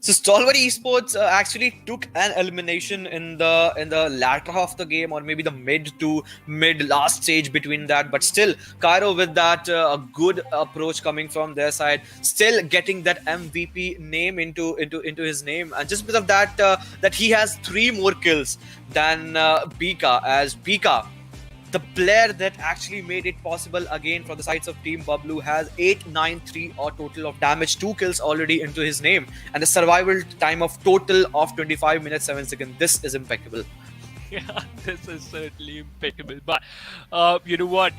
So Stalwart Esports actually took an elimination in the latter half of the game, or maybe the mid last stage between that. But still, Cairo with that a good approach coming from their side, still getting that MVP name into his name, and just because of that, that he has 3 more kills than Pika, as Pika, the player that actually made it possible again for the sides of Team Bablu, has 893 or total of damage, 2 kills already into his name, and a survival time of total of 25 minutes 7 seconds. This is impeccable. Yeah, this is certainly impeccable. But you know what?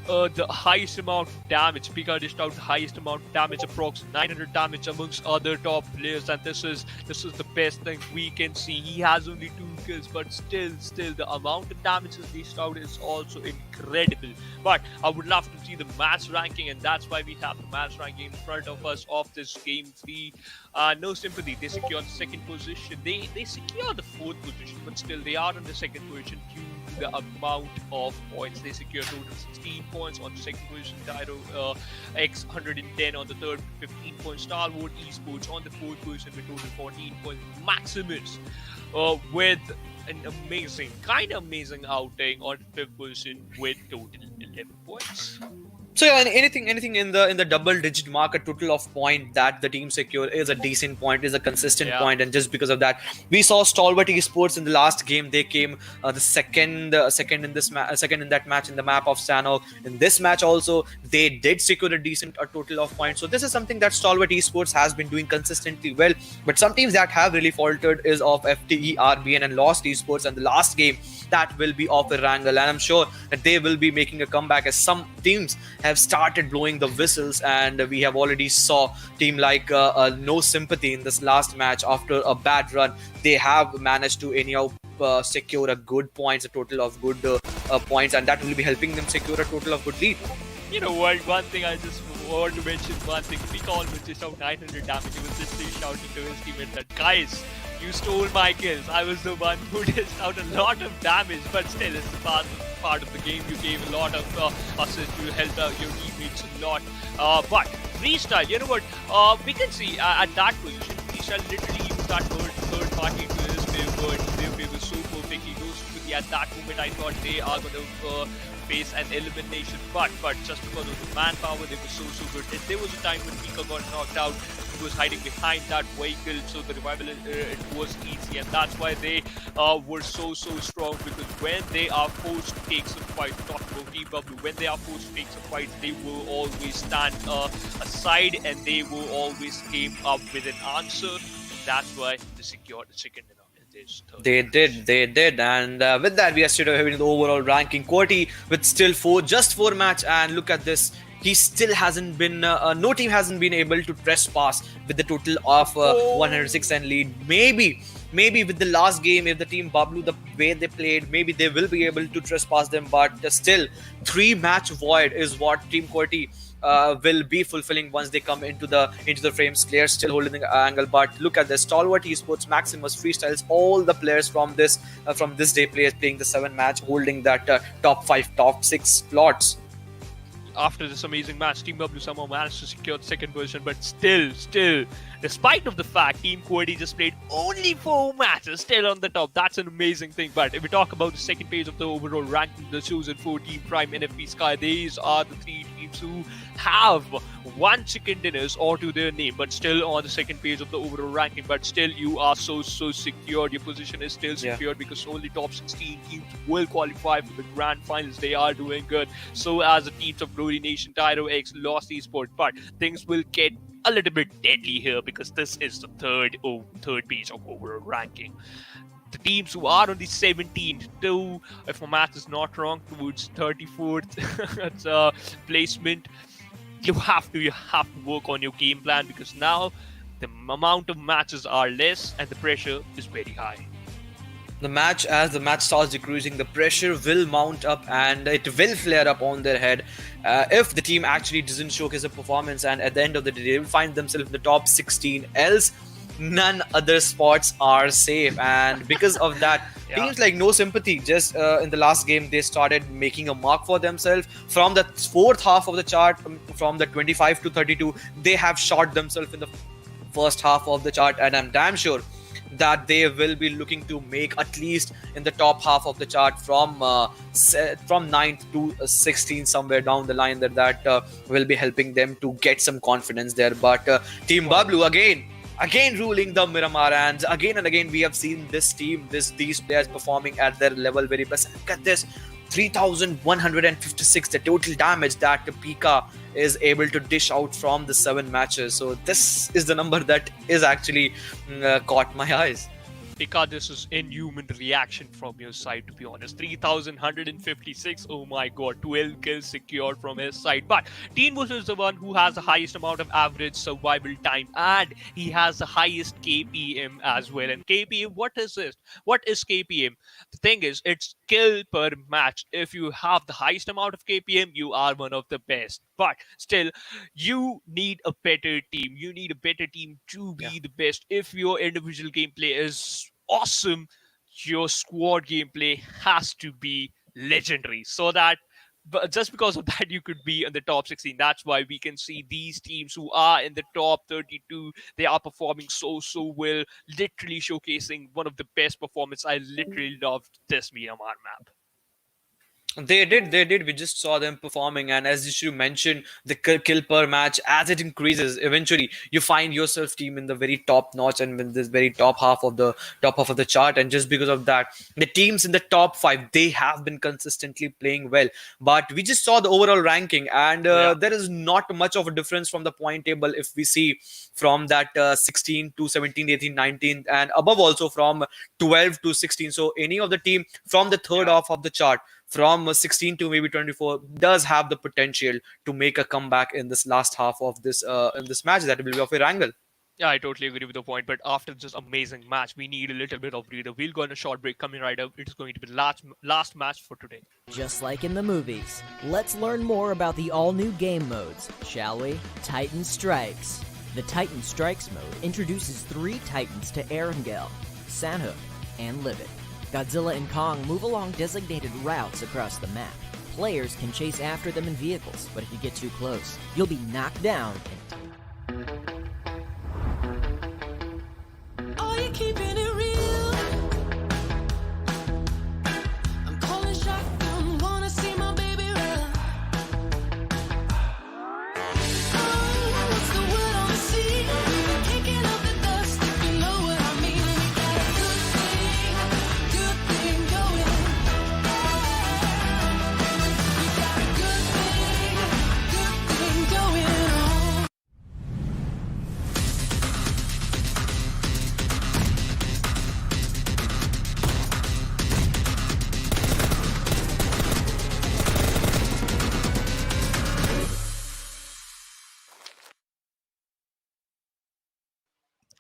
The highest amount of damage, Pika dished out the highest amount of damage, approximately 900 damage amongst other top players, and this is the best thing we can see. He has only 2 kills, but still the amount of damage he's dished out is also incredible. But I would love to see the match ranking, and that's why we have the match ranking in front of us of this game 3. No Sympathy, they secured the second position. They secured the 4th position, but still they are in the second position due to the amount of points. They secured total 16 points on the second position, Cairo X 110 on the third, 15 points. Stalwart Esports on the 4th position with total 14 points. Maximus with an amazing outing on the 5th position with total 11 points. So yeah, anything in the double-digit mark, a total of point that the team secure is a decent point, is a consistent point, and just because of that, we saw Stalwart Esports in the last game. They came the second in that match in the map of Sanhok. In this match also, they did secure a total of points. So this is something that Stalwart Esports has been doing consistently well. But some teams that have really faltered is of FTE, RBN, and Lost Esports. And the last game, that will be of Erangel, and I'm sure that they will be making a comeback, as some teams have started blowing the whistles, and we have already saw team like No Sympathy in this last match. After a bad run, they have managed to anyhow secure a good points, a total of good points, and that will be helping them secure a total of good lead. You know what? One thing I just want to mention, Pika almost just out 900 damage. He was just shouting to his teammate that, guys, you stole my kills. I was the one who dished out a lot of damage, but still, it's part of the game. You gave a lot of assists. You helped your teammates a lot. But Freestyle, you know what? We can see at that position, Freestyle literally used that third party to his favor. They were so perfect. He goes to at that moment. I thought they are going to face an elimination, but just because of the manpower, they were so good. And there was a time when Pika got knocked out. He was hiding behind that vehicle, so the revival it was easy, and that's why they were so strong. Because when they are forced to take some fight, talk about Team Bablu, when they are forced to take some fights, they will always stand aside, and they will always came up with an answer. That's why they secured the second. They did, and with that, we are still having the overall ranking. QWERTY with still 4 match, and look at this. He still hasn't been, no team hasn't been able to trespass with the total of 106 and lead. Maybe with the last game, if the team Bablu, the way they played, maybe they will be able to trespass them, but still 3 match void is what Team QWERTY will be fulfilling once they come into the frames. Claire still holding the angle, but look at this: Stalwart Esports, Maximus, Freestyles, all the players from this day playing the 7 match, holding that top 5, top 6 slots. After this amazing match, Team Bablu somehow managed to secure the second position, but still, despite of the fact TeamXquetta just played only 4 matches, still on the top. That's an amazing thing. But if we talk about the second page of the overall ranking, the chosen 4 Team Prime, NFP Sky, these are the 3 teams who have 1 chicken dinners or to their name, but still on the second page of the overall ranking. But still, you are so secured. Your position is still secured because only top 16 teams will qualify for the grand finals. They are doing good. So as the teams of Glory Nation, Tyro X, Lost Esports, but things will get a little bit deadly here because this is the third page of overall ranking. The teams who are on the 17th to, if my math is not wrong, towards 34th placement, you have to work on your game plan because now the amount of matches are less and the pressure is very high. As the match starts decreasing, the pressure will mount up and it will flare up on their head if the team actually doesn't showcase a performance, and at the end of the day they will find themselves in the top 16, else none other spots are safe. And because of that, teams like No Sympathy, just in the last game they started making a mark for themselves from the 4th half of the chart, from the 25 to 32. They have shot themselves in the first half of the chart, and I'm damn sure that they will be looking to make at least in the top half of the chart from 9th to 16th, somewhere down the line. That will be helping them to get some confidence there. But Team Bablu again ruling the Miramar, and again we have seen this team, these players performing at their level very best. Look at this, 3,156, the total damage that Pika is able to dish out from the 7 matches. So this is the number that is actually caught my eyes. Pika, this is inhuman reaction from your side, to be honest. 3,156, oh my god, 12 kills secured from his side. But Teen Bush is the one who has the highest amount of average survival time, and he has the highest KPM as well. And KPM, what is this? What is KPM? The thing is, it's kill per match. If you have the highest amount of KPM, you are one of the best. But still, you need a better team. You need a better team to be the best. If your individual gameplay is awesome, your squad gameplay has to be legendary. So that, but just because of that, you could be in the top 16. That's why we can see these teams who are in the top 32, they are performing so well, literally showcasing one of the best performances. I literally loved this Miramar map. They did. We just saw them performing, and as you mentioned, the kill per match, as it increases, eventually you find yourself team in the very top notch and in this very top half of the chart. And just because of that, the teams in the top 5, they have been consistently playing well. But we just saw the overall ranking, and there is not much of a difference from the point table if we see from that 16 to 17, 18, 19, and above also from 12 to 16. So any of the team from the third half of the chart, from 16 to maybe 24, does have the potential to make a comeback in this last half of this in this match that will be of Erangel. Yeah, I totally agree with the point. But after this amazing match, we need a little bit of breather. We'll go on a short break. Coming right up, it's going to be the last match for today. Just like in the movies, let's learn more about the all-new game modes, shall we? Titan Strikes. The Titan Strikes mode introduces 3 Titans to Erangel, Sanhok, and Livid. Godzilla and Kong move along designated routes across the map. Players can chase after them in vehicles, but if you get too close, you'll be knocked down. Are you keeping it real? I'm calling shotgun, wanna see my baby run. Oh, what's the word on the sea? Kicking up the dust, you know what I mean. We got a good thing going. We got a good thing going on.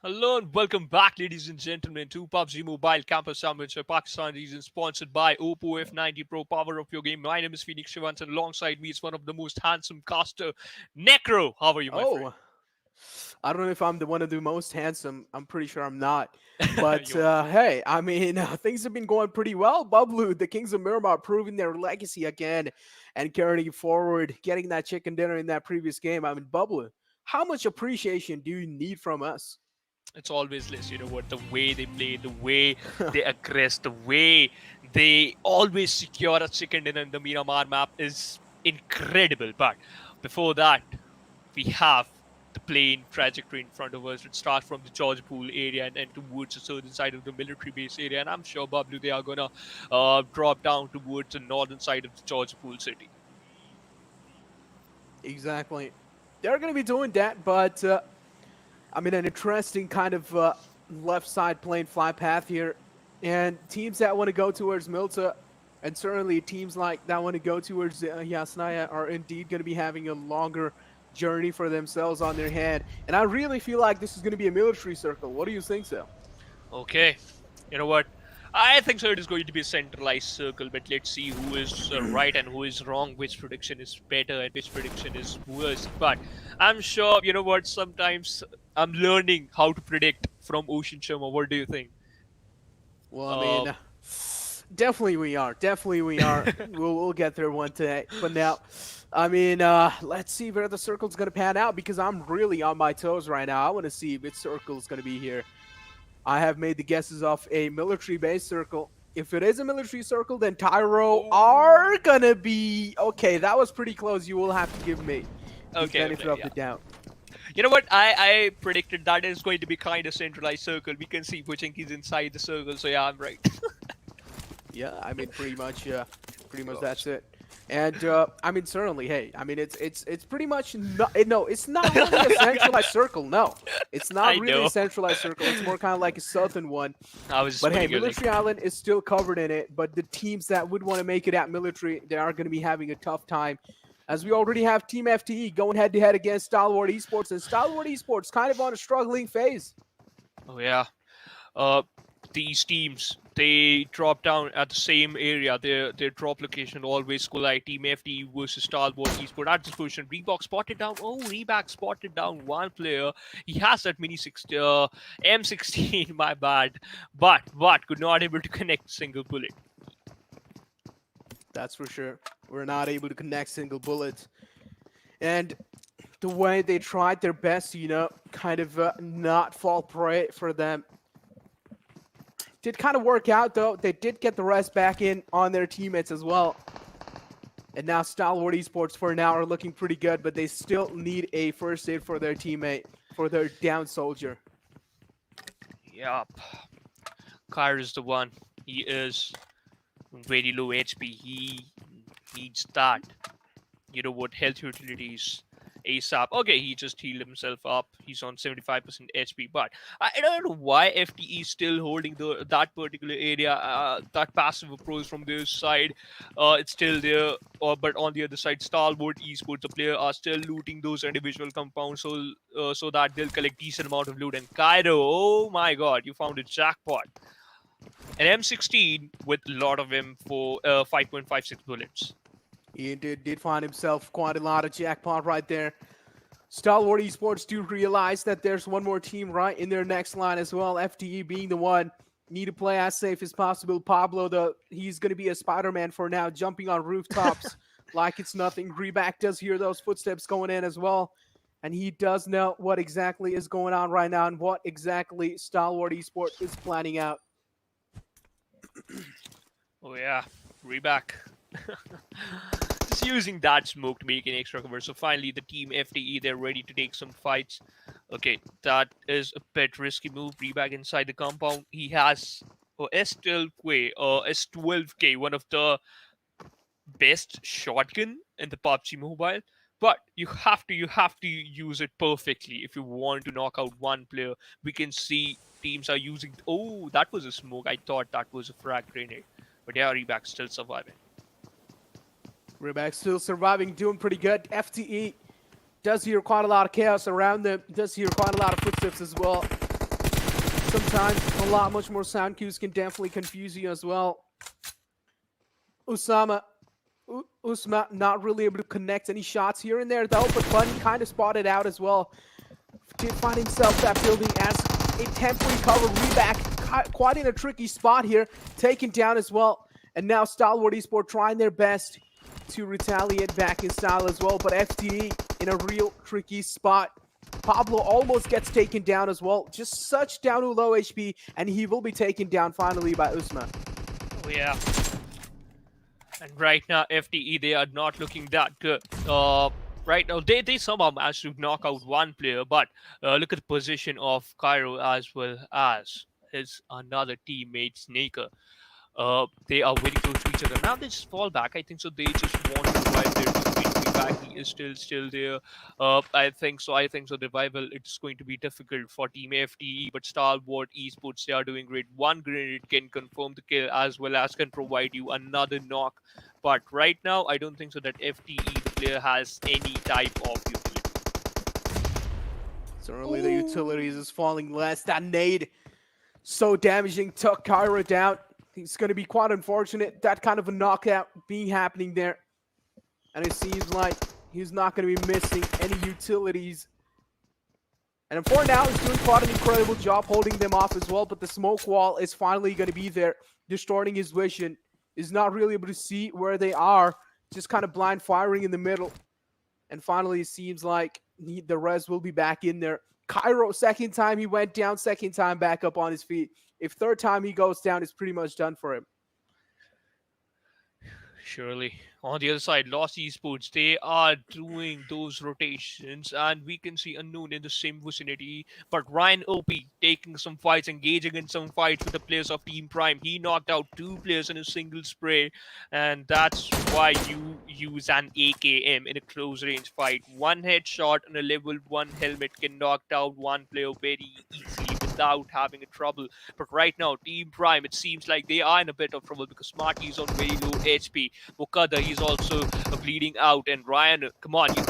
Hello and welcome back, ladies and gentlemen, to PUBG Mobile Campus Summit, Pakistan region, sponsored by Oppo F90 Pro, power of your game. My name is Phoenix Shivansh, and alongside me is one of the most handsome caster, Necro. How are you, my friend? Oh, I don't know if I'm the one of the most handsome. I'm pretty sure I'm not. But You are. hey, I mean, things have been going pretty well. Bablu, the Kings of Miramar, proving their legacy again and carrying it forward, getting that chicken dinner in that previous game. I mean, Bablu, how much appreciation do you need from us? It's always less, you know what, the way they play, the way they aggress, the way they always secure a chicken dinner in the Miramar map is incredible. But before that, we have the plane trajectory in front of us. It starts from the George Pool area and then towards the southern side of the military base area. And I'm sure, Bablu, they are gonna drop down towards the northern side of the George Pool city. Exactly. They're going to be doing that, but I mean, an interesting kind of left side plane fly path here. And teams that want to go towards Milta, and certainly teams like that want to go towards Yasnaya, are indeed going to be having a longer journey for themselves on their hand. And I really feel like this is going to be a military circle. What do you think, so? Okay, you know what? I think so. It is going to be a centralized circle, but let's see who is right and who is wrong. Which prediction is better and which prediction is worse. But I'm sure, you know what? Sometimes I'm learning how to predict from Ocean Sharma. What do you think? Well, I mean, definitely we are. Definitely we are. we'll get there one day. But now, I mean, let's see where the circle's going to pan out, because I'm really on my toes right now. I want to see which circle is going to be here. I have made the guesses off a military-based circle. If it is a military circle, then Tyro are going to be... Okay, that was pretty close. You will have to give me the Okay, benefit okay, of yeah. the doubt. You know what? I predicted that is going to be kind of centralized circle. We can see Pochinki's inside the circle, so yeah, I'm right. Yeah, I mean, pretty much that's it. And I mean, certainly, hey, I mean, it's pretty much not. No, it's not really a centralized circle. No, it's not I really know. a centralized circle. It's more kind of like a southern one. I was just But hey, putting it like- Military Island is still covered in it. But the teams that would want to make it at Military, they are going to be having a tough time. As we already have Team FTE going head-to-head against Stalwart Esports, and Stalwart Esports kind of on a struggling phase. Oh yeah. These teams, they drop down at the same area. Their drop location always collide. Team FT versus Stalwart Esports at this position. Reebok spotted down. Oh, Reebok spotted down one player. He has that M16. My bad. But could not able to connect a single bullet. That's for sure. We're not able to connect single bullets. And the way they tried their best, you know, kind of not fall prey for them. Did kind of work out, though. They did get the rest back in on their teammates as well. And now Stalwart Esports for now are looking pretty good, but they still need a first aid for their teammate, for their down soldier. Yup. Kyr is the one. He is very low HP. He needs that. You know what? Health utilities ASAP. Okay, he just healed himself up. He's on 75% HP. But I don't know why FTE is still holding that particular area. That passive approach from their side, it's still there. But on the other side, Stalwart Esports, the player are still looting those individual compounds so that they'll collect decent amount of loot. And Cairo, oh my god, you found a jackpot. An M16 with a lot of M for 5.56 bullets. He did find himself quite a lot of jackpot right there. Stalwart Esports do realize that there's one more team right in their next line as well. FTE being the one. Need to play as safe as possible. Pablo, though, he's going to be a Spider-Man for now, jumping on rooftops like it's nothing. Reback does hear those footsteps going in as well. And he does know what exactly is going on right now and what exactly Stalwart Esports is planning out. Oh yeah, Reback. Just using that smoke to make an extra cover. So finally, the team FTE, they're ready to take some fights. Okay, that is a bit risky move. Reback inside the compound. He has S12K, one of the best shotgun in the PUBG Mobile. But you have to use it perfectly if you want to knock out one player. We can see teams are using. Oh, that was a smoke. I thought that was a frag grenade. But yeah, Reback still surviving. Reback still surviving, doing pretty good. FTE does hear quite a lot of chaos around them. Does hear quite a lot of footsteps as well. times, a lot much more sound cues can definitely confuse you as well. Usma not really able to connect any shots here and there though, but Bunny kind of spotted out as well. Did find himself that building as a temporary cover reback, quite in a tricky spot here, taken down as well. And now Stalwart Esports trying their best to retaliate back in style as well, but FTE in a real tricky spot. Pablo almost gets taken down as well, just such down to low HP, and he will be taken down finally by Usma. Oh, yeah. And right now, FTE, they are not looking that good. Right now, they somehow managed to knock out one player, but look at the position of Cairo as well as his another teammate, Snaker. They are very close to each other. Now they just fall back. I think so. They just want to revive their teammate. Back. He is still there. I think so. Revival, it's going to be difficult for Team FTE, but Stalwart Esports, they are doing great. One grenade can confirm the kill as well as can provide you another knock. But right now, I don't think so that FTE, the player, has any type of utility. Certainly the utilities is falling less. That nade, so damaging, took Cairo down. It's going to be quite unfortunate, that kind of a knockout being happening there. And it seems like he's not going to be missing any utilities. And for now, he's doing quite an incredible job holding them off as well. But the smoke wall is finally going to be there, distorting his vision. He's not really able to see where they are, just kind of blind firing in the middle. And finally, it seems like the res will be back in there. Cairo, second time he went down, second time back up on his feet. If third time he goes down, it's pretty much done for him. Surely. On the other side, Lost Esports, they are doing those rotations, and we can see Unknown in the same vicinity. But Ryan OP taking some fights, engaging in some fights with the players of Team Prime. He knocked out 2 players in a single spray, and that's why you use an AKM in a close range fight. One headshot on a level 1 helmet can knock out one player very easily without having a trouble. But right now, Team Prime, it seems like they are in a bit of trouble because Smarty is on very low HP. Mokada, he's also bleeding out, and Ryan, come on, you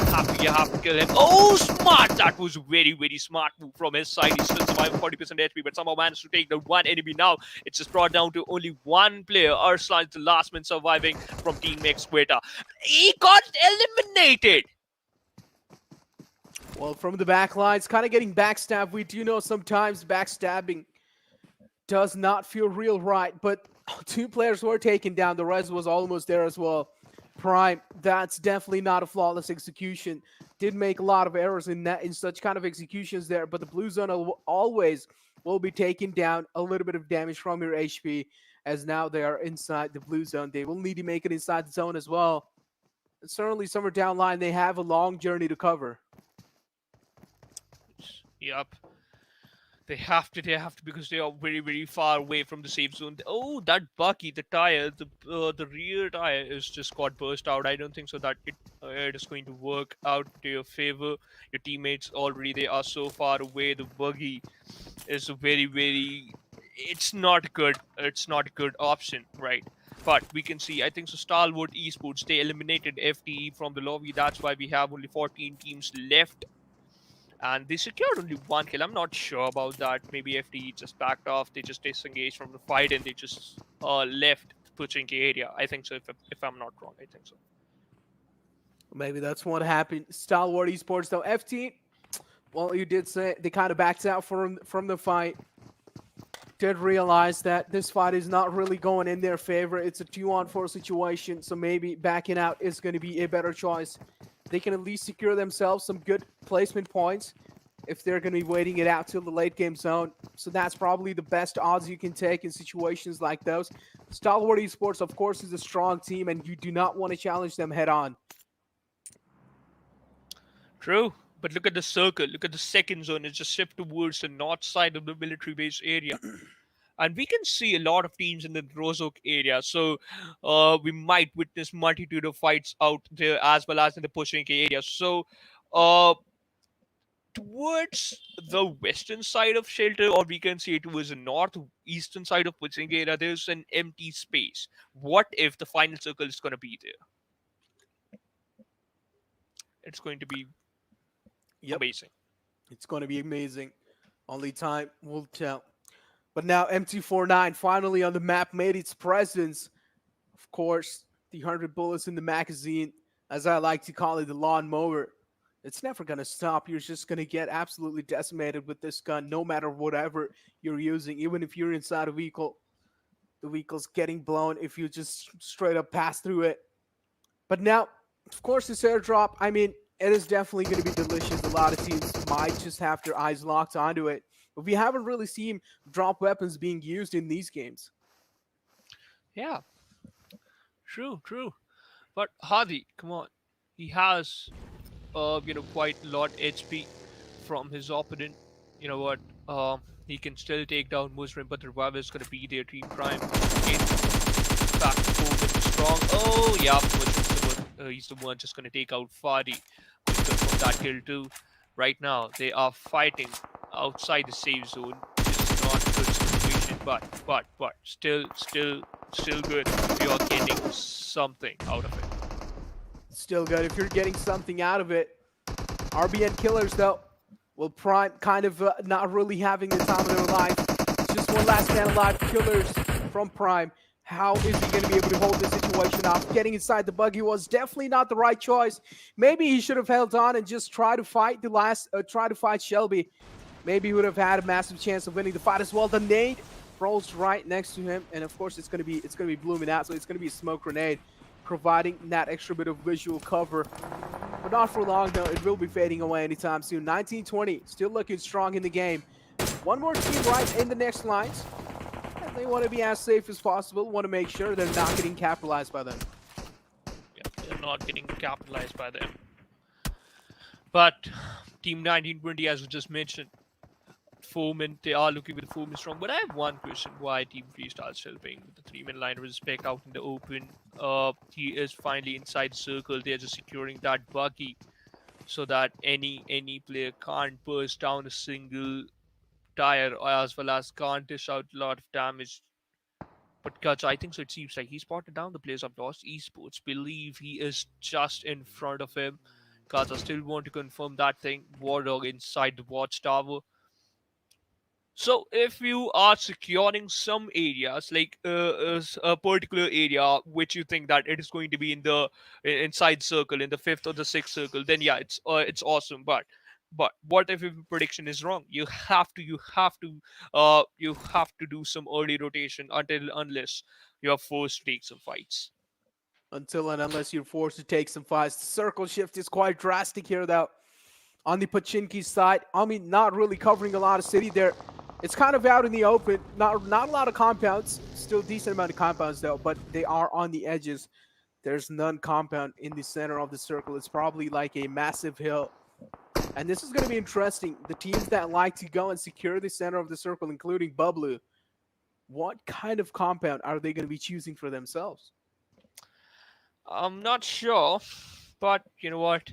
have to kill him. Oh, smart! That was a very, very smart move from his side. He's still surviving 40% HP, but somehow managed to take down one enemy. Now it's just brought down to only one player. Arslan is the last man surviving from TeamXquetta. He got eliminated! Well, from the back lines, kind of getting backstabbed. We do know sometimes backstabbing does not feel real right, but 2 players were taken down. The rest was almost there as well. Prime, that's definitely not a flawless execution. Did make a lot of errors in such kind of executions there, but the blue zone always will be taking down a little bit of damage from your HP, as now they are inside the blue zone. They will need to make it inside the zone as well. And certainly somewhere down line, they have a long journey to cover. Yup. They have to because they are very, very far away from the safe zone. Oh, that Bucky, the tire, the rear tire is just got burst out. I don't think so that it is going to work out to your favor. Your teammates already, they are so far away. The buggy is a very, very, it's not good. It's not a good option, right? But we can see, I think so, Stalwart Esports, they eliminated FTE from the lobby. That's why we have only 14 teams left. And they secured only 1 kill. I'm not sure about that. Maybe FTE just backed off. They just disengaged from the fight and they just left the Pochinki area. I think so, if I'm not wrong. I think so. Maybe that's what happened. Stalwart Esports, though. FT, well, you did say they kind of backed out from the fight. Did realize that this fight is not really going in their favor. It's a 2-on-4 situation, so maybe backing out is going to be a better choice. They can at least secure themselves some good placement points if they're going to be waiting it out till the late game zone. So that's probably the best odds you can take in situations like those. Stalwart Esports, of course, is a strong team, and you do not want to challenge them head on. True. But look at the circle. Look at the second zone. It's just shift towards the north side of the military base area. And we can see a lot of teams in the Rozok area. So we might witness multitude of fights out there as well as in the Pochinki area. So towards the western side of Shelter, or we can say towards the northeastern side of Pochinki area, there's an empty space. What if the final circle is going to be there? It's going to be amazing. It's going to be amazing. Only time will tell. But now MT49 finally on the map made its presence. Of course, the 100 bullets in the magazine, as I like to call it, the lawnmower. It's never going to stop. You're just going to get absolutely decimated with this gun, no matter whatever you're using. Even if you're inside a vehicle, the vehicle's getting blown if you just straight up pass through it. But now, of course, this airdrop, I mean, it is definitely going to be delicious. A lot of teams might just have their eyes locked onto it. But we haven't really seen drop weapons being used in these games. Yeah, true. But Hadi, come on, he has, quite a lot HP from his opponent. You know what? He can still take down Muslim, but the revival is gonna be there. Team Prime in back forward strong. Oh, yeah, he's the one just gonna take out Fadi from that kill too. Right now, they are fighting outside the safe zone. This is not a good situation, but still good. We are getting something out of it. Still good if you're getting something out of it. RBN killers, though, will Prime kind of not really having the time of their life. It's just one last man alive. Killers from Prime. How is he going to be able to hold this situation off? Getting inside the buggy was definitely not the right choice. Maybe he should have held on and just tried to fight Shelby. Maybe he would have had a massive chance of winning the fight as well. The nade rolls right next to him, and of course it's going to be blooming out, so it's going to be a smoke grenade, providing that extra bit of visual cover. But not for long, though. It will be fading away anytime soon. 19-20, still looking strong in the game. One more team right in the next lines. And they want to be as safe as possible, want to make sure they're not getting capitalized by them. Yeah, they're not getting capitalized by them. But Team 1920, as we just mentioned, Foreman, they are looking with Foreman strong. But I have one question: why Team Freestyle is still playing with the 3-man line respect out in the open? He is finally inside the circle. They're just securing that buggy so that any player can't burst down a single tire, as well as can't dish out a lot of damage. But Guts, I think so. It seems like he spotted down the players of Stalwart Esports. Believe he is just in front of him. Guts, I still want to confirm that thing. War Dog inside the watchtower. So if you are securing some areas, like a particular area which you think that it is going to be in the inside circle, in the 5th or the 6th circle, then yeah, it's awesome. But what if your prediction is wrong? You have to do some early rotation unless you are forced to take some fights. Until and unless you're forced to take some fights. The circle shift is quite drastic here, though. On the Pachinki side, I mean, not really covering a lot of city there. It's kind of out in the open. Not a lot of compounds. Still decent amount of compounds, though, but they are on the edges. There's none compound in the center of the circle. It's probably like a massive hill. And this is going to be interesting. The teams that like to go and secure the center of the circle, including Bablu, what kind of compound are they going to be choosing for themselves? I'm not sure, but you know what?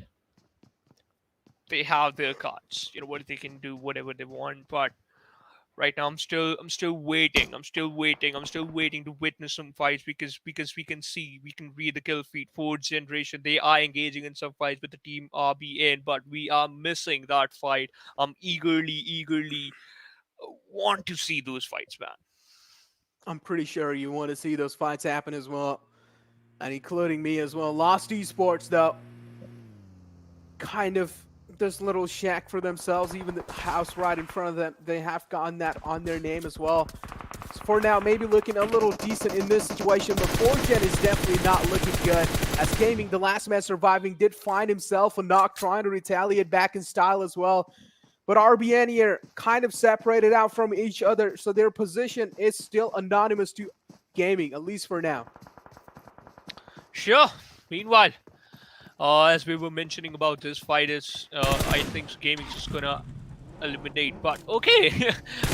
They have their cards. You know what, they can do whatever they want. But right now, I'm still waiting. I'm still waiting to witness some fights because we can read the kill feed. 4th generation, they are engaging in some fights with the team RBN, but we are missing that fight. I'm eagerly want to see those fights, man. I'm pretty sure you want to see those fights happen as well, and including me as well. Lost Esports, though, kind of this little shack for themselves. Even the house right in front of them, they have gotten that on their name as well. So for now, maybe looking a little decent in this situation, but 4th Gen is definitely not looking good. As Gaming, the last man surviving, did find himself a knock, trying to retaliate back in style as well. But RBN here kind of separated out from each other, so their position is still anonymous to Gaming, at least for now. Sure. Meanwhile, as we were mentioning about this fight, I think Gaming is just gonna eliminate. But okay,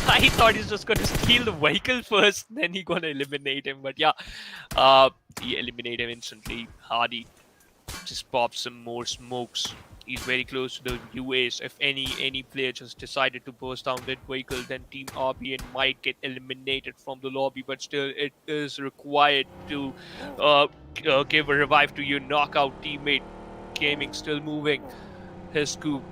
I thought he's just gonna steal the vehicle first, then he gonna eliminate him. But yeah, he eliminated him instantly. Hardy just pops some more smokes. He's very close to the UAs. If any player just decided to burst down that vehicle, then Team RBN might get eliminated from the lobby. But still, it is required to give a revive to your knockout teammate. Gaming still moving. His scoop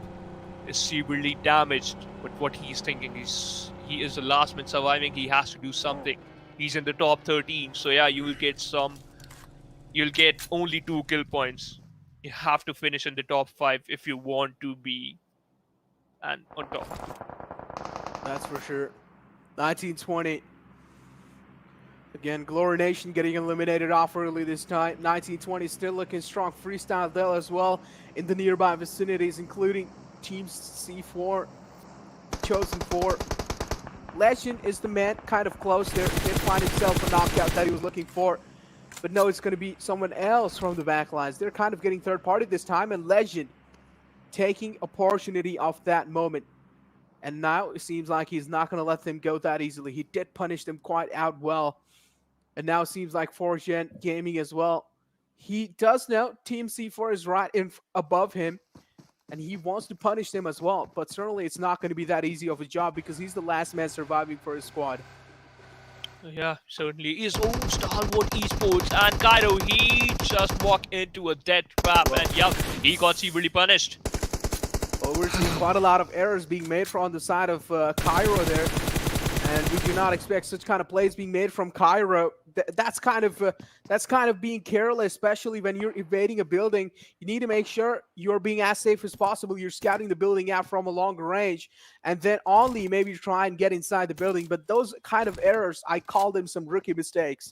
is severely damaged, but what he's thinking is he is the last man surviving. He has to do something. He's in the top 13, so yeah, you will get some. You'll get only 2 kill points. You have to finish in the top 5 if you want to be and on top. That's for sure. 1920. Again, Glory Nation getting eliminated off early this time. 1920 still looking strong. Freestyle Dell as well in the nearby vicinities, including Team C4, Chosen 4. Legend is the man kind of close there. Did find himself a knockout that he was looking for. But no, it's going to be someone else from the back lines. They're kind of getting third party this time, and Legend taking opportunity of that moment. And now it seems like he's not going to let them go that easily. He did punish them quite out well. And now it seems like 4Gen Gaming as well. He does know Team C4 is right above him, and he wants to punish them as well. But certainly it's not going to be that easy of a job because he's the last man surviving for his squad. Yeah, certainly is. Oh, Stalwart Esports and Cairo, he just walked into a death trap, and yeah, he got severely punished. Well, we're seeing quite a lot of errors being made from the side of Cairo there, and we do not expect such kind of plays being made from Cairo. That's kind of being careless, especially when you're evading a building. You need to make sure you're being as safe as possible. You're scouting the building out from a longer range, and then only maybe try and get inside the building. But those kind of errors, I call them some rookie mistakes.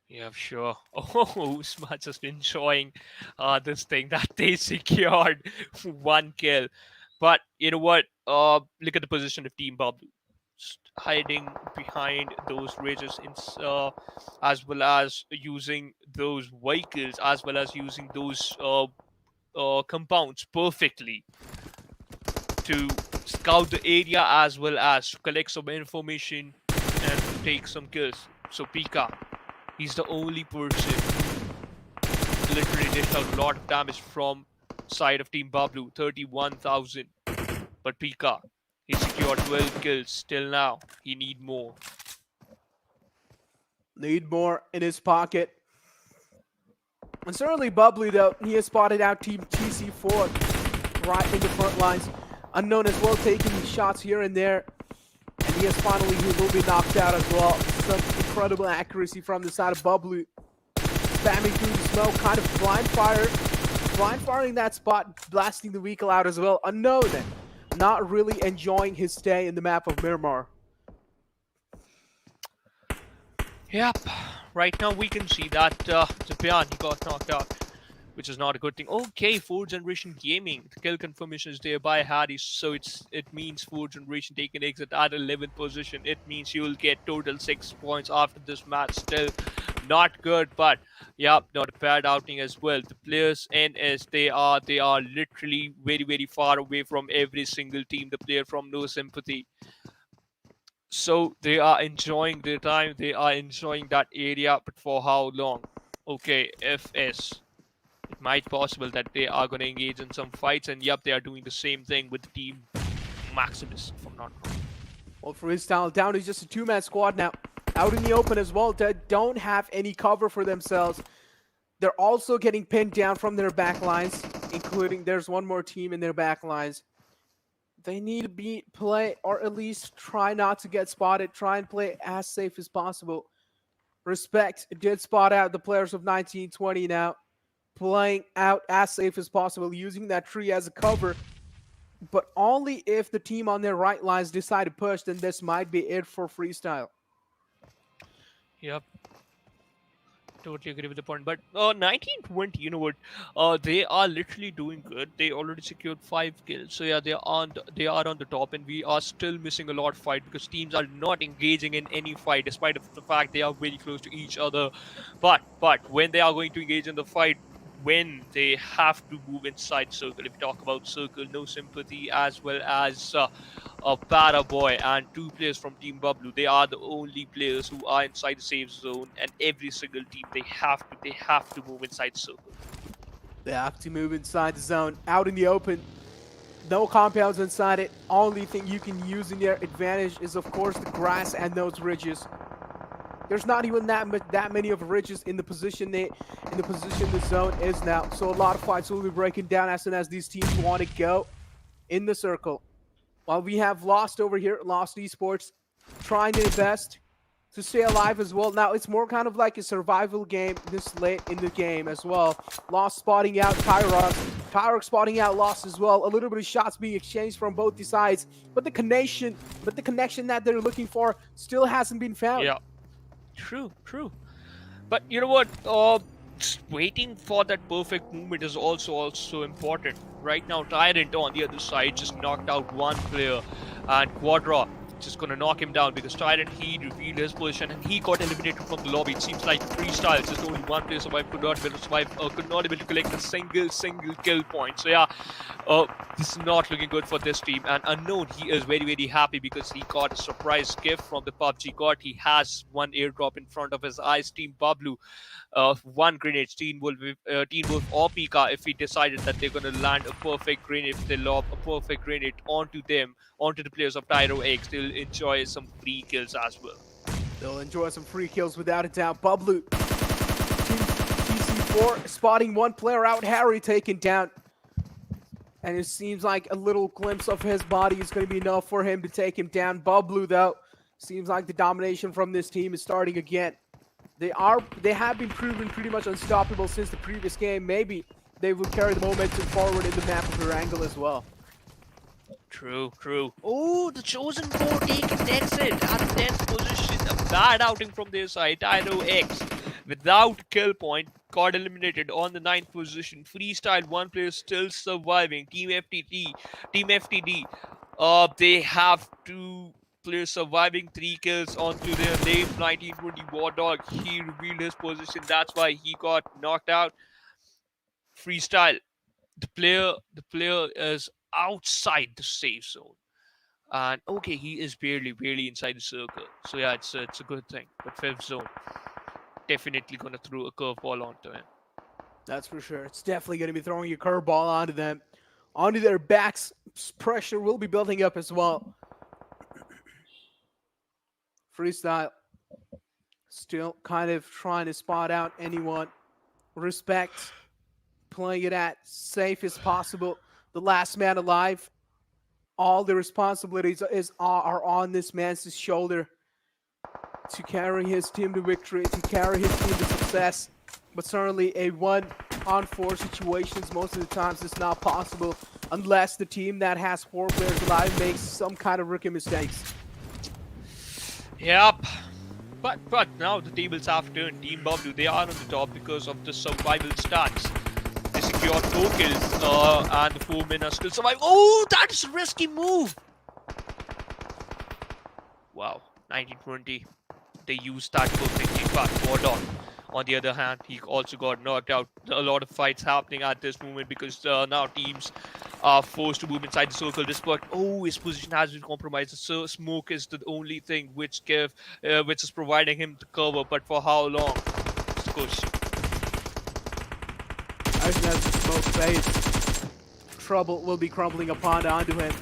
Yeah, sure. Oh, Smart just enjoying this thing that they secured 1 kill. But you know what? Look at the position of Team Bablu. Hiding behind those ridges as well as using those vehicles, as well as using those compounds perfectly to scout the area as well as collect some information and take some kills. So Pika, he's the only person who literally dished out a lot of damage from side of Team Bablu, 31,000. But Pika, he secured 12 kills till now. He need more. Need more in his pocket. And certainly Bablu, though, he has spotted out Team TC4 right in the front lines. Unknown as well, taking shots here and there. And he will be knocked out as well. Some incredible accuracy from the side of Bablu. Spamming through the smoke, kind of blind firing that spot, blasting the vehicle out as well. Unknown, not really enjoying his stay in the map of Miramar. Yep. Right now we can see that Japan, he got knocked out, which is not a good thing. Okay, 4th generation gaming. The kill confirmation is there by Hardy, so it means 4th generation taking exit at 11th position. It means you will get total 6 points after this match. Still not good, but yeah, not a bad outing as well. The players NS, they are literally very, very far away from every single team. The player from No Sympathy. So they are enjoying their time. They are enjoying that area, but for how long? Okay, FS. It might be possible that they are going to engage in some fights, and yep, they are doing the same thing with the team Maximus, if I'm not wrong. Well, for his style, down to just a 2-man squad now. Out in the open as well. They don't have any cover for themselves. They're also getting pinned down from their back lines, including there's one more team in their back lines. They need to play, or at least try not to get spotted. Try and play as safe as possible. Respect did spot out the players of 1920 now. Playing out as safe as possible, using that tree as a cover. But only if the team on their right lines decide to push, then this might be it for Freestyle. Yep. Totally agree with the point. But 1920, you know what? They are literally doing good. They already secured 5 kills. So yeah, they are on the top, and we are still missing a lot of fight because teams are not engaging in any fight, despite of the fact they are very close to each other. But when they are going to engage in the fight, when they have to move inside circle, if we talk about circle, No Sympathy as well as a Para Boy and 2 players from Team Bablu, they are the only players who are inside the safe zone, and every single team they have to move inside circle. They have to move inside the zone, out in the open. No compounds inside it. Only thing you can use in their advantage is, of course, the grass and those ridges. There's not even that many of ridges in the position the zone is now. So a lot of fights will be breaking down as soon as these teams want to go in the circle. While we have Lost over here, Lost Esports, trying their best to stay alive as well. Now, it's more kind of like a survival game this late in the game as well. Lost spotting out Tyrox spotting out Lost as well. A little bit of shots being exchanged from both the sides, but the connection that they're looking for still hasn't been found. Yeah, true, true. But you know what? Just waiting for that perfect movement is also important. Right now, Tyrant on the other side just knocked out one player, and Quadra just gonna knock him down because Tyrant, he revealed his position and he got eliminated from the lobby. It seems like freestyle, just only one player survived, could not able to survive, could not able to collect a single kill point. So yeah, this is not looking good for this team. And Unknown, he is very happy because he got a surprise gift from the PUBG god. He has one airdrop in front of his eyes. Team Bablu, one grenade. Teen Wolf or Pika, if he decided that they're gonna land a perfect grenade, if they lob a perfect grenade onto them, onto the players of Tyro X, they'll enjoy some free kills as well. They'll enjoy some free kills without a doubt. Bablu, TC4, spotting one player out. Harry taken down. And it seems like a little glimpse of his body is going to be enough for him to take him down. Bablu, though, seems like the domination from this team is starting again. They have been proven pretty much unstoppable since the previous game. Maybe they will carry the momentum forward in the map of Erangel as well. True. Oh, the Chosen 4 taking exit at 10th position. A bad outing from their side. Tyro X, without kill point, got eliminated on the 9th position. Freestyle, one player still surviving. Team FTD, they have two players surviving, 3 kills onto their name. 1920 War Dog, he revealed his position. That's why he got knocked out. Freestyle, the player is outside the safe zone, and okay, he is barely inside the circle. So yeah, it's a good thing. But 5th zone, definitely gonna throw a curveball onto him. That's for sure. It's definitely going to be throwing a curveball onto them. Onto their backs. Pressure will be building up as well. Freestyle still kind of trying to spot out anyone. Respect, playing it at safe as possible. The last man alive. All the responsibilities are on this man's shoulder to carry his team to victory, to carry his team to success. But certainly a 1-on-4 situations most of the times is not possible unless the team that has 4 players alive makes some kind of rookie mistakes. Yep. But now the tables have turned. Team Bablu, they are on the top because of the survival stats. They secured 4 kills and the 4 men are still surviving. Oh, that's a risky move. Wow, 1920. They used that perfectly, but Wardog, on the other hand, he also got knocked out. A lot of fights happening at this moment because now teams are forced to move inside the circle. Despite his position has been compromised. So smoke is the only thing which is providing him the cover. But for how long? It's the question. As the smoke fades, trouble will be crumbling onto him.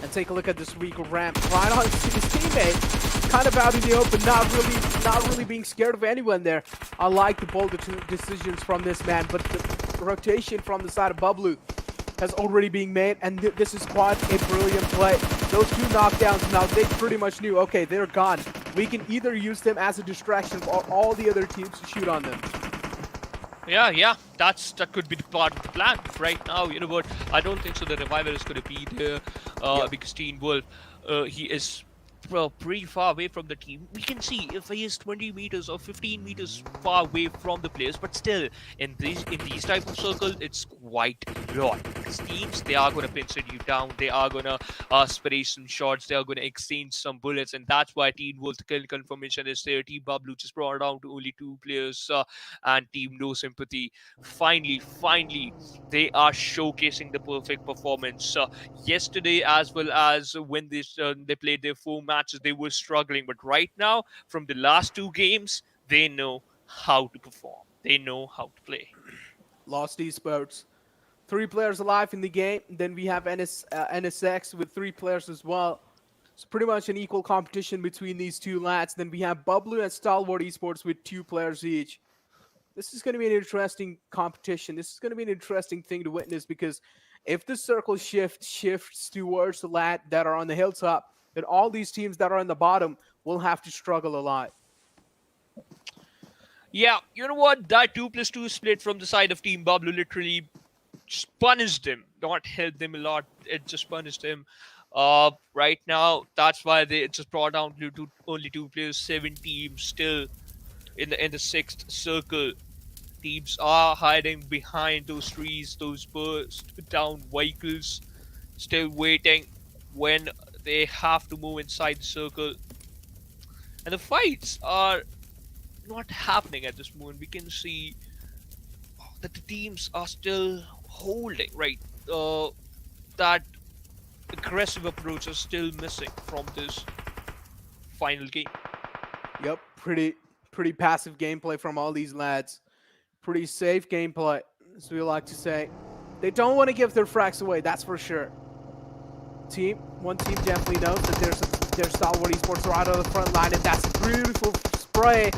And take a look at this weak ramp. Right on his teammate, kind of out in the open, not really being scared of anyone there. I like the bold decisions from this man, but the rotation from the side of Bablu has already been made, and this is quite a brilliant play. Those 2 knockdowns now, they pretty much knew, okay, they're gone. We can either use them as a distraction for all the other teams to shoot on them. Yeah, that could be the part of the plan. Right now, you know what? I don't think so. The revival is going to be there because Teen Wolf, he is pretty far away from the team. We can see if he is 20 meters or 15 meters far away from the players, but still in these type of circles, it's quite a lot. Because teams, they are going to pinch you down, they are going to spray some shots, they are going to exchange some bullets, and that's why Team Wolf kill confirmation is there. Team Bablu just brought down to only 2 players, and Team No Sympathy. Finally, they are showcasing the perfect performance. Yesterday, as well as when they played their 4 matches, they were struggling, but right now, from the last 2 games, they know how to perform. They know how to play. Lost Esports, 3 players alive in the game. Then we have NSX with 3 players as well. It's pretty much an equal competition between these 2 lads. Then we have Bablu and Stalwart Esports with 2 players each. This is going to be an interesting competition. This is going to be an interesting thing to witness because If the circle shifts towards the lad that are on the hilltop, then all these teams that are on the bottom will have to struggle a lot. Yeah, you know what? That 2+2 split from the side of Team Bablu literally just punished him, not helped them a lot. It just punished him. Right now, that's why they just brought down to only 2 players, 7 teams still in the sixth circle. Teams are hiding behind those trees, those burst down vehicles, still waiting when they have to move inside the circle. And the fights are not happening at this moment. We can see that the teams are still holding, right? That aggressive approach is still missing from this final game. Yep, pretty passive gameplay from all these lads. Pretty safe gameplay, as we like to say. They don't want to give their frags away, that's for sure. One team definitely knows that there's Stalwart Esports right on the front line, and that's a beautiful spray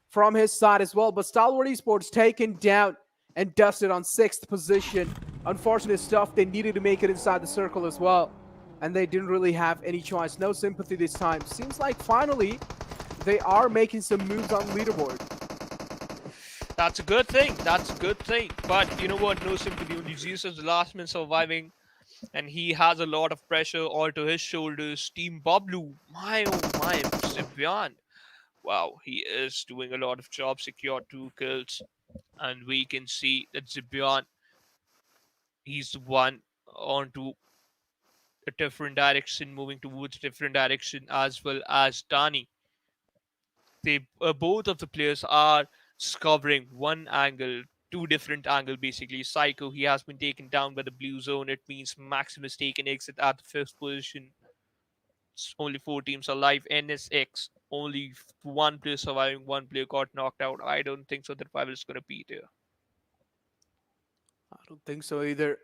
from his side as well. But Stalwart Esports taken down and dusted on 6th position. Unfortunate stuff. They needed to make it inside the circle as well, and they didn't really have any choice. No sympathy this time. Seems like finally they are making some moves on leaderboard. That's a good thing. That's a good thing. But you know what? No sympathy. Only Zeus is the last man surviving, and he has a lot of pressure onto his shoulders. Team Bablu, my oh my, Sibyan. Wow, he is doing a lot of job, secure 2 kills, and we can see that Zibian, he's the one onto a different direction, moving towards a different direction, as well as Dani. They both of the players are covering one angle, 2 different angle basically. Psycho, he has been taken down by the blue zone. It means Maximus taken exit at the 5th position. Only 4 teams alive. NSX, only 1 player surviving, 1 player got knocked out. I don't think so that Revival is going to be there. I don't think so either.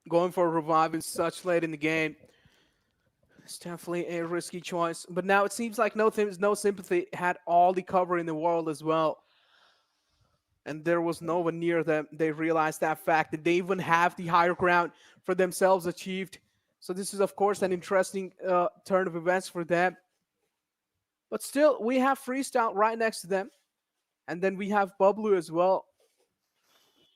Going for a revival such late in the game, it's definitely a risky choice. But now it seems like no sympathy had all the cover in the world as well, and there was no one near them. They realized that fact, that they even have the higher ground for themselves achieved. So this is, of course, an interesting turn of events for them. But still, we have Freestyle right next to them, and then we have Bablu as well.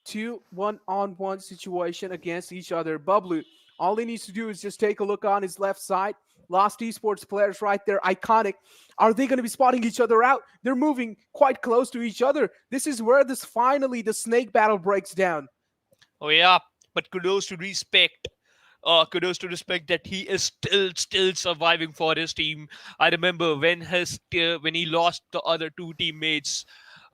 2 1-on-1 situation against each other. Bablu, all he needs to do is just take a look on his left side. Lost Esports players right there, iconic. Are they going to be spotting each other out? They're moving quite close to each other. This is where finally the snake battle breaks down. Oh yeah, but kudos to respect. Kudos to respect that he is still surviving for his team. I remember when he lost the other 2 teammates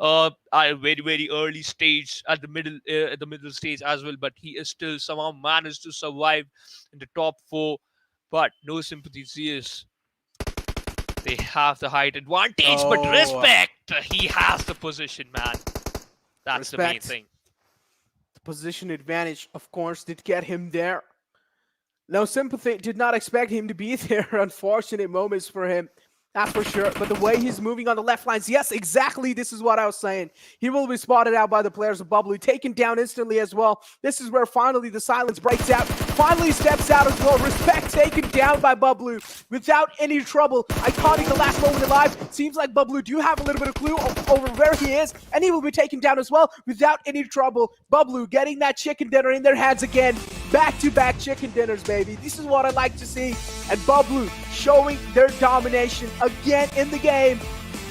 at a very early stage, at the middle stage as well, but he is still somehow managed to survive in the top 4. But no sympathy, Zeus. They have the height advantage, but respect. He has the position, man. That's the main thing. The position advantage, of course, did get him there. No sympathy, did not expect him to be there. Unfortunate moments for him, that's for sure. But the way he's moving on the left lines, yes, exactly, this is what I was saying. He will be spotted out by the players of Bablu, taken down instantly as well. This is where finally the silence breaks out. Finally steps out as well. Respect taken down by Bablu without any trouble. Iconic, the last moment alive. Seems like Bablu do have a little bit of clue over where he is, and he will be taken down as well without any trouble. Bablu getting that chicken dinner in their hands again. Back-to-back chicken dinners, baby. This is what I like to see. And Bablu showing their domination again in the game.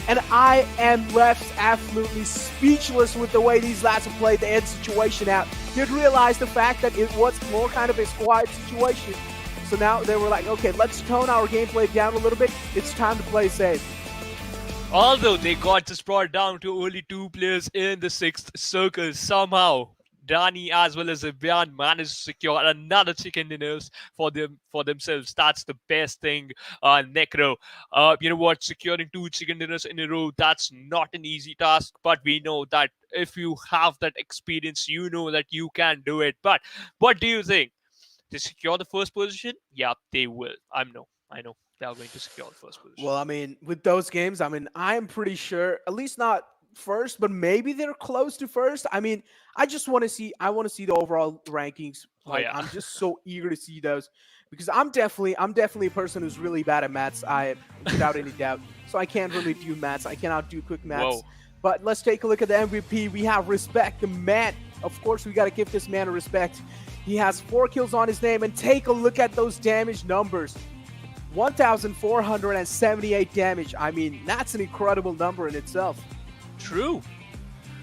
And I am left absolutely speechless with the way these lads have played the end situation out. Did realize the fact that it was more kind of a squad situation. So now they were like, okay, let's tone our gameplay down a little bit. It's time to play safe. Although they got just brought down to only 2 players in the 6th circle, somehow Dani as well as Zibian managed to secure another chicken dinners for themselves. That's the best thing, Necro. You know what? Securing 2 chicken dinners in a row, that's not an easy task. But we know that if you have that experience, you know that you can do it. But what do you think? To secure the 1st position? Yeah, they will. I know. They are going to secure the 1st position. Well, I mean, with those games, I mean, I am pretty sure, at least not first, but maybe they're close to first. I mean, I want to see the overall rankings. Oh, Like, yeah. I'm just so eager to see those because I'm definitely a person who's really bad at maths. Without any doubt. So I can't really do maths. I cannot do quick maths. Whoa. But let's take a look at the MVP. We have Respect, the man. Of course, we got to give this man a respect. He has 4 kills on his name, and take a look at those damage numbers. 1,478 damage. I mean, that's an incredible number in itself. True.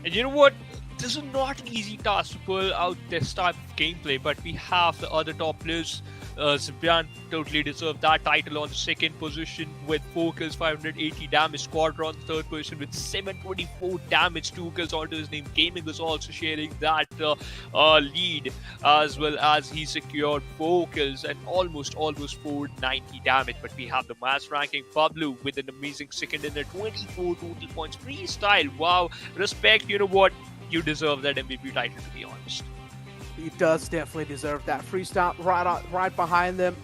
And you know what? This is not an easy task to pull out this type of gameplay, but we have the other top players. Zibian totally deserved that title on the second position with 4 kills, 580 damage. Squadron on the third position with 724 damage, 2 kills onto his name. Gaming was also sharing that lead, as well as he secured 4 kills and almost 490 damage. But we have the mass ranking Bablu with an amazing second in at 24 total points. Freestyle, wow, respect. You know what? You deserve that MVP title, to be honest. He does definitely deserve that. Freestyle right behind them.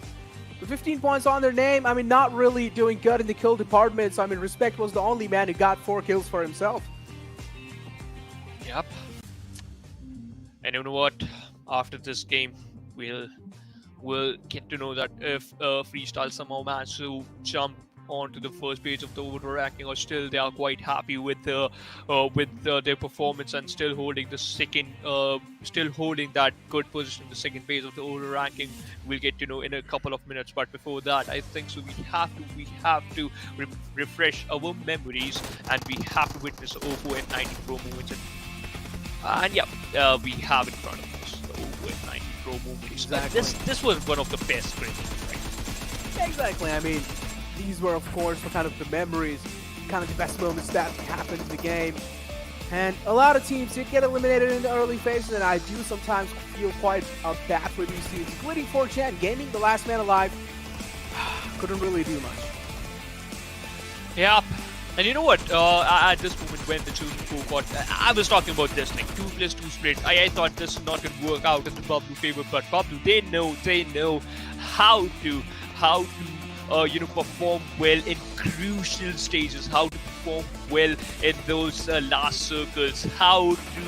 With 15 points on their name, I mean, not really doing good in the kill department. So, I mean, Respect was the only man who got 4 kills for himself. Yep. And you know what? After this game, we'll get to know that if Freestyle somehow managed to jump onto the first page of the overall ranking, or still they are quite happy with their performance and still holding the second, still holding that good position in the second page of the overall ranking. We'll get to know in a couple of minutes. But before that, I think so we have to refresh our memories, and we have to witness the OVO N90 Pro moments. And yeah, we have in front of us the OVO N90 Pro moments. Exactly. This was one of the best screens, right? Exactly. I mean, these were, of course, kind of the memories, kind of the best moments that happened in the game. And a lot of teams did get eliminated in the early phases, and I do sometimes feel quite bad for these teams, including 4chan Gaming, the last man alive. Couldn't really do much. Yeah. And you know what? At this moment, when the chosen 4 got, I was talking about this thing, 2+2 split. I thought this is not going to work out in the Bablu favor, but Bablu, they know how to perform well in crucial stages, how to perform well in those last circles, how to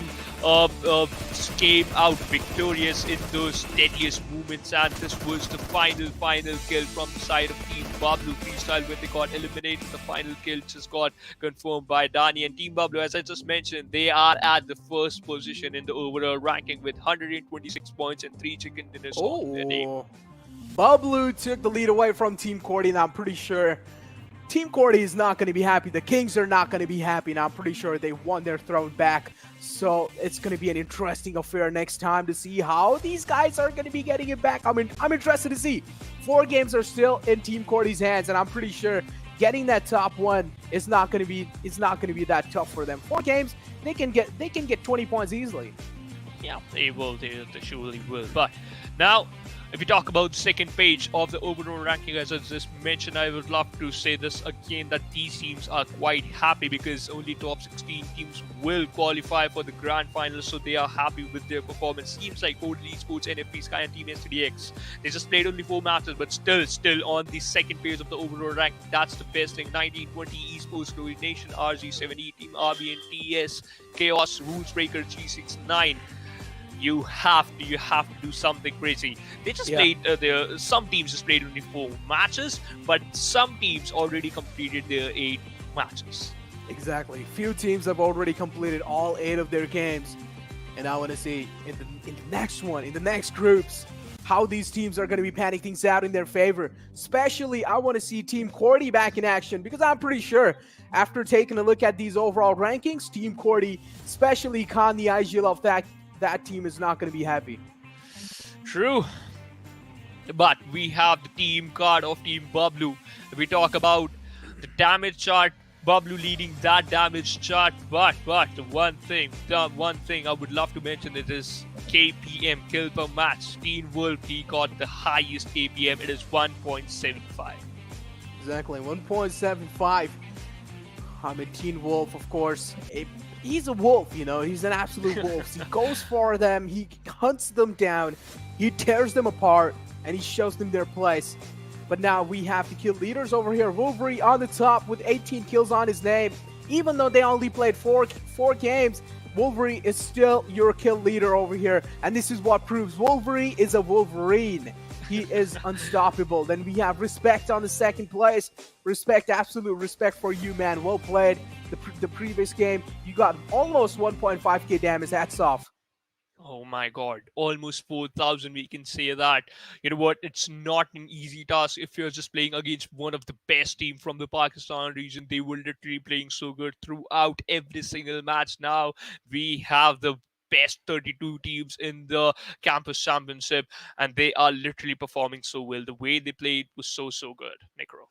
came out victorious in those deadliest moments. And this was the final kill from the side of Team Bablu. Freestyle, when they got eliminated, the final kill just got confirmed by Dani. And Team Bablu, as I just mentioned, they are at the first position in the overall ranking with 126 points and 3 chicken dinners on their name. Bablu took the lead away from Team Cordy, and I'm pretty sure Team Cordy is not going to be happy. The Kings are not going to be happy, and I'm pretty sure they won their throne back. So it's going to be an interesting affair next time to see how these guys are going to be getting it back. I mean, I'm interested to see. 4 games are still in Team Cordy's hands, and I'm pretty sure getting that top 1 is not going to be that tough for them. 4 games, they can get 20 points easily. Yeah, they will. They surely will. But now, if we talk about the second page of the overall ranking, as I just mentioned, I would love to say this again, that these teams are quite happy because only top 16 teams will qualify for the grand finals, so they are happy with their performance. Teams like Stalwart Esports, NFP Sky, and Team STDX, they just played only 4 matches, but still on the second page of the overall ranking. That's the best thing. 1920 Esports, Glory Nation, RG70, Team RB and TS, Chaos, Rulesbreaker, G69. You have to do something crazy. They just played some teams just played only 4 matches, but some teams already completed their 8 matches. Exactly. Few teams have already completed all 8 of their games, and I want to see in the next groups, how these teams are going to be panning things out in their favor. Especially, I want to see Team Cordy back in action, because I'm pretty sure after taking a look at these overall rankings, Team Cordy, especially Khan the IGL of that team, is not going to be happy. True. But we have the team card of Team Bablu. We talk about the damage chart, Bablu leading that damage chart. But the one thing I would love to mention, it is KPM, kill per match. Teen Wolf, he got the highest KPM. It is 1.75. Exactly, 1.75. I mean, Teen Wolf, of course, he's a wolf, you know, he's an absolute wolf. He goes for them, he hunts them down, he tears them apart, and he shows them their place. But now we have the kill leaders over here. Wolverine on the top with 18 kills on his name. even though they only played four games, Wolverine is still your kill leader over here. And this is what proves Wolverine is a Wolverine. He is unstoppable. Then we have Respect on the second place. Respect, absolute respect for you, man. Well played. The previous game, you got almost 1.5k damage. Hats off. Oh my god, almost 4,000. We can say that. You know what? It's not an easy task if you're just playing against one of the best team from the Pakistan region. They were literally playing so good throughout every single match. Now we have the best 32 teams in the campus championship, and they are literally performing so well. The way they played was so good, Necro.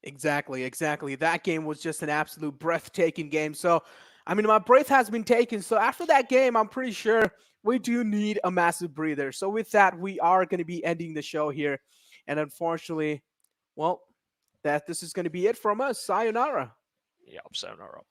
Exactly. That game was just an absolute breathtaking game. So, I mean, my breath has been taken. So after that game, I'm pretty sure we do need a massive breather. So with that, we are going to be ending the show here. And unfortunately, well, this is going to be it from us. Sayonara. Yeah, sayonara.